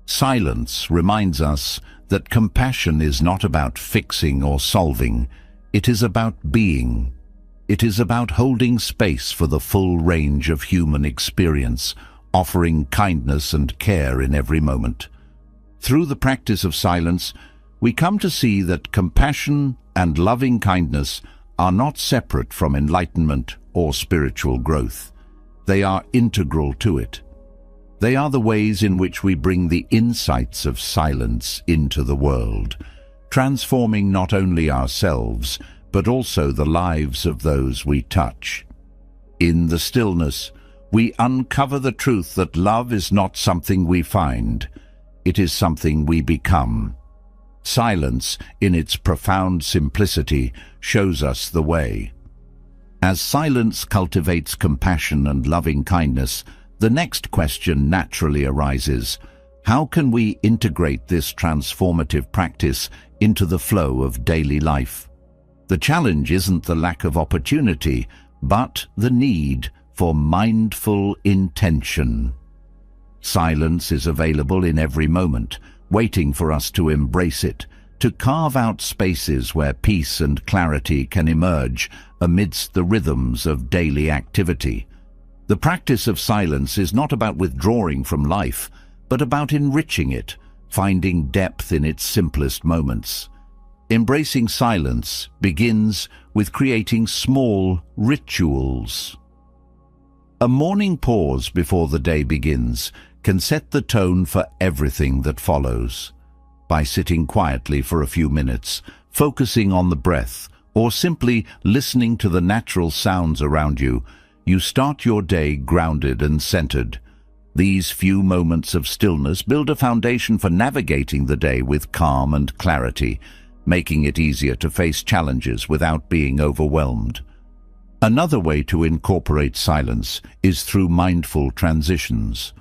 Silence reminds us that compassion is not about fixing or solving. It is about being. It is about holding space for the full range of human experience, offering kindness and care in every moment. Through the practice of silence, we come to see that compassion and loving kindness are not separate from enlightenment or spiritual growth. They are integral to it. They are the ways in which we bring the insights of silence into the world, transforming not only ourselves, but also the lives of those we touch. In the stillness, we uncover the truth that love is not something we find. It is something we become. Silence, in its profound simplicity, shows us the way. As silence cultivates compassion and loving kindness, the next question naturally arises: how can we integrate this transformative practice into the flow of daily life? The challenge isn't the lack of opportunity, but the need for mindful intention. Silence is available in every moment, waiting for us to embrace it, to carve out spaces where peace and clarity can emerge amidst the rhythms of daily activity. The practice of silence is not about withdrawing from life, but about enriching it, finding depth in its simplest moments. Embracing silence begins with creating small rituals. A morning pause before the day begins can set the tone for everything that follows. By sitting quietly for a few minutes, focusing on the breath, or simply listening to the natural sounds around you, you start your day grounded and centered. These few moments of stillness build a foundation for navigating the day with calm and clarity, making it easier to face challenges without being overwhelmed. Another way to incorporate silence is through mindful transitions.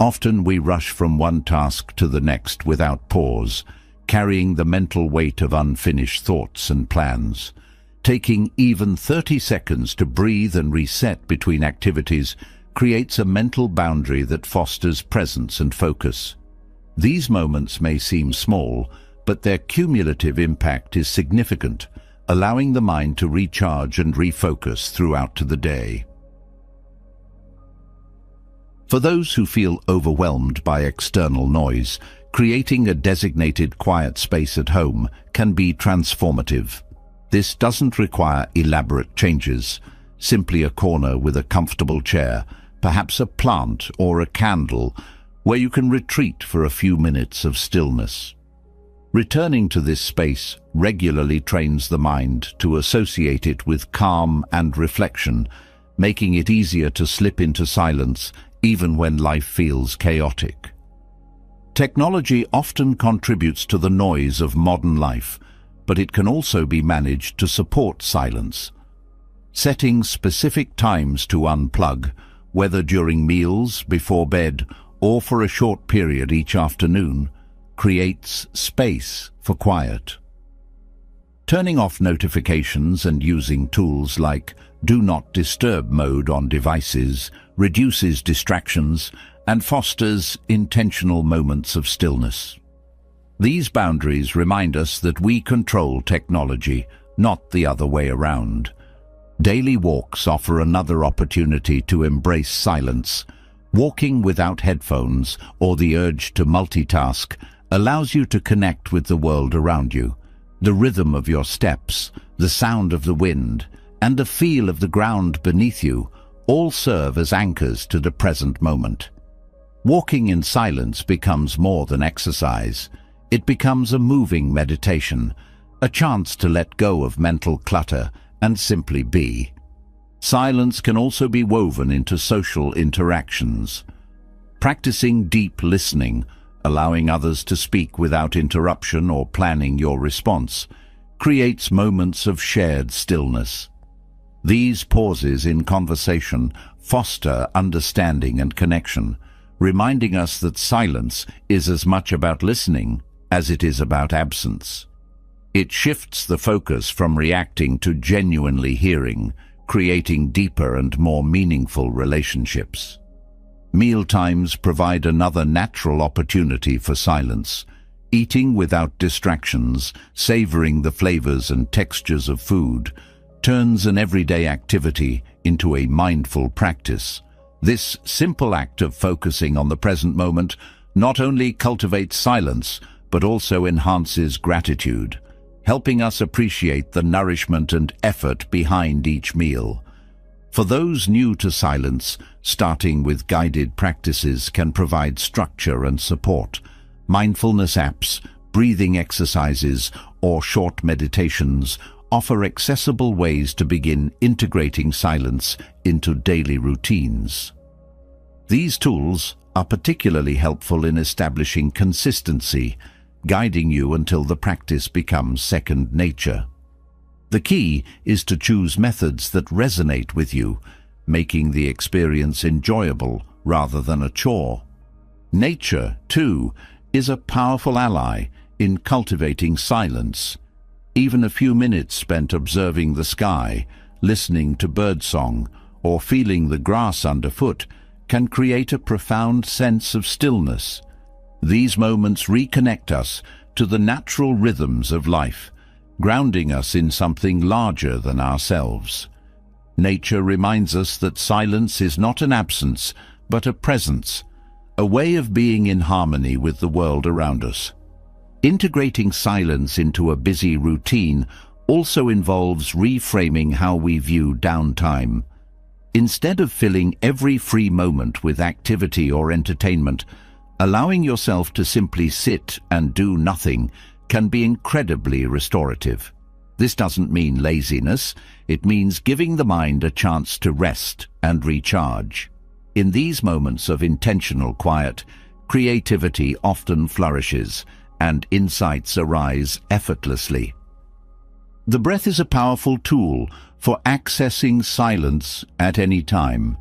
Often we rush from one task to the next without pause, carrying the mental weight of unfinished thoughts and plans. Taking even 30 seconds to breathe and reset between activities creates a mental boundary that fosters presence and focus. These moments may seem small, but their cumulative impact is significant, allowing the mind to recharge and refocus throughout the day. For those who feel overwhelmed by external noise, creating a designated quiet space at home can be transformative. This doesn't require elaborate changes, simply a corner with a comfortable chair, perhaps a plant or a candle, where you can retreat for a few minutes of stillness. Returning to this space regularly trains the mind to associate it with calm and reflection, making it easier to slip into silence even when life feels chaotic. Technology often contributes to the noise of modern life, but it can also be managed to support silence. Setting specific times to unplug, whether during meals, before bed, or for a short period each afternoon, creates space for quiet. Turning off notifications and using tools like Do Not Disturb mode on devices reduces distractions and fosters intentional moments of stillness. These boundaries remind us that we control technology, not the other way around. Daily walks offer another opportunity to embrace silence. Walking without headphones or the urge to multitask allows you to connect with the world around you. The rhythm of your steps, the sound of the wind, and the feel of the ground beneath you all serve as anchors to the present moment. Walking in silence becomes more than exercise. It becomes a moving meditation, a chance to let go of mental clutter and simply be. Silence can also be woven into social interactions. Practicing deep listening, allowing others to speak without interruption or planning your response, creates moments of shared stillness. These pauses in conversation foster understanding and connection, reminding us that silence is as much about listening as it is about absence. It shifts the focus from reacting to genuinely hearing, creating deeper and more meaningful relationships. Mealtimes provide another natural opportunity for silence. Eating without distractions, savoring the flavors and textures of food, turns an everyday activity into a mindful practice. This simple act of focusing on the present moment not only cultivates silence, but also enhances gratitude, helping us appreciate the nourishment and effort behind each meal. For those new to silence, starting with guided practices can provide structure and support. Mindfulness apps, breathing exercises, or short meditations offer accessible ways to begin integrating silence into daily routines. These tools are particularly helpful in establishing consistency, guiding you until the practice becomes second nature. The key is to choose methods that resonate with you, making the experience enjoyable rather than a chore. Nature, too, is a powerful ally in cultivating silence. Even a few minutes spent observing the sky, listening to birdsong, or feeling the grass underfoot can create a profound sense of stillness. These moments reconnect us to the natural rhythms of life, grounding us in something larger than ourselves. Nature reminds us that silence is not an absence, but a presence, a way of being in harmony with the world around us. Integrating silence into a busy routine also involves reframing how we view downtime. Instead of filling every free moment with activity or entertainment, allowing yourself to simply sit and do nothing can be incredibly restorative. This doesn't mean laziness, it means giving the mind a chance to rest and recharge. In these moments of intentional quiet, creativity often flourishes and insights arise effortlessly. The breath is a powerful tool for accessing silence at any time.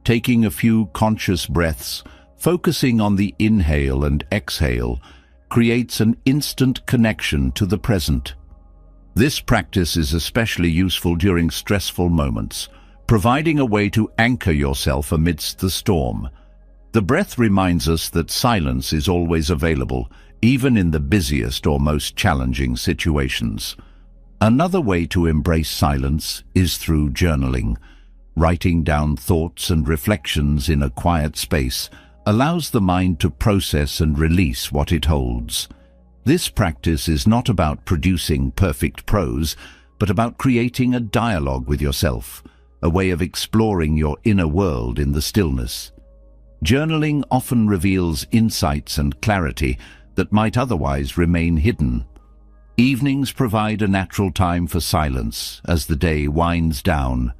Taking a few conscious breaths, focusing on the inhale and exhale, creates an instant connection to the present. This practice is especially useful during stressful moments, providing a way to anchor yourself amidst the storm. The breath reminds us that silence is always available, even in the busiest or most challenging situations. Another way to embrace silence is through journaling. Writing down thoughts and reflections in a quiet space allows the mind to process and release what it holds. This practice is not about producing perfect prose, but about creating a dialogue with yourself, a way of exploring your inner world in the stillness. Journaling often reveals insights and clarity that might otherwise remain hidden. Evenings provide a natural time for silence as the day winds down.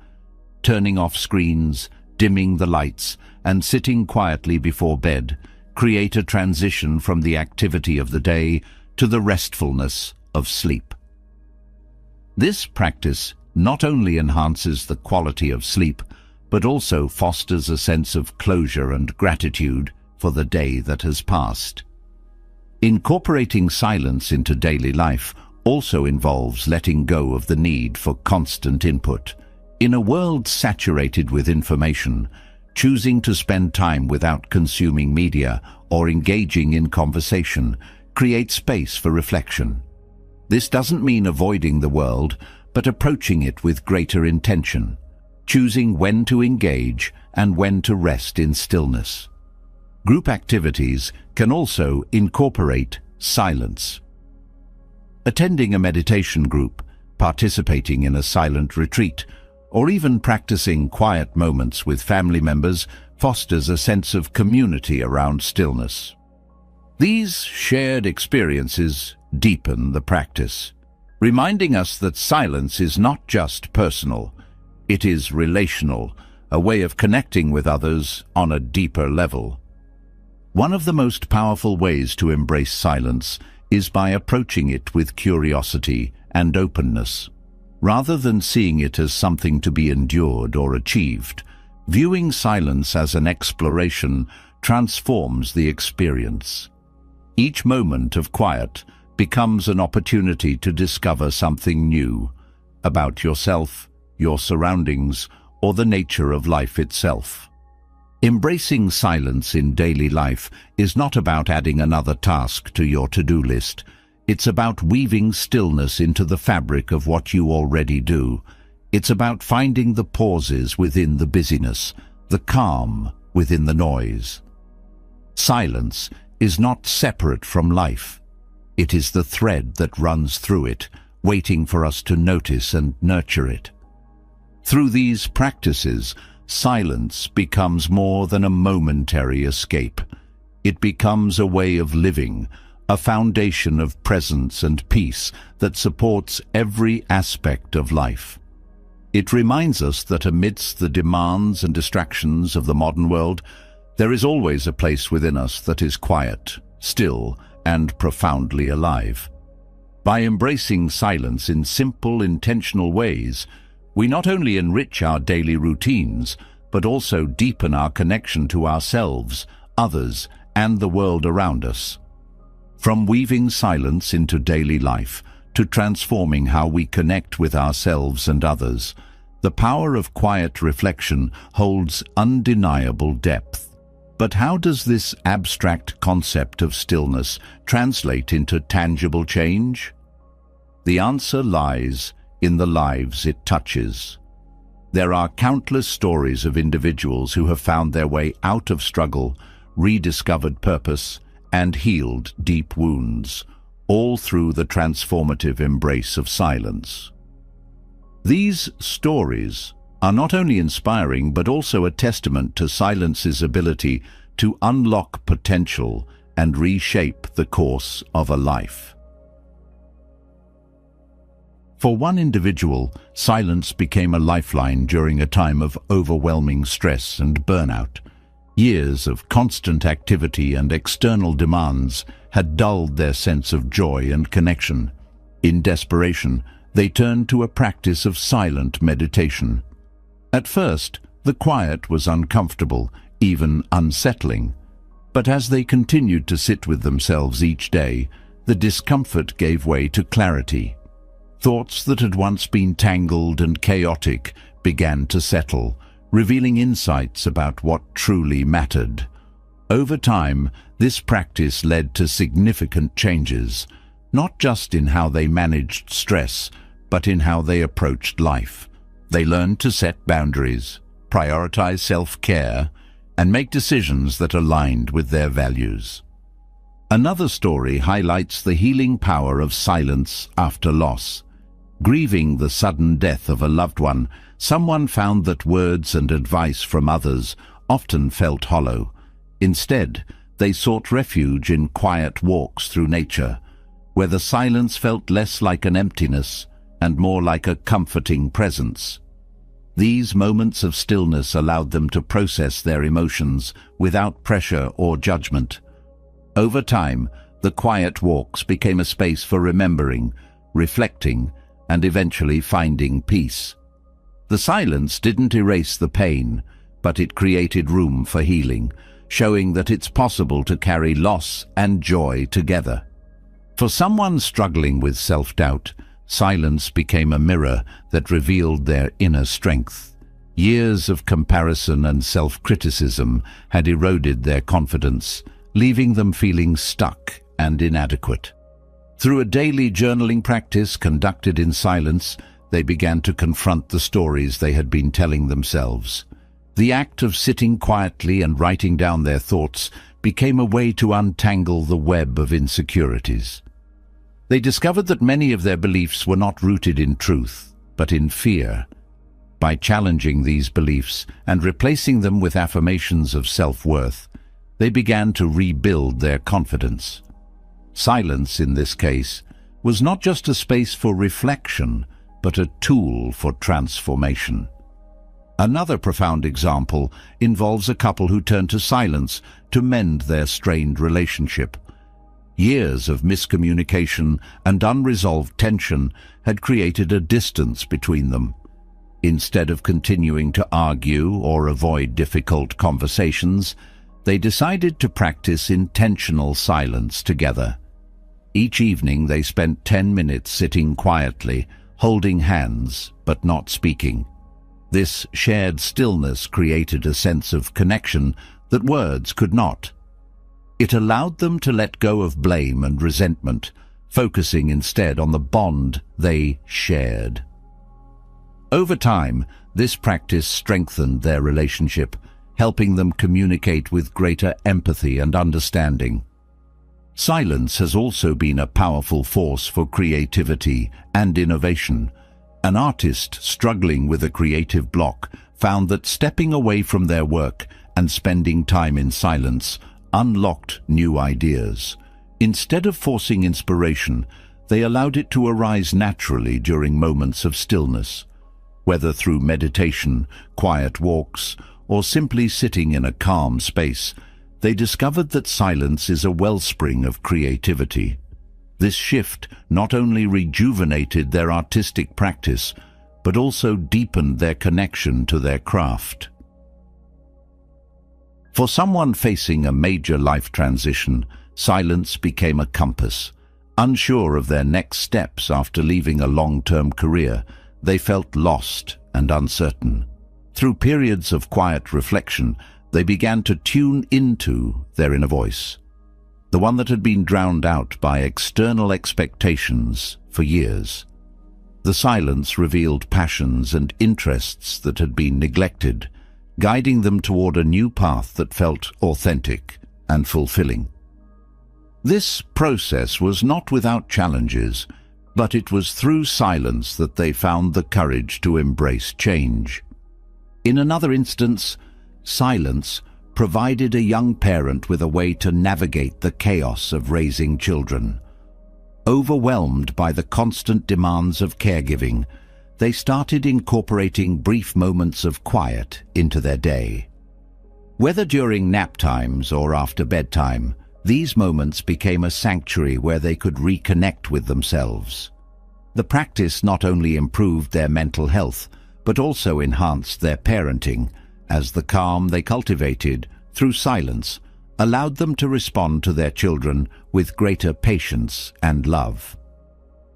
Turning off screens, dimming the lights, and sitting quietly before bed create a transition from the activity of the day to the restfulness of sleep. This practice not only enhances the quality of sleep, but also fosters a sense of closure and gratitude for the day that has passed. Incorporating silence into daily life also involves letting go of the need for constant input. In a world saturated with information, choosing to spend time without consuming media or engaging in conversation creates space for reflection. This doesn't mean avoiding the world, but approaching it with greater intention, choosing when to engage and when to rest in stillness. Group activities can also incorporate silence. Attending a meditation group, participating in a silent retreat, or even practicing quiet moments with family members fosters a sense of community around stillness. These shared experiences deepen the practice, reminding us that silence is not just personal, it is relational, a way of connecting with others on a deeper level. One of the most powerful ways to embrace silence is by approaching it with curiosity and openness. Rather than seeing it as something to be endured or achieved, viewing silence as an exploration transforms the experience. Each moment of quiet becomes an opportunity to discover something new about yourself, your surroundings, or the nature of life itself. Embracing silence in daily life is not about adding another task to your to-do list. It's about weaving stillness into the fabric of what you already do. It's about finding the pauses within the busyness, the calm within the noise. Silence is not separate from life. It is the thread that runs through it, waiting for us to notice and nurture it. Through these practices, silence becomes more than a momentary escape. It becomes a way of living, a foundation of presence and peace that supports every aspect of life. It reminds us that amidst the demands and distractions of the modern world, there is always a place within us that is quiet, still, and profoundly alive. By embracing silence in simple, intentional ways, we not only enrich our daily routines, but also deepen our connection to ourselves, others, and the world around us. From weaving silence into daily life to transforming how we connect with ourselves and others, the power of quiet reflection holds undeniable depth. But how does this abstract concept of stillness translate into tangible change? The answer lies in the lives it touches. There are countless stories of individuals who have found their way out of struggle, rediscovered purpose, and healed deep wounds, all through the transformative embrace of silence. These stories are not only inspiring but also a testament to silence's ability to unlock potential and reshape the course of a life. For one individual, silence became a lifeline during a time of overwhelming stress and burnout. Years of constant activity and external demands had dulled their sense of joy and connection. In desperation, they turned to a practice of silent meditation. At first, the quiet was uncomfortable, even unsettling. But as they continued to sit with themselves each day, the discomfort gave way to clarity. Thoughts that had once been tangled and chaotic began to settle, revealing insights about what truly mattered. Over time, this practice led to significant changes, not just in how they managed stress, but in how they approached life. They learned to set boundaries, prioritize self-care, and make decisions that aligned with their values. Another story highlights the healing power of silence after loss. Grieving the sudden death of a loved one, someone found that words and advice from others often felt hollow. Instead, they sought refuge in quiet walks through nature, where the silence felt less like an emptiness and more like a comforting presence. These moments of stillness allowed them to process their emotions without pressure or judgment. Over time, the quiet walks became a space for remembering, reflecting, and eventually finding peace. The silence didn't erase the pain, but it created room for healing, showing that it's possible to carry loss and joy together. For someone struggling with self-doubt, silence became a mirror that revealed their inner strength. Years of comparison and self-criticism had eroded their confidence, leaving them feeling stuck and inadequate. Through a daily journaling practice conducted in silence, they began to confront the stories they had been telling themselves. The act of sitting quietly and writing down their thoughts became a way to untangle the web of insecurities. They discovered that many of their beliefs were not rooted in truth, but in fear. By challenging these beliefs and replacing them with affirmations of self-worth, they began to rebuild their confidence. Silence, in this case, was not just a space for reflection, but a tool for transformation. Another profound example involves a couple who turned to silence to mend their strained relationship. Years of miscommunication and unresolved tension had created a distance between them. Instead of continuing to argue or avoid difficult conversations, they decided to practice intentional silence together. Each evening they spent 10 minutes sitting quietly, holding hands but not speaking. This shared stillness created a sense of connection that words could not. It allowed them to let go of blame and resentment, focusing instead on the bond they shared. Over time, this practice strengthened their relationship, helping them communicate with greater empathy and understanding. Silence has also been a powerful force for creativity and innovation. An artist struggling with a creative block found that stepping away from their work and spending time in silence unlocked new ideas. Instead of forcing inspiration, they allowed it to arise naturally during moments of stillness. Whether through meditation, quiet walks, or simply sitting in a calm space, they discovered that silence is a wellspring of creativity. This shift not only rejuvenated their artistic practice, but also deepened their connection to their craft. For someone facing a major life transition, silence became a compass. Unsure of their next steps after leaving a long-term career, they felt lost and uncertain. Through periods of quiet reflection, they began to tune into their inner voice, the one that had been drowned out by external expectations for years. The silence revealed passions and interests that had been neglected, guiding them toward a new path that felt authentic and fulfilling. This process was not without challenges, but it was through silence that they found the courage to embrace change. In another instance, silence provided a young parent with a way to navigate the chaos of raising children. Overwhelmed by the constant demands of caregiving, they started incorporating brief moments of quiet into their day. Whether during nap times or after bedtime, these moments became a sanctuary where they could reconnect with themselves. The practice not only improved their mental health, but also enhanced their parenting, as the calm they cultivated through silence allowed them to respond to their children with greater patience and love.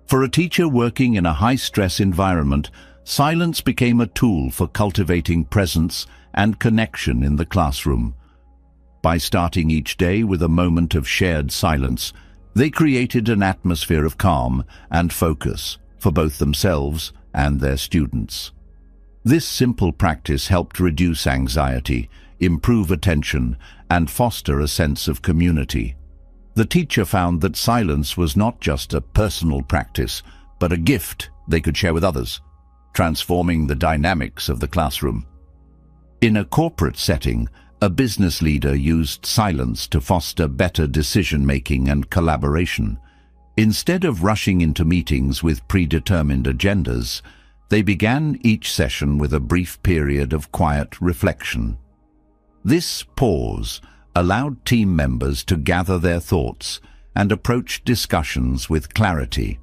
For a teacher working in a high-stress environment, silence became a tool for cultivating presence and connection in the classroom. By starting each day with a moment of shared silence, they created an atmosphere of calm and focus for both themselves and their students. This simple practice helped reduce anxiety, improve attention, and foster a sense of community. The teacher found that silence was not just a personal practice, but a gift they could share with others, transforming the dynamics of the classroom. In a corporate setting, a business leader used silence to foster better decision-making and collaboration. Instead of rushing into meetings with predetermined agendas, they began each session with a brief period of quiet reflection. This pause allowed team members to gather their thoughts and approach discussions with clarity.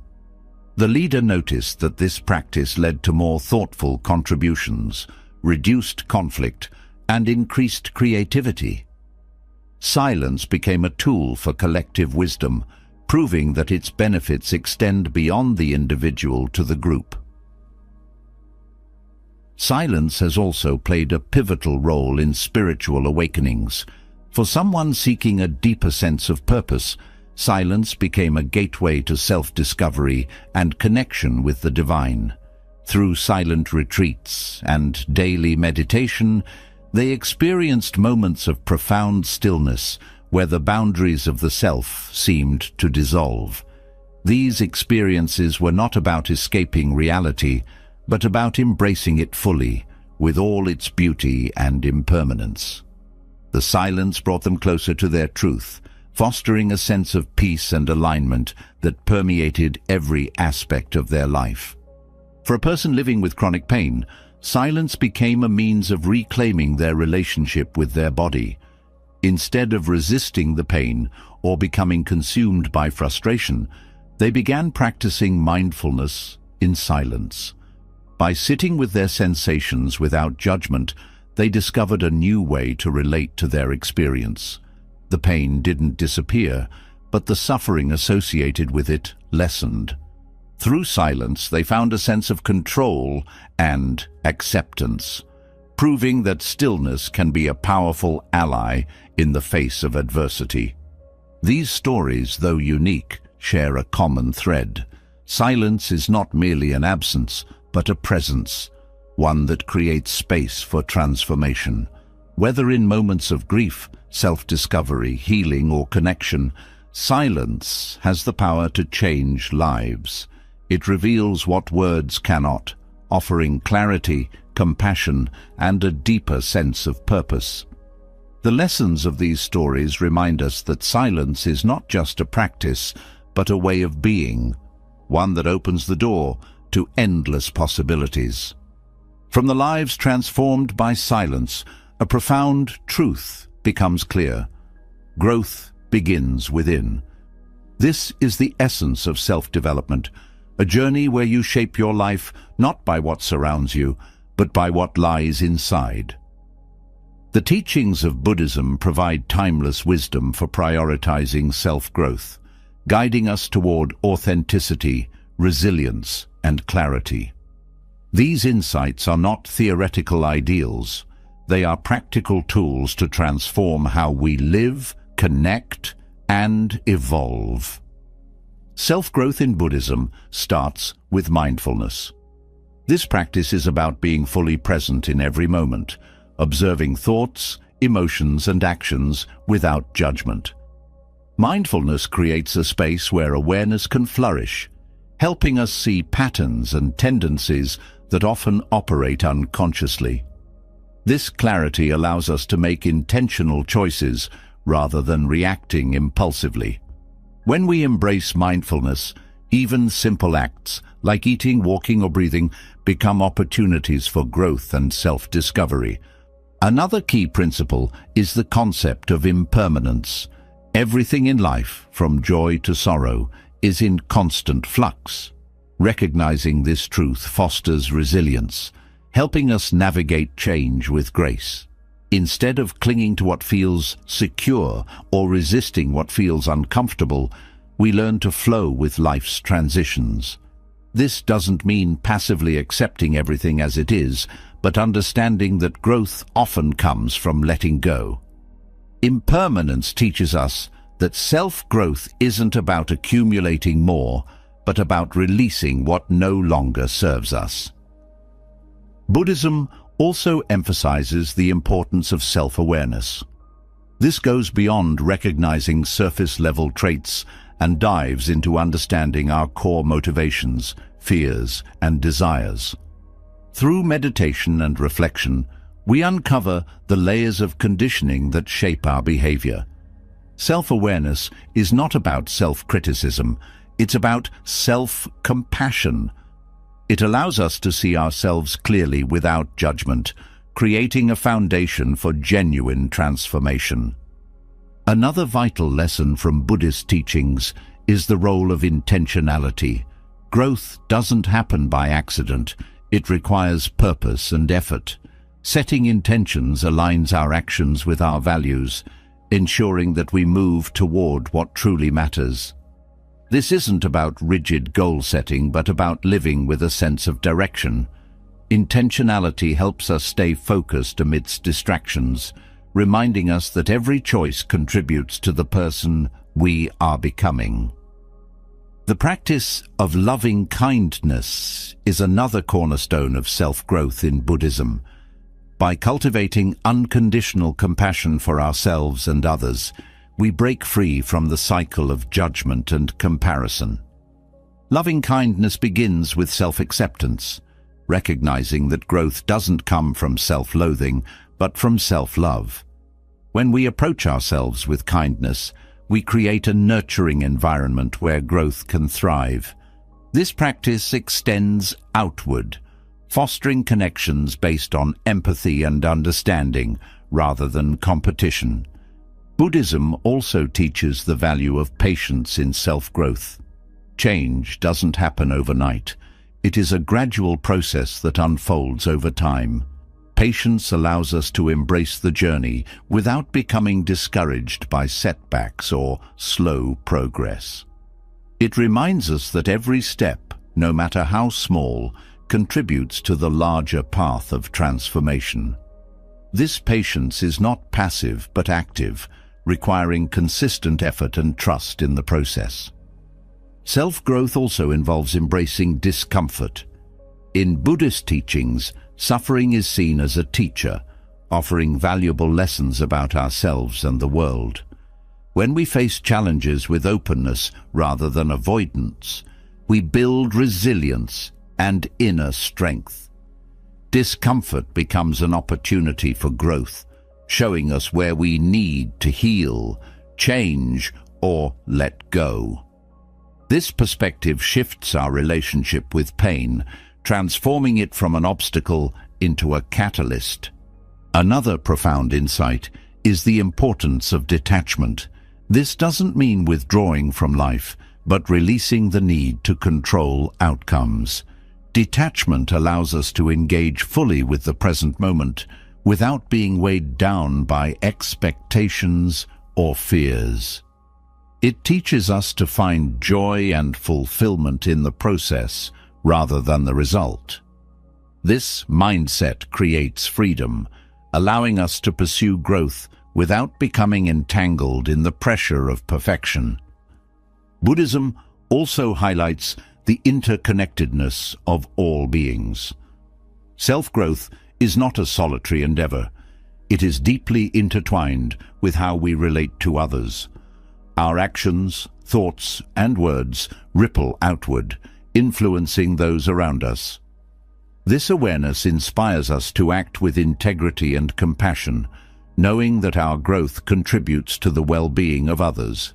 The leader noticed that this practice led to more thoughtful contributions, reduced conflict, and increased creativity. Silence became a tool for collective wisdom, proving that its benefits extend beyond the individual to the group. Silence has also played a pivotal role in spiritual awakenings. For someone seeking a deeper sense of purpose, silence became a gateway to self-discovery and connection with the divine. Through silent retreats and daily meditation, they experienced moments of profound stillness where the boundaries of the self seemed to dissolve. These experiences were not about escaping reality, but about embracing it fully, with all its beauty and impermanence. The silence brought them closer to their truth, fostering a sense of peace and alignment that permeated every aspect of their life. For a person living with chronic pain, silence became a means of reclaiming their relationship with their body. Instead of resisting the pain or becoming consumed by frustration, they began practicing mindfulness in silence. By sitting with their sensations without judgment, they discovered a new way to relate to their experience. The pain didn't disappear, but the suffering associated with it lessened. Through silence, they found a sense of control and acceptance, proving that stillness can be a powerful ally in the face of adversity. These stories, though unique, share a common thread. Silence is not merely an absence, but a presence, one that creates space for transformation. Whether in moments of grief, self-discovery, healing, or connection, silence has the power to change lives. It reveals what words cannot, offering clarity, compassion, and a deeper sense of purpose. The lessons of these stories remind us that silence is not just a practice, but a way of being, one that opens the door to endless possibilities. From the lives transformed by silence, a profound truth becomes clear. Growth begins within. This is the essence of self-development, a journey where you shape your life not by what surrounds you, but by what lies inside. The teachings of Buddhism provide timeless wisdom for prioritizing self-growth, guiding us toward authenticity, resilience, and clarity. These insights are not theoretical ideals. They are practical tools to transform how we live, connect, and evolve. Self-growth in Buddhism starts with mindfulness. This practice is about being fully present in every moment, observing thoughts, emotions, and actions without judgment. Mindfulness creates a space where awareness can flourish, helping us see patterns and tendencies that often operate unconsciously. This clarity allows us to make intentional choices rather than reacting impulsively. When we embrace mindfulness, even simple acts like eating, walking, or breathing become opportunities for growth and self-discovery. Another key principle is the concept of impermanence. Everything in life, from joy to sorrow, is in constant flux. Recognizing this truth fosters resilience, helping us navigate change with grace. Instead of clinging to what feels secure or resisting what feels uncomfortable, we learn to flow with life's transitions. This doesn't mean passively accepting everything as it is, but understanding that growth often comes from letting go. Impermanence teaches us that self-growth isn't about accumulating more, but about releasing what no longer serves us. Buddhism also emphasizes the importance of self-awareness. This goes beyond recognizing surface-level traits and dives into understanding our core motivations, fears, and desires. Through meditation and reflection, we uncover the layers of conditioning that shape our behavior. Self-awareness is not about self-criticism, it's about self-compassion. It allows us to see ourselves clearly without judgment, creating a foundation for genuine transformation. Another vital lesson from Buddhist teachings is the role of intentionality. Growth doesn't happen by accident. It requires purpose and effort. Setting intentions aligns our actions with our values, ensuring that we move toward what truly matters. This isn't about rigid goal setting, but about living with a sense of direction. Intentionality helps us stay focused amidst distractions, reminding us that every choice contributes to the person we are becoming. The practice of loving kindness is another cornerstone of self-growth in Buddhism. By cultivating unconditional compassion for ourselves and others, we break free from the cycle of judgment and comparison. Loving kindness begins with self-acceptance, recognizing that growth doesn't come from self-loathing, but from self-love. When we approach ourselves with kindness, we create a nurturing environment where growth can thrive. This practice extends outward, fostering connections based on empathy and understanding rather than competition. Buddhism also teaches the value of patience in self-growth. Change doesn't happen overnight. It is a gradual process that unfolds over time. Patience allows us to embrace the journey without becoming discouraged by setbacks or slow progress. It reminds us that every step, no matter how small, contributes to the larger path of transformation. This patience is not passive but active, requiring consistent effort and trust in the process. Self-growth also involves embracing discomfort. In Buddhist teachings, suffering is seen as a teacher, offering valuable lessons about ourselves and the world. When we face challenges with openness rather than avoidance, we build resilience and inner strength. Discomfort becomes an opportunity for growth, showing us where we need to heal, change, or let go. This perspective shifts our relationship with pain, transforming it from an obstacle into a catalyst. Another profound insight is the importance of detachment. This doesn't mean withdrawing from life, but releasing the need to control outcomes. Detachment allows us to engage fully with the present moment without being weighed down by expectations or fears. It teaches us to find joy and fulfillment in the process rather than the result. This mindset creates freedom, allowing us to pursue growth without becoming entangled in the pressure of perfection. Buddhism also highlights the interconnectedness of all beings. Self-growth is not a solitary endeavor. It is deeply intertwined with how we relate to others. Our actions, thoughts, and words ripple outward, influencing those around us. This awareness inspires us to act with integrity and compassion, knowing that our growth contributes to the well-being of others.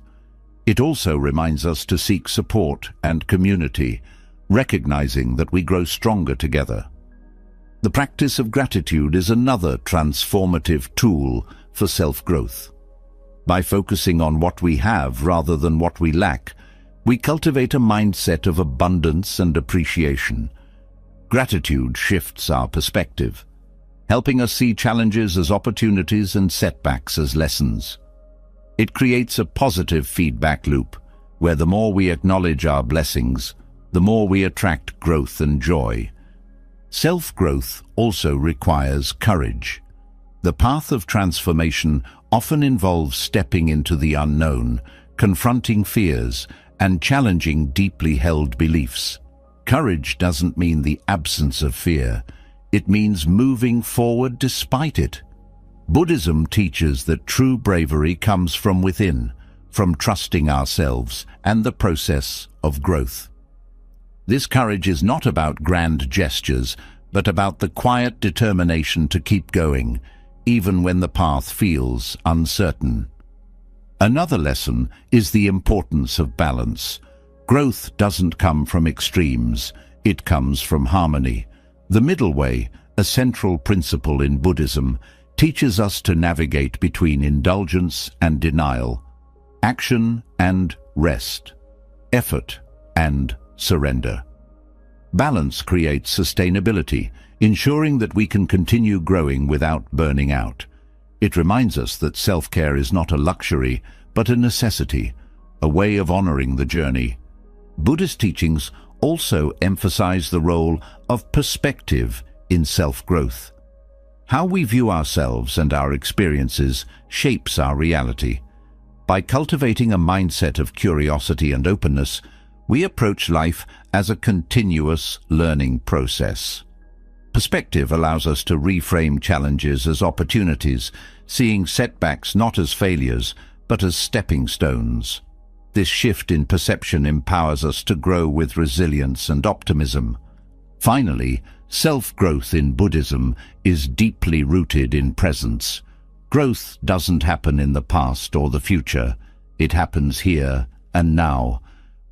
It also reminds us to seek support and community, recognizing that we grow stronger together. The practice of gratitude is another transformative tool for self-growth. By focusing on what we have rather than what we lack, we cultivate a mindset of abundance and appreciation. Gratitude shifts our perspective, helping us see challenges as opportunities and setbacks as lessons. It creates a positive feedback loop, where the more we acknowledge our blessings, the more we attract growth and joy. Self-growth also requires courage. The path of transformation often involves stepping into the unknown, confronting fears, and challenging deeply held beliefs. Courage doesn't mean the absence of fear. It means moving forward despite it. Buddhism teaches that true bravery comes from within, from trusting ourselves and the process of growth. This courage is not about grand gestures, but about the quiet determination to keep going, even when the path feels uncertain. Another lesson is the importance of balance. Growth doesn't come from extremes, it comes from harmony. The middle way, a central principle in Buddhism, teaches us to navigate between indulgence and denial, action and rest, effort and surrender. Balance creates sustainability, ensuring that we can continue growing without burning out. It reminds us that self-care is not a luxury, but a necessity, a way of honoring the journey. Buddhist teachings also emphasize the role of perspective in self-growth. How we view ourselves and our experiences shapes our reality. By cultivating a mindset of curiosity and openness, we approach life as a continuous learning process. Perspective allows us to reframe challenges as opportunities, seeing setbacks not as failures, but as stepping stones. This shift in perception empowers us to grow with resilience and optimism. Finally, self-growth in Buddhism is deeply rooted in presence. Growth doesn't happen in the past or the future. It happens here and now.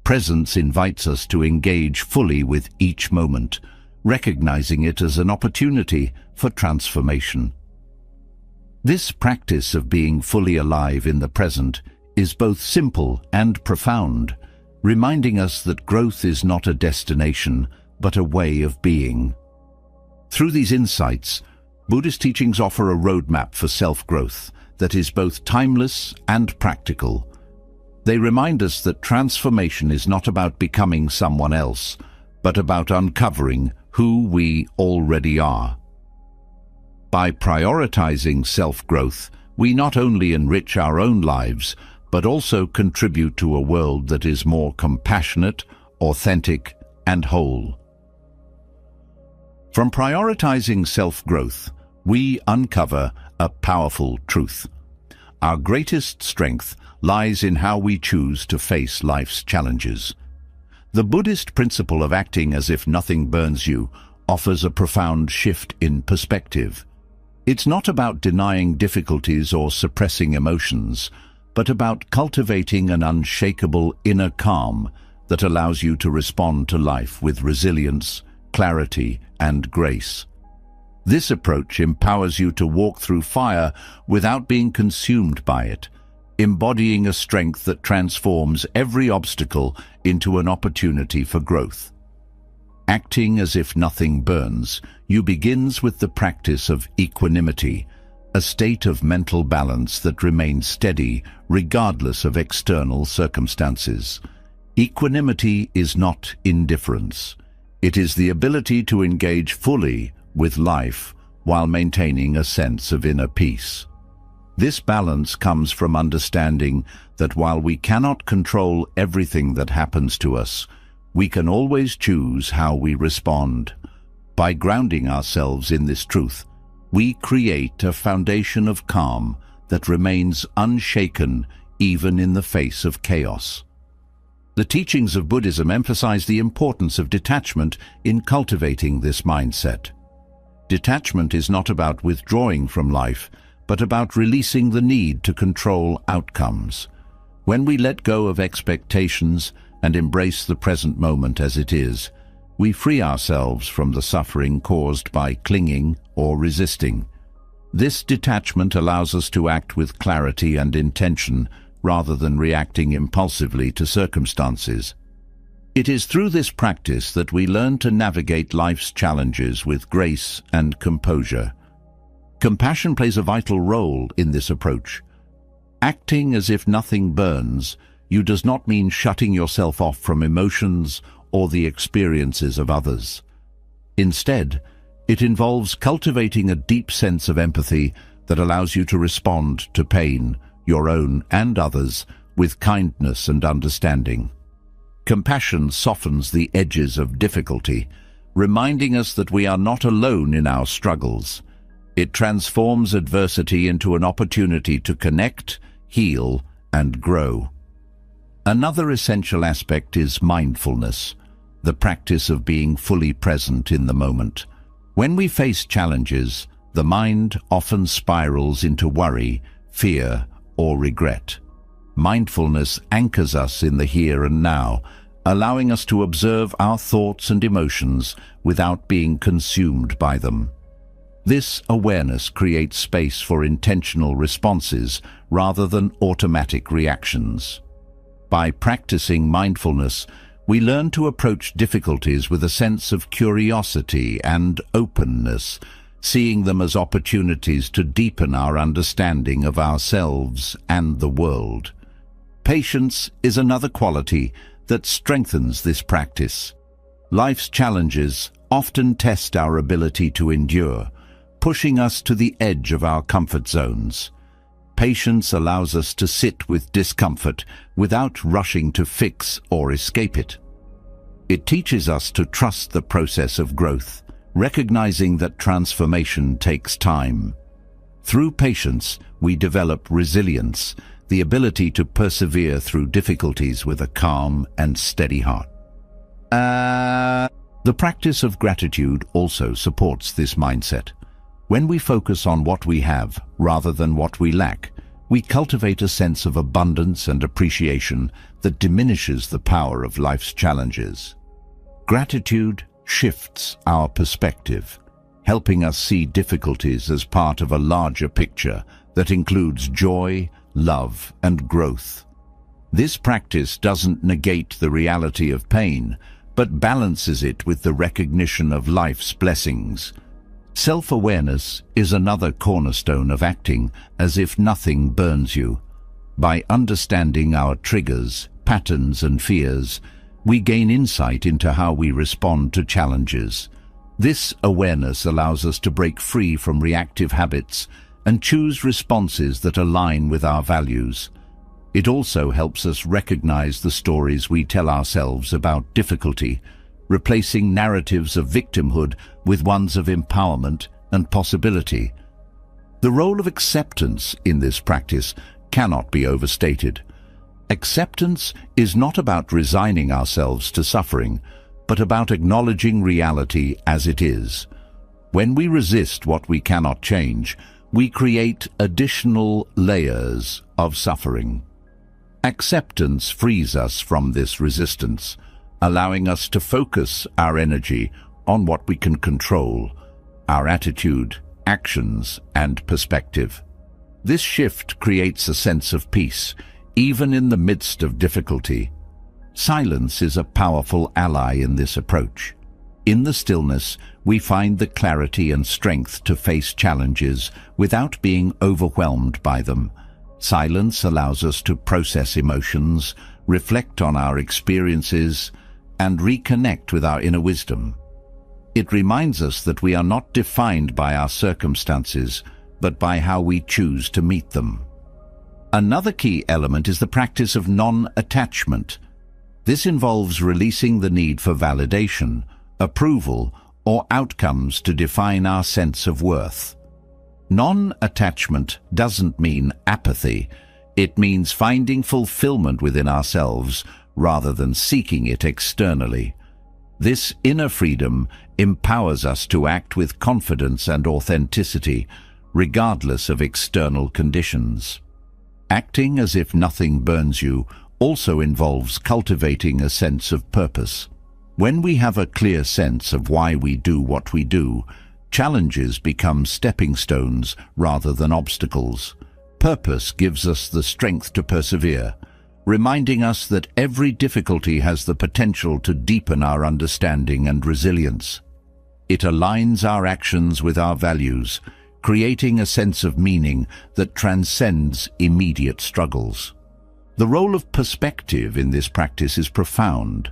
Presence invites us to engage fully with each moment, recognizing it as an opportunity for transformation. This practice of being fully alive in the present is both simple and profound, reminding us that growth is not a destination, but a way of being. Through these insights, Buddhist teachings offer a roadmap for self-growth that is both timeless and practical. They remind us that transformation is not about becoming someone else, but about uncovering who we already are. By prioritizing self-growth, we not only enrich our own lives, but also contribute to a world that is more compassionate, authentic, and whole. From prioritizing self-growth, we uncover a powerful truth. Our greatest strength lies in how we choose to face life's challenges. The Buddhist principle of acting as if nothing burns you offers a profound shift in perspective. It's not about denying difficulties or suppressing emotions, but about cultivating an unshakable inner calm that allows you to respond to life with resilience, clarity, and grace. This approach empowers you to walk through fire without being consumed by it, embodying a strength that transforms every obstacle into an opportunity for growth. Acting as if nothing burns, you begins with the practice of equanimity, a state of mental balance that remains steady regardless of external circumstances. Equanimity is not indifference. It is the ability to engage fully with life while maintaining a sense of inner peace. This balance comes from understanding that while we cannot control everything that happens to us, we can always choose how we respond. By grounding ourselves in this truth, we create a foundation of calm that remains unshaken even in the face of chaos. The teachings of Buddhism emphasize the importance of detachment in cultivating this mindset. Detachment is not about withdrawing from life, but about releasing the need to control outcomes. When we let go of expectations and embrace the present moment as it is, we free ourselves from the suffering caused by clinging or resisting. This detachment allows us to act with clarity and intention rather than reacting impulsively to circumstances. It is through this practice that we learn to navigate life's challenges with grace and composure. Compassion plays a vital role in this approach. Acting as if nothing burns you does not mean shutting yourself off from emotions or the experiences of others. Instead, it involves cultivating a deep sense of empathy that allows you to respond to pain, your own and others, with kindness and understanding. Compassion softens the edges of difficulty, reminding us that we are not alone in our struggles. It transforms adversity into an opportunity to connect, heal, and grow. Another essential aspect is mindfulness, the practice of being fully present in the moment. When we face challenges, the mind often spirals into worry, fear, or regret. Mindfulness anchors us in the here and now, allowing us to observe our thoughts and emotions without being consumed by them. This awareness creates space for intentional responses rather than automatic reactions. By practicing mindfulness, we learn to approach difficulties with a sense of curiosity and openness, seeing them as opportunities to deepen our understanding of ourselves and the world. Patience is another quality that strengthens this practice. Life's challenges often test our ability to endure, pushing us to the edge of our comfort zones. Patience allows us to sit with discomfort without rushing to fix or escape it. It teaches us to trust the process of growth, recognizing that transformation takes time. Through patience, we develop resilience, the ability to persevere through difficulties with a calm and steady heart. The practice of gratitude also supports this mindset. When we focus on what we have rather than what we lack, we cultivate a sense of abundance and appreciation that diminishes the power of life's challenges. Gratitude shifts our perspective, helping us see difficulties as part of a larger picture that includes joy, love, and growth. This practice doesn't negate the reality of pain, but balances it with the recognition of life's blessings. Self-awareness is another cornerstone of acting as if nothing burns you. By understanding our triggers, patterns, and fears, we gain insight into how we respond to challenges. This awareness allows us to break free from reactive habits and choose responses that align with our values. It also helps us recognize the stories we tell ourselves about difficulty, replacing narratives of victimhood with ones of empowerment and possibility. The role of acceptance in this practice cannot be overstated. Acceptance is not about resigning ourselves to suffering, but about acknowledging reality as it is. When we resist what we cannot change, we create additional layers of suffering. Acceptance frees us from this resistance, allowing us to focus our energy on what we can control, our attitude, actions, and perspective. This shift creates a sense of peace, even in the midst of difficulty. Silence is a powerful ally in this approach. In the stillness, we find the clarity and strength to face challenges without being overwhelmed by them. Silence allows us to process emotions, reflect on our experiences, and reconnect with our inner wisdom. It reminds us that we are not defined by our circumstances, but by how we choose to meet them. Another key element is the practice of non-attachment. This involves releasing the need for validation, approval, or outcomes to define our sense of worth. Non-attachment doesn't mean apathy. It means finding fulfillment within ourselves rather than seeking it externally. This inner freedom empowers us to act with confidence and authenticity, regardless of external conditions. Acting as if nothing burns you also involves cultivating a sense of purpose. When we have a clear sense of why we do what we do, challenges become stepping stones rather than obstacles. Purpose gives us the strength to persevere, reminding us that every difficulty has the potential to deepen our understanding and resilience. It aligns our actions with our values, creating a sense of meaning that transcends immediate struggles. The role of perspective in this practice is profound.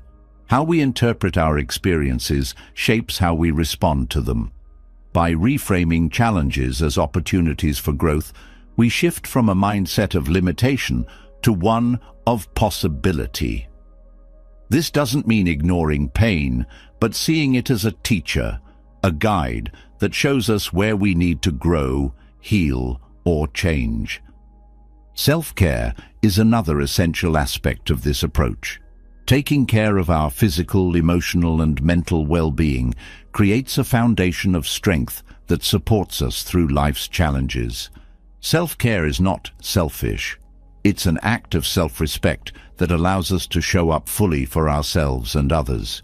How we interpret our experiences shapes how we respond to them. By reframing challenges as opportunities for growth, we shift from a mindset of limitation to one of possibility. This doesn't mean ignoring pain, but seeing it as a teacher, a guide that shows us where we need to grow, heal, or change. Self-care is another essential aspect of this approach. Taking care of our physical, emotional, and mental well-being creates a foundation of strength that supports us through life's challenges. Self-care is not selfish. It's an act of self-respect that allows us to show up fully for ourselves and others.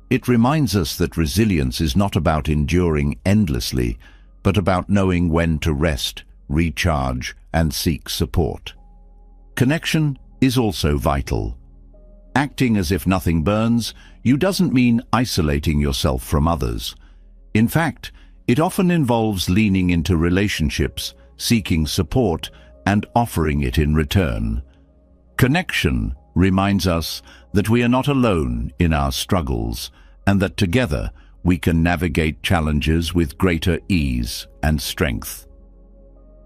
It reminds us that resilience is not about enduring endlessly, but about knowing when to rest, recharge, and seek support. Connection is also vital. Acting as if nothing burns you doesn't mean isolating yourself from others. In fact, it often involves leaning into relationships, seeking support, and offering it in return. Connection reminds us that we are not alone in our struggles, and that together we can navigate challenges with greater ease and strength.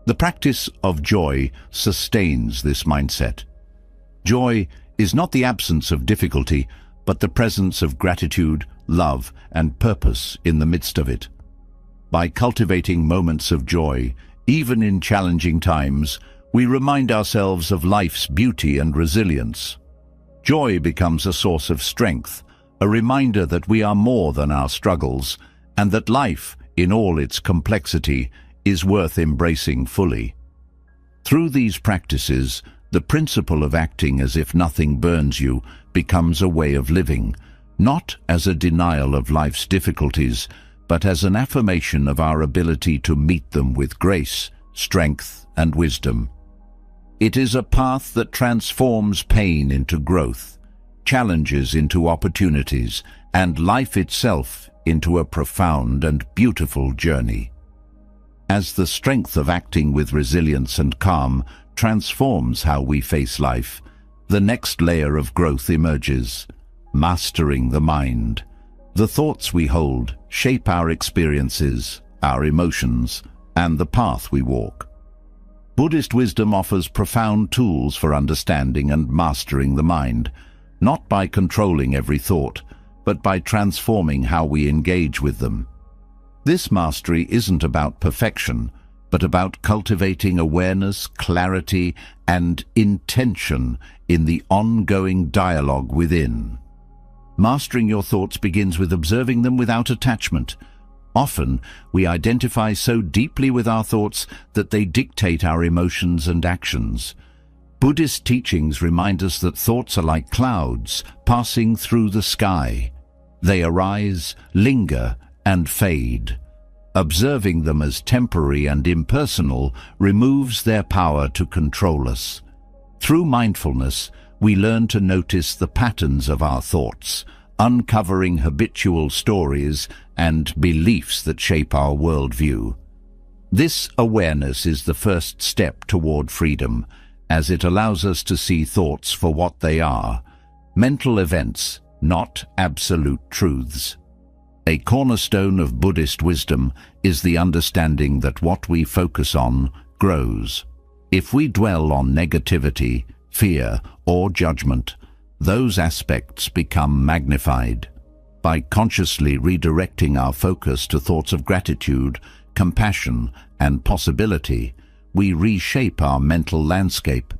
The practice of joy sustains this mindset. Joy is not the absence of difficulty, but the presence of gratitude, love, and purpose in the midst of it. By cultivating moments of joy, even in challenging times, we remind ourselves of life's beauty and resilience. Joy becomes a source of strength, a reminder that we are more than our struggles, and that life, in all its complexity, is worth embracing fully. Through these practices, the principle of acting as if nothing burns you becomes a way of living, not as a denial of life's difficulties, but as an affirmation of our ability to meet them with grace, strength, and wisdom. It is a path that transforms pain into growth, challenges into opportunities, and life itself into a profound and beautiful journey. As the strength of acting with resilience and calm transforms how we face life, the next layer of growth emerges, mastering the mind. The thoughts we hold shape our experiences, our emotions, and the path we walk. Buddhist wisdom offers profound tools for understanding and mastering the mind, not by controlling every thought, but by transforming how we engage with them. This mastery isn't about perfection, but about cultivating awareness, clarity, and intention in the ongoing dialogue within. Mastering your thoughts begins with observing them without attachment. Often, we identify so deeply with our thoughts that they dictate our emotions and actions. Buddhist teachings remind us that thoughts are like clouds passing through the sky. They arise, linger, and fade. Observing them as temporary and impersonal removes their power to control us. Through mindfulness, we learn to notice the patterns of our thoughts, uncovering habitual stories and beliefs that shape our worldview. This awareness is the first step toward freedom, as it allows us to see thoughts for what they are, mental events, not absolute truths. A cornerstone of Buddhist wisdom is the understanding that what we focus on grows. If we dwell on negativity, fear, or judgment, those aspects become magnified. By consciously redirecting our focus to thoughts of gratitude, compassion, and possibility, we reshape our mental landscape.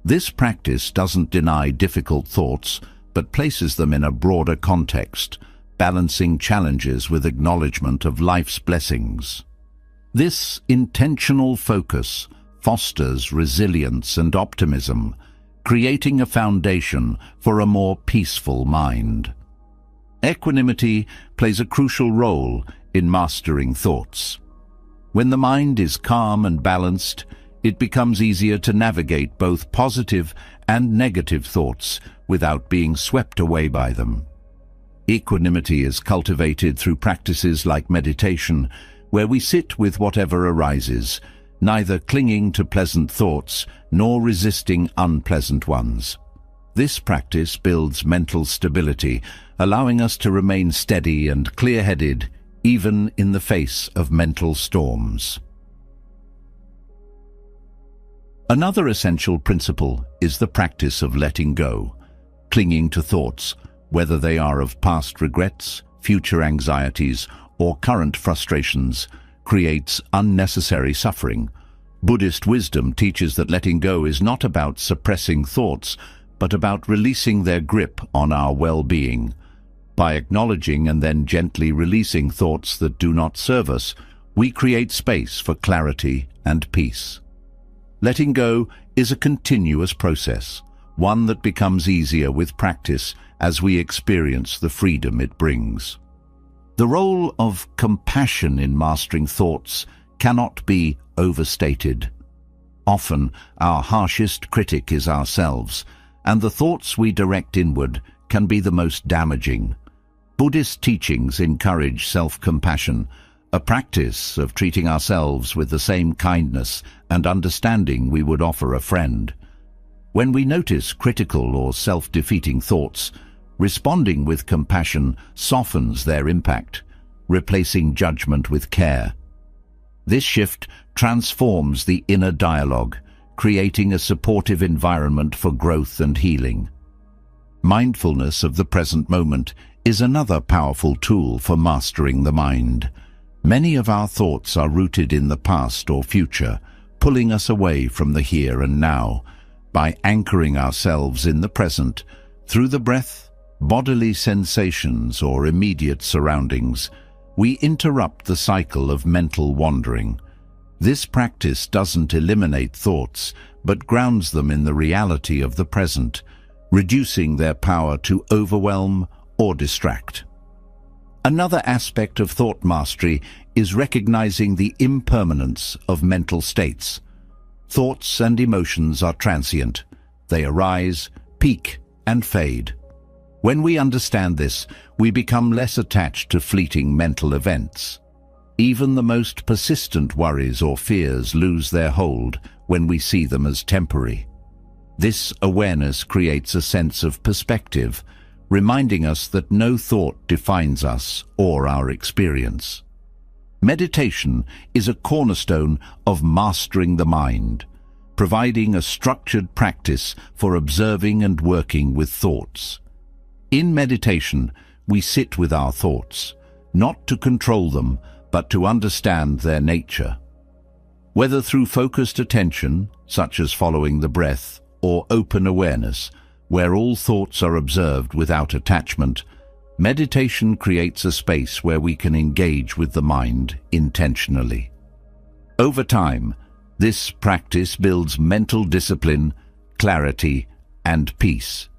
This practice doesn't deny difficult thoughts, but places them in a broader context, balancing challenges with acknowledgement of life's blessings. This intentional focus fosters resilience and optimism, creating a foundation for a more peaceful mind. Equanimity plays a crucial role in mastering thoughts. When the mind is calm and balanced, it becomes easier to navigate both positive and negative thoughts without being swept away by them. Equanimity is cultivated through practices like meditation, where we sit with whatever arises, neither clinging to pleasant thoughts nor resisting unpleasant ones. This practice builds mental stability, allowing us to remain steady and clear-headed even in the face of mental storms. Another essential principle is the practice of letting go. Clinging to thoughts, whether they are of past regrets, future anxieties, or current frustrations, creates unnecessary suffering. Buddhist wisdom teaches that letting go is not about suppressing thoughts, but about releasing their grip on our well-being. By acknowledging and then gently releasing thoughts that do not serve us, we create space for clarity and peace. Letting go is a continuous process, one that becomes easier with practice as we experience the freedom it brings. The role of compassion in mastering thoughts cannot be overstated. Often, our harshest critic is ourselves, and the thoughts we direct inward can be the most damaging. Buddhist teachings encourage self-compassion, a practice of treating ourselves with the same kindness and understanding we would offer a friend. When we notice critical or self-defeating thoughts, responding with compassion softens their impact, replacing judgment with care. This shift transforms the inner dialogue, creating a supportive environment for growth and healing. Mindfulness of the present moment is another powerful tool for mastering the mind. Many of our thoughts are rooted in the past or future, pulling us away from the here and now. By anchoring ourselves in the present, through the breath, bodily sensations, or immediate surroundings, we interrupt the cycle of mental wandering. This practice doesn't eliminate thoughts, but grounds them in the reality of the present, reducing their power to overwhelm or distract. Another aspect of thought mastery is recognizing the impermanence of mental states. Thoughts and emotions are transient. They arise, peak, and fade. When we understand this, we become less attached to fleeting mental events. Even the most persistent worries or fears lose their hold when we see them as temporary. This awareness creates a sense of perspective, reminding us that no thought defines us or our experience. Meditation is a cornerstone of mastering the mind, providing a structured practice for observing and working with thoughts. In meditation, we sit with our thoughts, not to control them, but to understand their nature. Whether through focused attention, such as following the breath, or open awareness, where all thoughts are observed without attachment, meditation creates a space where we can engage with the mind intentionally. Over time, this practice builds mental discipline, clarity, and peace.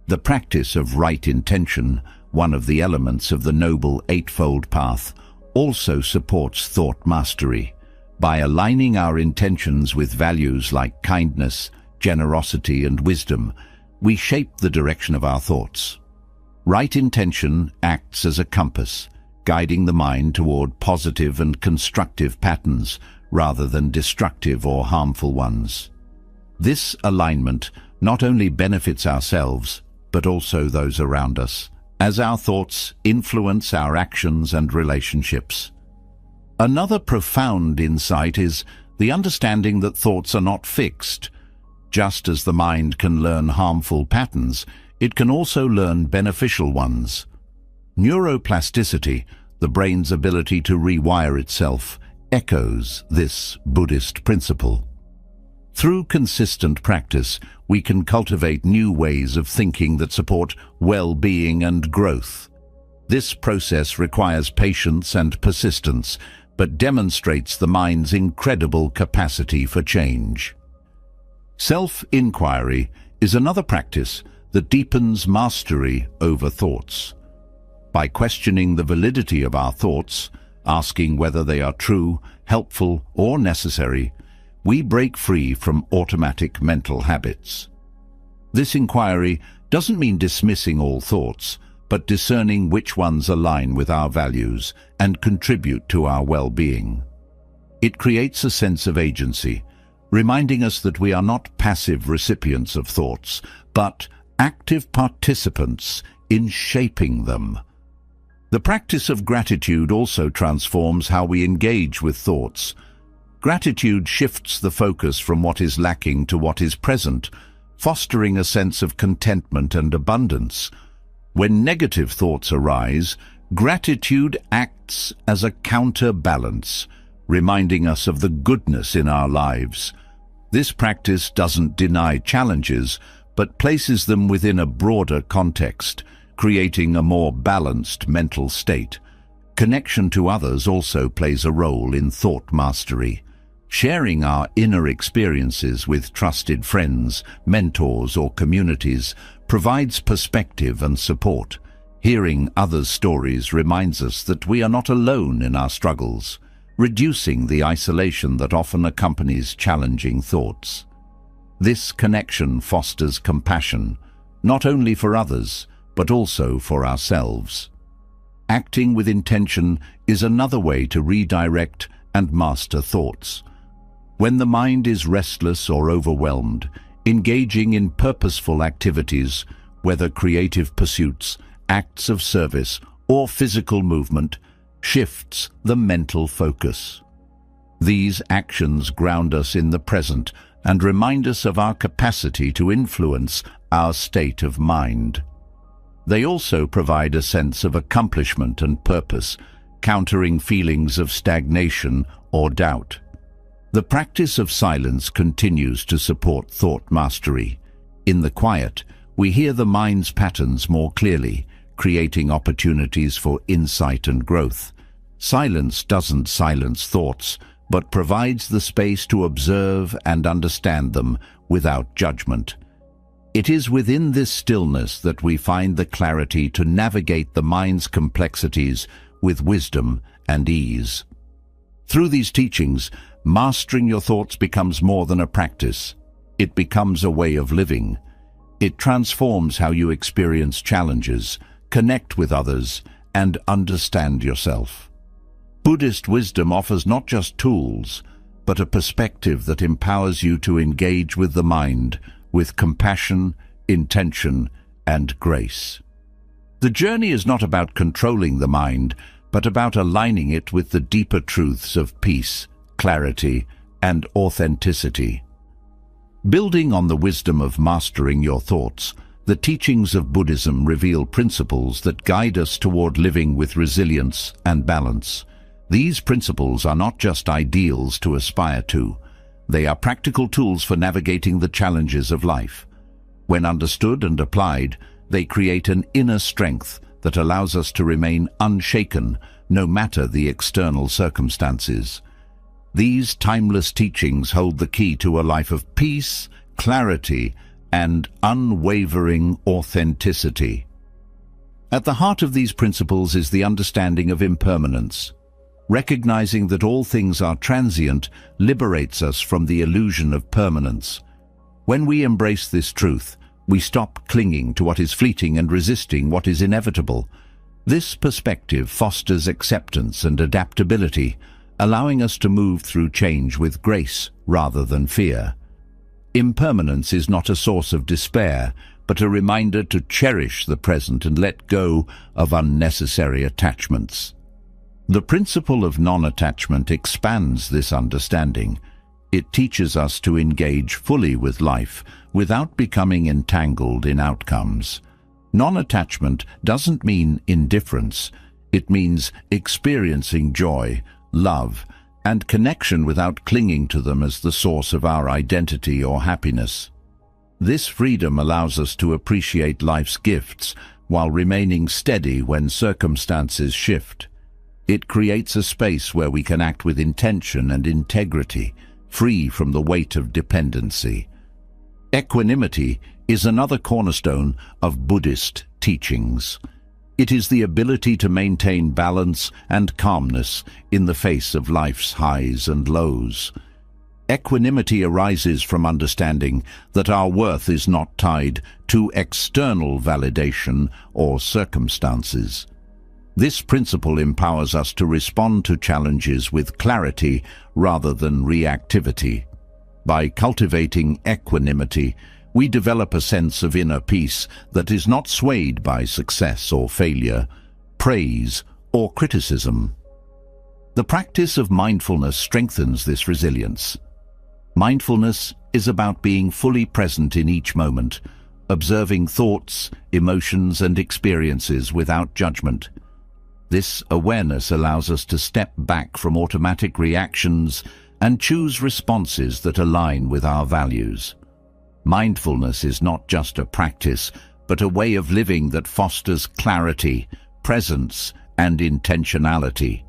The practice of right intention, one of the elements of the Noble Eightfold Path, also supports thought mastery. By aligning our intentions with values like kindness, generosity, and wisdom, we shape the direction of our thoughts. Right intention acts as a compass, guiding the mind toward positive and constructive patterns rather than destructive or harmful ones. This alignment not only benefits ourselves, but also those around us, as our thoughts influence our actions and relationships. Another profound insight is the understanding that thoughts are not fixed. Just as the mind can learn harmful patterns, it can also learn beneficial ones. Neuroplasticity, the brain's ability to rewire itself, echoes this Buddhist principle. Through consistent practice, we can cultivate new ways of thinking that support well-being and growth. This process requires patience and persistence, but demonstrates the mind's incredible capacity for change. Self-inquiry is another practice that deepens mastery over thoughts. By questioning the validity of our thoughts, asking whether they are true, helpful, or necessary, we break free from automatic mental habits. This inquiry doesn't mean dismissing all thoughts, but discerning which ones align with our values and contribute to our well-being. It creates a sense of agency, reminding us that we are not passive recipients of thoughts, but active participants in shaping them. The practice of gratitude also transforms how we engage with thoughts. Gratitude shifts the focus from what is lacking to what is present, fostering a sense of contentment and abundance. When negative thoughts arise, gratitude acts as a counterbalance, reminding us of the goodness in our lives. This practice doesn't deny challenges, but places them within a broader context, creating a more balanced mental state. Connection to others also plays a role in thought mastery. Sharing our inner experiences with trusted friends, mentors, or communities provides perspective and support. Hearing others' stories reminds us that we are not alone in our struggles, reducing the isolation that often accompanies challenging thoughts. This connection fosters compassion, not only for others, but also for ourselves. Acting with intention is another way to redirect and master thoughts. When the mind is restless or overwhelmed, engaging in purposeful activities, whether creative pursuits, acts of service, or physical movement, shifts the mental focus. These actions ground us in the present and remind us of our capacity to influence our state of mind. They also provide a sense of accomplishment and purpose, countering feelings of stagnation or doubt. The practice of silence continues to support thought mastery. In the quiet, we hear the mind's patterns more clearly, creating opportunities for insight and growth. Silence doesn't silence thoughts, but provides the space to observe and understand them without judgment. It is within this stillness that we find the clarity to navigate the mind's complexities with wisdom and ease. Through these teachings, mastering your thoughts becomes more than a practice. It becomes a way of living. It transforms how you experience challenges, connect with others, and understand yourself. Buddhist wisdom offers not just tools, but a perspective that empowers you to engage with the mind with compassion, intention, and grace. The journey is not about controlling the mind, but about aligning it with the deeper truths of peace, clarity, and authenticity. Building on the wisdom of mastering your thoughts, the teachings of Buddhism reveal principles that guide us toward living with resilience and balance. These principles are not just ideals to aspire to. They are practical tools for navigating the challenges of life. When understood and applied, they create an inner strength that allows us to remain unshaken, no matter the external circumstances. These timeless teachings hold the key to a life of peace, clarity, and unwavering authenticity. At the heart of these principles is the understanding of impermanence. Recognizing that all things are transient liberates us from the illusion of permanence. When we embrace this truth, we stop clinging to what is fleeting and resisting what is inevitable. This perspective fosters acceptance and adaptability, allowing us to move through change with grace rather than fear. Impermanence is not a source of despair, but a reminder to cherish the present and let go of unnecessary attachments. The principle of non-attachment expands this understanding. It teaches us to engage fully with life without becoming entangled in outcomes. Non-attachment doesn't mean indifference. It means experiencing joy, love, and connection without clinging to them as the source of our identity or happiness. This freedom allows us to appreciate life's gifts while remaining steady when circumstances shift. It creates a space where we can act with intention and integrity, free from the weight of dependency. Equanimity is another cornerstone of Buddhist teachings. It is the ability to maintain balance and calmness in the face of life's highs and lows. Equanimity arises from understanding that our worth is not tied to external validation or circumstances. This principle empowers us to respond to challenges with clarity rather than reactivity. By cultivating equanimity, we develop a sense of inner peace that is not swayed by success or failure, praise or criticism. The practice of mindfulness strengthens this resilience. Mindfulness is about being fully present in each moment, observing thoughts, emotions, and experiences without judgment. This awareness allows us to step back from automatic reactions and choose responses that align with our values. Mindfulness is not just a practice, but a way of living that fosters clarity, presence, and intentionality.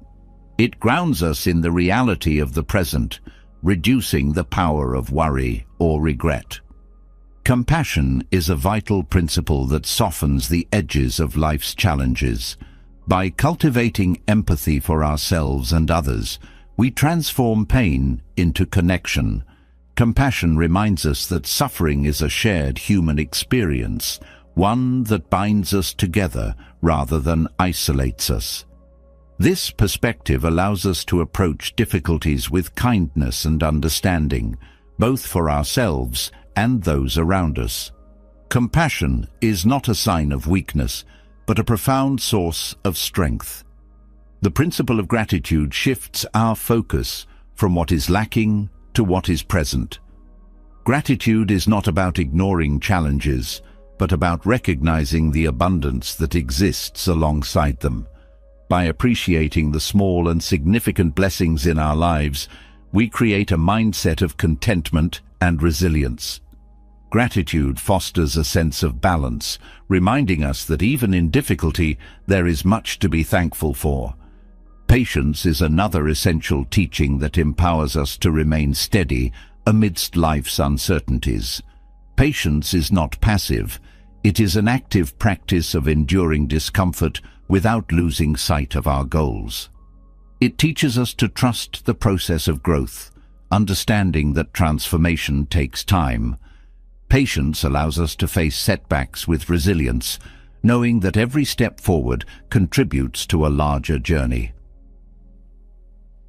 It grounds us in the reality of the present, reducing the power of worry or regret. Compassion is a vital principle that softens the edges of life's challenges. By cultivating empathy for ourselves and others, we transform pain into connection. Compassion reminds us that suffering is a shared human experience, one that binds us together rather than isolates us. This perspective allows us to approach difficulties with kindness and understanding, both for ourselves and those around us. Compassion is not a sign of weakness, but a profound source of strength. The principle of gratitude shifts our focus from what is lacking to what is present. Gratitude is not about ignoring challenges, but about recognizing the abundance that exists alongside them. By appreciating the small and significant blessings in our lives, we create a mindset of contentment and resilience. Gratitude fosters a sense of balance, reminding us that even in difficulty, there is much to be thankful for. Patience is another essential teaching that empowers us to remain steady amidst life's uncertainties. Patience is not passive. It is an active practice of enduring discomfort without losing sight of our goals. It teaches us to trust the process of growth, understanding that transformation takes time. Patience allows us to face setbacks with resilience, knowing that every step forward contributes to a larger journey.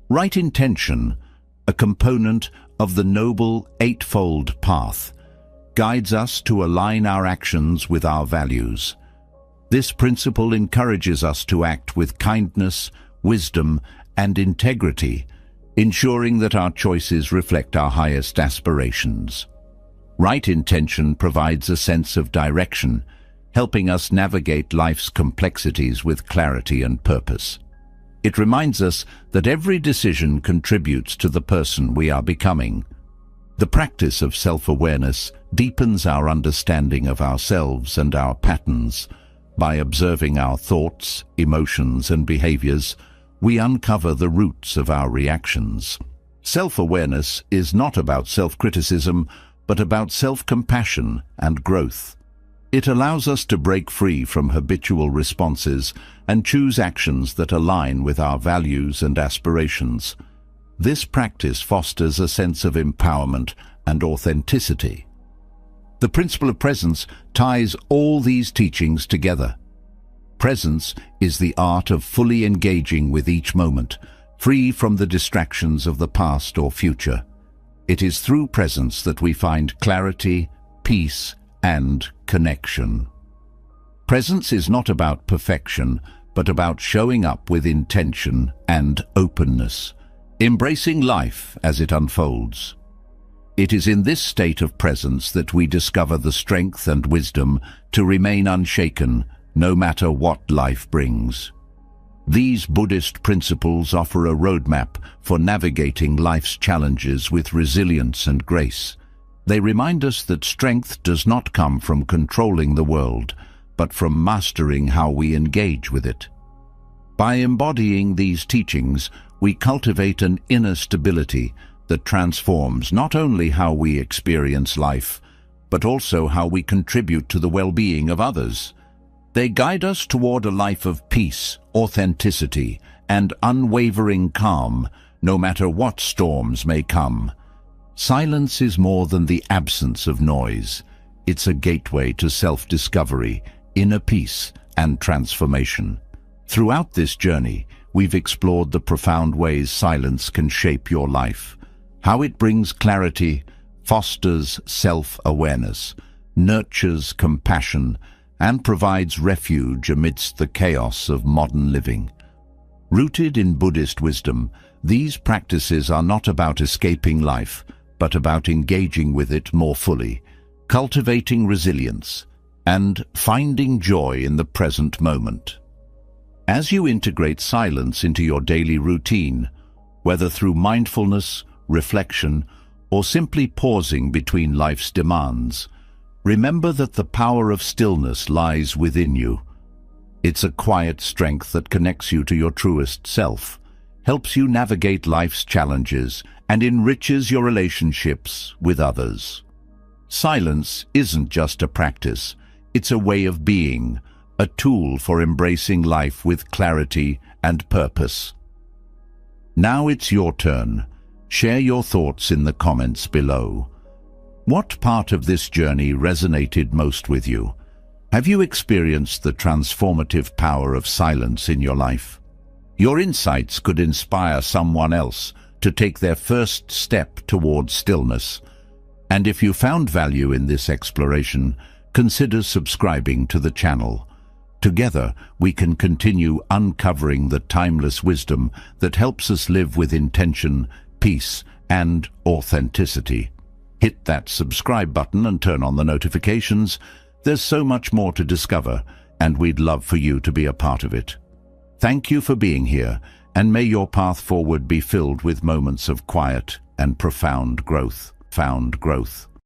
Right intention, a component of the Noble Eightfold Path, guides us to align our actions with our values. This principle encourages us to act with kindness, wisdom, and integrity, ensuring that our choices reflect our highest aspirations. Right intention provides a sense of direction, helping us navigate life's complexities with clarity and purpose. It reminds us that every decision contributes to the person we are becoming. The practice of self-awareness deepens our understanding of ourselves and our patterns. By observing our thoughts, emotions, and behaviors, we uncover the roots of our reactions. Self-awareness is not about self-criticism, but about self-compassion and growth. It allows us to break free from habitual responses and choose actions that align with our values and aspirations. This practice fosters a sense of empowerment and authenticity. The principle of presence ties all these teachings together. Presence is the art of fully engaging with each moment, free from the distractions of the past or future. It is through presence that we find clarity, peace, and connection. Presence is not about perfection, but about showing up with intention and openness, embracing life as it unfolds. It is in this state of presence that we discover the strength and wisdom to remain unshaken, no matter what life brings. These Buddhist principles offer a roadmap for navigating life's challenges with resilience and grace. They remind us that strength does not come from controlling the world, but from mastering how we engage with it. By embodying these teachings, we cultivate an inner stability that transforms not only how we experience life, but also how we contribute to the well-being of others. They guide us toward a life of peace, authenticity, and unwavering calm, no matter what storms may come. Silence is more than the absence of noise. It's a gateway to self-discovery, inner peace, and transformation. Throughout this journey, we've explored the profound ways silence can shape your life, how it brings clarity, fosters self-awareness, nurtures compassion, and provides refuge amidst the chaos of modern living. Rooted in Buddhist wisdom, these practices are not about escaping life, but about engaging with it more fully, cultivating resilience, and finding joy in the present moment. As you integrate silence into your daily routine, whether through mindfulness, reflection, or simply pausing between life's demands, remember that the power of stillness lies within you. It's a quiet strength that connects you to your truest self, helps you navigate life's challenges, and enriches your relationships with others. Silence isn't just a practice, it's a way of being, a tool for embracing life with clarity and purpose. Now it's your turn. Share your thoughts in the comments below. What part of this journey resonated most with you? Have you experienced the transformative power of silence in your life? Your insights could inspire someone else to take their first step towards stillness. And if you found value in this exploration, consider subscribing to the channel. Together, we can continue uncovering the timeless wisdom that helps us live with intention, peace, and authenticity. Hit that subscribe button and turn on the notifications. There's so much more to discover, and we'd love for you to be a part of it. Thank you for being here, and may your path forward be filled with moments of quiet and profound growth.